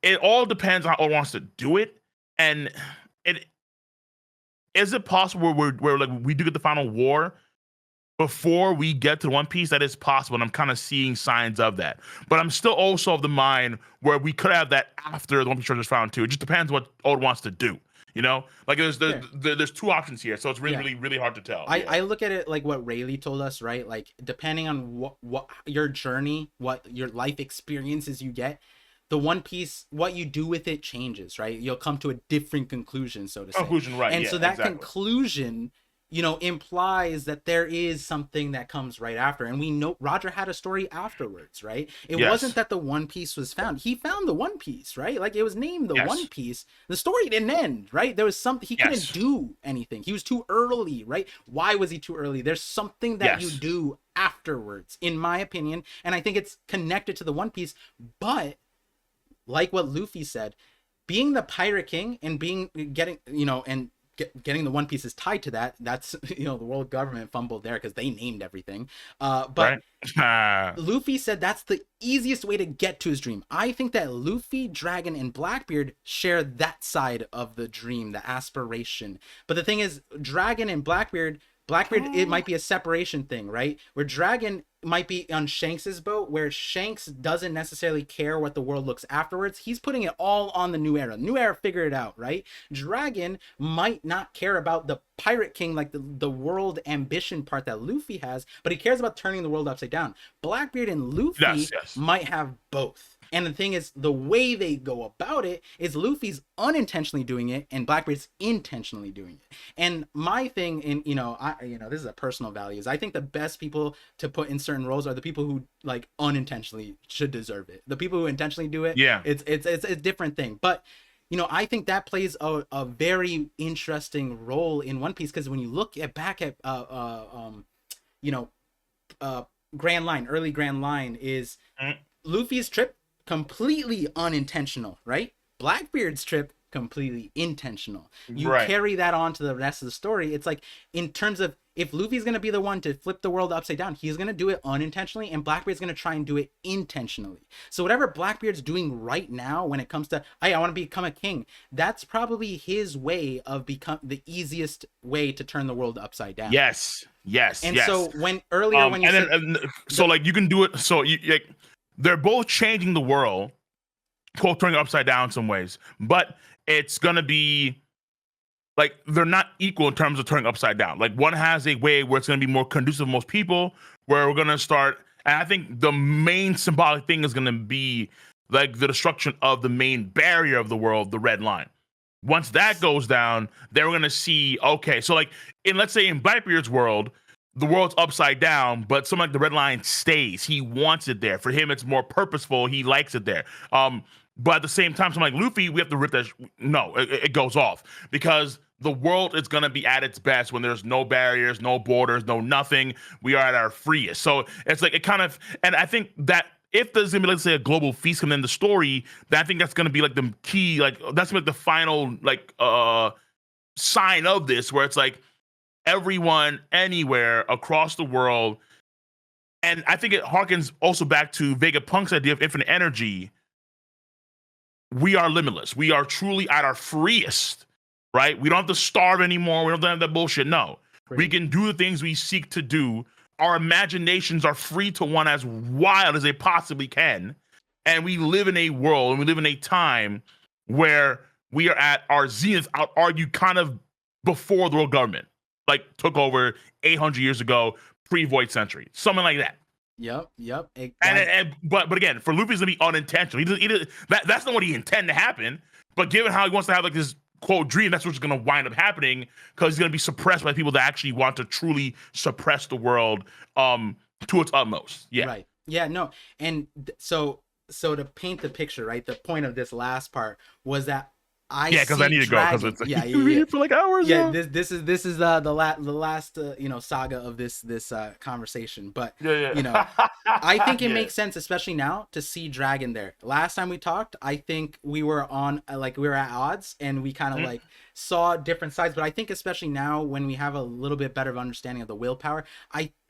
it all depends on how Oda wants to do it. And is it possible where like we do get the final war before we get to One Piece? That is possible, and I'm kind of seeing signs of that. But I'm still also of the mind where we could have that after the One Piece treasure is found too. It just depends what Oda wants to do. You know, like there's two options here, so it's really hard to tell. I look at it like what Rayleigh told us, right? Like depending on what your journey, what your life experiences you get, the One Piece, what you do with it changes, right? You'll come to a different conclusion, so to say. Conclusion, right? And yeah, so that exactly. conclusion, you know, implies that there is something that comes right after. And we know Roger had a story afterwards, right? It wasn't that the One Piece was found. He found the One Piece, right? Like it was named the One Piece. The story didn't end, right? There was something, he couldn't do anything. He was too early, right? Why was he too early? There's something that you do afterwards, in my opinion. And I think it's connected to the One Piece, but like what Luffy said, being the Pirate King and getting the One Piece is tied to that. That's, you know, the world government fumbled there because they named everything. But Luffy said that's the easiest way to get to his dream. I think that Luffy, Dragon, and Blackbeard share that side of the dream, the aspiration. But the thing is, Dragon and Blackbeard, it might be a separation thing, right? Where Dragon might be on Shanks's boat, where Shanks doesn't necessarily care what the world looks afterwards. He's putting it all on the New Era. New Era figured it out, right? Dragon might not care about the Pirate King, like the world ambition part that Luffy has, but he cares about turning the world upside down. Blackbeard and Luffy might have both. And the thing is, the way they go about it is Luffy's unintentionally doing it and Blackbeard's intentionally doing it. And my thing, in this is a personal value, is I think the best people to put in certain roles are the people who like unintentionally should deserve it. The people who intentionally do it, it's a different thing. But you know, I think that plays a very interesting role in One Piece, because when you look back at Grand Line, early Grand Line is Luffy's trip completely unintentional, right? Blackbeard's trip completely intentional. You carry that on to the rest of the story. It's like, in terms of, if Luffy's going to be the one to flip the world upside down, he's going to do it unintentionally, and Blackbeard's going to try and do it intentionally. So whatever Blackbeard's doing right now when it comes to, hey, I want to become a king, that's probably his way of the easiest way to turn the world upside down. Yes. And so when earlier when you so like you can do it, so you like, they're both changing the world, quote, turning it upside down in some ways, but it's gonna be like they're not equal in terms of turning upside down. Like one has a way where it's gonna be more conducive to most people, where we're gonna start, and I think the main symbolic thing is gonna be like the destruction of the main barrier of the world, the red line. Once that goes down, then we're gonna see, okay, so like let's say in Blackbeard's world, the world's upside down, but something like the red line stays. He wants it there. For him, it's more purposeful. He likes it there. But at the same time, something like Luffy, we have to rip that. No, it goes off, because the world is going to be at its best when there's no barriers, no borders, no nothing. We are at our freest. So it's like it kind of, and I think that if there's gonna be, let's say, a global feast coming in the story, then I think that's gonna be like the key, like that's like the final like sign of this, where it's like everyone anywhere across the world. And I think it harkens also back to Vegapunk's idea of infinite energy. We are limitless. We are truly at our freest, right? We don't have to starve anymore. We don't have that bullshit. No, we can do the things we seek to do. Our imaginations are free to run as wild as they possibly can. And we live in a world and we live in a time where we are at our zenith, I'd argue, kind of before the world government like took over 800 years ago, pre-Void Century, something like that. Yep. But again, for Luffy's to be unintentional, that's not what he intended to happen. But given how he wants to have like this quote dream, that's what's going to wind up happening, because he's going to be suppressed by people that actually want to truly suppress the world to its utmost. Yeah. Right. Yeah. No. And so to paint the picture, right? The point of this last part was that because I need to go, because it's like, you read it for like hours. Yeah, this is the last saga of this conversation. But I think it makes sense, especially now, to see Dragon there. Last time we talked, I think we were on we were at odds, and we kind of like saw different sides. But I think especially now, when we have a little bit better of understanding of the willpower,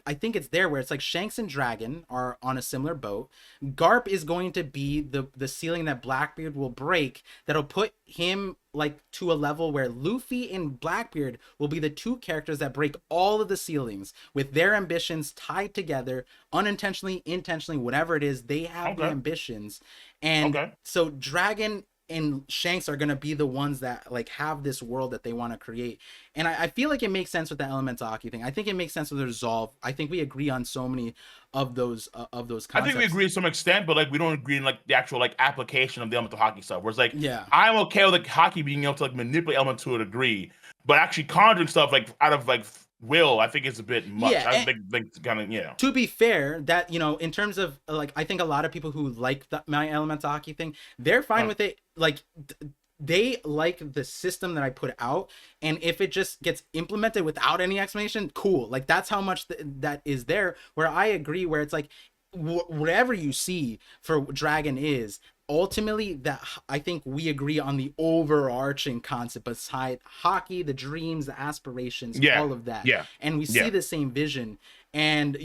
I think it's there where it's like Shanks and Dragon are on a similar boat. Garp is going to be the ceiling that Blackbeard will break, that'll put him like to a level where Luffy and Blackbeard will be the two characters that break all of the ceilings with their ambitions tied together, unintentionally, intentionally, whatever it is, they have the ambitions. And so Dragon and Shanks are going to be the ones that like have this world that they want to create. And I feel like it makes sense with the Elemental Haki thing. I think it makes sense with the Resolve. I think we agree on so many of those concepts. I think we agree to some extent, but like we don't agree in like the actual like application of the Elemental Haki stuff. Where it's like, I'm okay with like Haki being able to like manipulate elements to a degree, but actually conjuring stuff like out of like will, I think it's a bit much. I think kind of, To be fair, that, in terms of like, I think a lot of people who like my Elemental Haki thing, they're fine with it. Like they like the system that I put out, and if it just gets implemented without any explanation, cool. Like that's how much that is there. Where I agree, where it's like whatever you see for Dragon is ultimately, that I think we agree on the overarching concept beside Haki, the dreams, the aspirations, all of that. And we see the same vision. And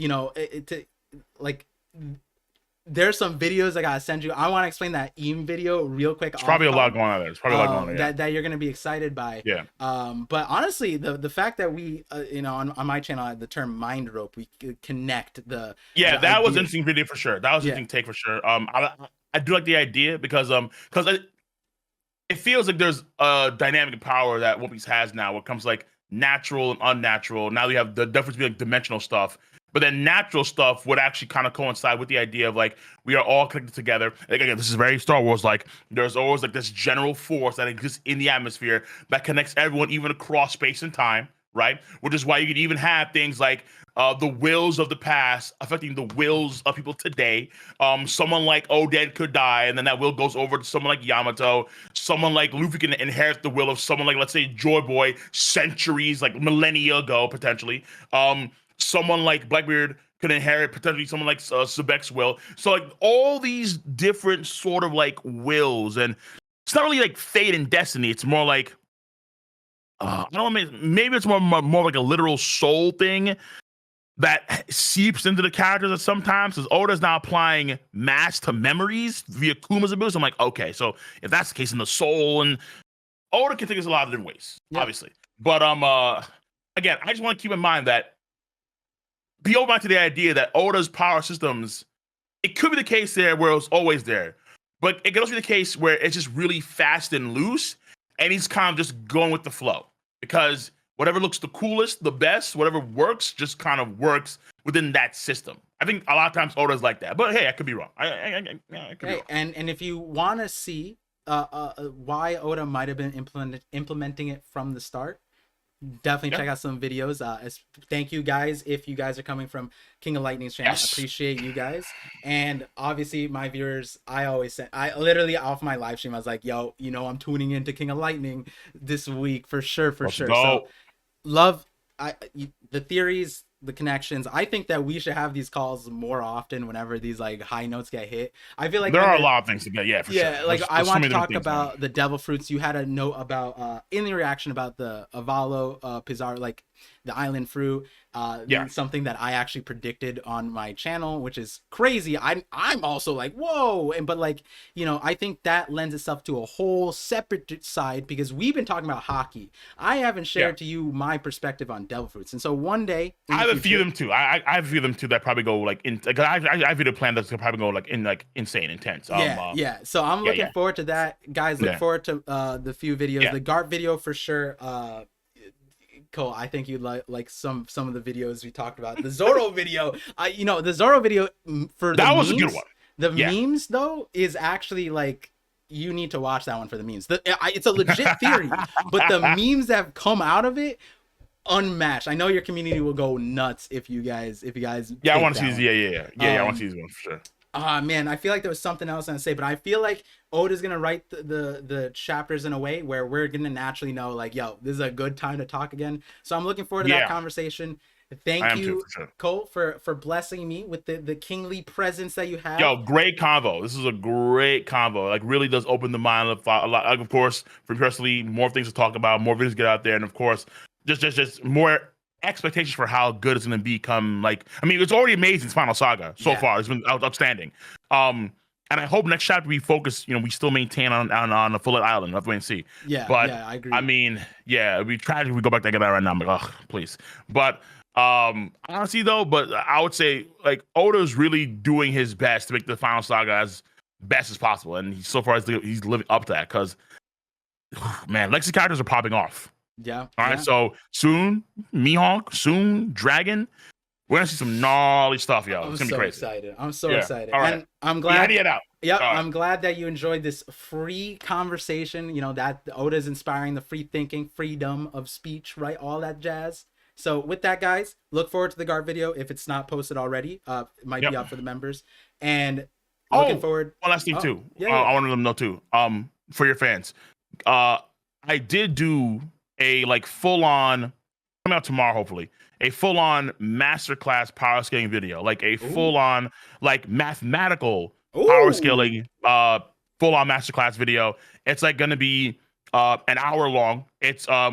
there's some videos I gotta send you. I want to explain that Eam video real quick. There's probably a lot going on there. There's probably a lot going on there. That you're gonna be excited by. But honestly, the fact that we on my channel, the term mind rope, we connect the that was an interesting video for sure. That was an interesting take for sure. I do like the idea because it feels like there's a dynamic power that One Piece has now, when it comes like natural and unnatural. Now we have the difference between like dimensional stuff, but then natural stuff would actually kind of coincide with the idea of like we are all connected together. Like, again, this is very Star Wars. Like there's always like this general force that exists in the atmosphere that connects everyone, even across space and time, right? Which is why you could even have things like the wills of the past affecting the wills of people today. Someone like Oden could die, and then that will goes over to someone like Yamato. Someone like Luffy can inherit the will of someone like, let's say, Joy Boy, centuries, like millennia ago, potentially. Someone like Blackbeard could inherit potentially someone like Sebek's will. So like all these different sort of like wills, and it's not really like fate and destiny. It's more like I don't know, maybe it's more like a literal soul thing that seeps into the characters at sometimes, because Oda's now applying mass to memories via Kuma's ability. I'm like, okay, so if that's the case in the soul, and Oda can take this a lot of different ways, obviously. But again, I just want to keep in mind that be open to the idea that Oda's power systems, it could be the case there where it's always there, but it could also be the case where it's just really fast and loose, and he's kind of just going with the flow, because whatever looks the coolest, the best, whatever works, just kind of works within that system. I think a lot of times Oda's like that, but hey, I could be wrong. I could be wrong. And if you want to see why Oda might have been implementing it from the start, Definitely Yeah. check out some videos. Thank you guys if you guys are coming from King of Lightning's channel. Yes. Appreciate you guys, and obviously my viewers. I always say, I literally off my live stream, I was like, "Yo, I'm tuning into King of Lightning this week for sure, for Let's sure." So go. love the theories, the connections. I think that we should have these calls more often whenever these like high notes get hit. I feel like There when are a they're lot of things to get. Yeah, for sure. yeah, like I There's so want to many different talk things, man. about the devil fruits. You had a note about in the reaction about the Avalo Pizarro, like the island fruit. Yeah. Something that I actually predicted on my channel, which is crazy. I'm also like, whoa, and but like, I think that lends itself to a whole separate side because we've been talking about hockey. I haven't Yeah. shared to you my perspective on devil fruits, and so one day in I the have a few of future, them too. I have a few of them too that probably go like in. Like, I have a plan that's gonna probably go like insane, intense. yeah. So I'm Yeah, looking yeah, forward to that, guys. Look yeah, forward to the few videos. yeah. The Gart video for sure. Cole, I think you'd like some of the videos we talked about. The Zorro video, the Zorro video for the That was a good memes. one. The Yeah. memes though is actually like you need to watch that one for the memes. It's a legit theory, but the memes that have come out of it unmatched. I know your community will go nuts if you guys Yeah, I take want to that see. one. Yeah. I want to see this one for sure. Man, I feel like there was something else I'm gonna say, but I feel like Oda's gonna write the chapters in a way where we're gonna naturally know, like, yo, this is a good time to talk again. So I'm looking forward to that Yeah, conversation. I Thank am too you, for sure. Cole, for blessing me with the kingly presence that you have. Yo, great convo. This is a great convo. Like, really does open the mind of a lot. Like, of course, for me personally, more things to talk about, more videos get out there, and of course, just more expectations for how good it's going to become. Like, I mean, it's already amazing. It's Final Saga so Yeah, far. It's been outstanding. And I hope next chapter we focus. We still maintain on the Fullet Island. Let's wait and see. But I I agree. mean, yeah, it'd be tragic if we go back to that right now. I'm like, oh, please. But honestly though, but I would say like Oda's really doing his best to make the Final Saga as best as possible, and so far he's living up to that. Because man, Lexi characters are popping off. Yeah, All right, yeah. so soon Mihawk, soon Dragon. We're gonna see some gnarly stuff, yo. I'm It's gonna be so crazy. excited. I'm so Yeah. excited, All right. and I'm We had to glad. get out. Yep, All right. I'm glad that you enjoyed this free conversation. That Oda's inspiring the free thinking, freedom of speech, right? All that jazz. So with that, guys, look forward to the Guard video if it's not posted already. It might be Yep. out for the members. And looking Oh, forward. one last thing Oh, too. yeah, yeah. I wanted them to know too. For your fans, I did do a like full on coming out tomorrow, hopefully. A full on masterclass power scaling video, like a Ooh. full on like mathematical power Ooh. scaling full on masterclass video. It's like gonna be an hour long. It's I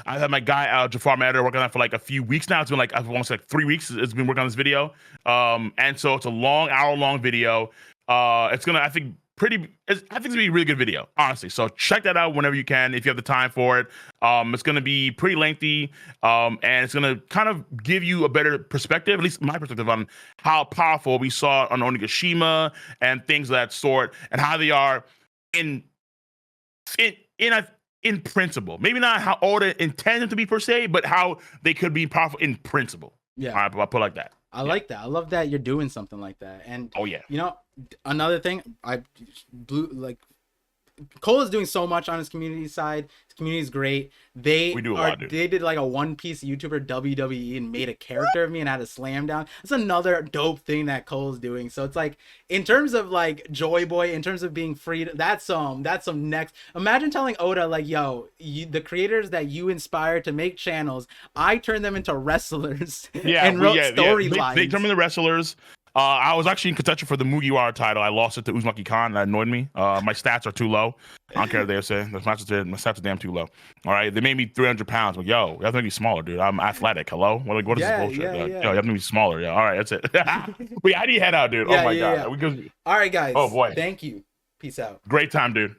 had my guy Jafar Matter working on it for like a few weeks now. It's been like I want to say like 3 weeks. It's been working on this video. And so it's a long hour long video. It's gonna I think it's gonna be a really good video, honestly. So check that out whenever you can, if you have the time for it. It's gonna be pretty lengthy, and it's gonna kind of give you a better perspective, at least my perspective, on how powerful we saw on Onigashima and things of that sort, and how they are in in principle. Maybe not how Oda intended them to be per se, but how they could be powerful in principle. Yeah. All right, but I'll put it like that. I Yeah. like that. I love that you're doing something like that. And Oh yeah. another thing, I blew like Cole is doing so much on his community side. His community is great. We do a lot, dude. They did like a One Piece YouTuber WWE and made a character of me and had a slam down. That's another dope thing that Cole's doing. So it's like in terms of like Joy Boy, in terms of being free, that's some next. Imagine telling Oda like, yo, the creators that you inspired to make channels, I turned them into wrestlers Yeah, and wrote yeah. storylines. They turned me the wrestlers. I was actually in contention for the Mugiwara title. I lost it to Uzumaki Khan. That annoyed me. My stats are too low. I don't care what they say. My stats are damn too low. All right, they made me 300 pounds. But yo, you have to make me smaller, dude. I'm athletic. Hello, what is Yeah, this bullshit? yeah, Yo, yeah. you have to make me smaller. Yeah, all right, that's it. Wait, how do you head out, dude? Oh Yeah, my yeah, god. yeah. We could, All right, guys. oh boy, Thank you. Peace out. great time, dude.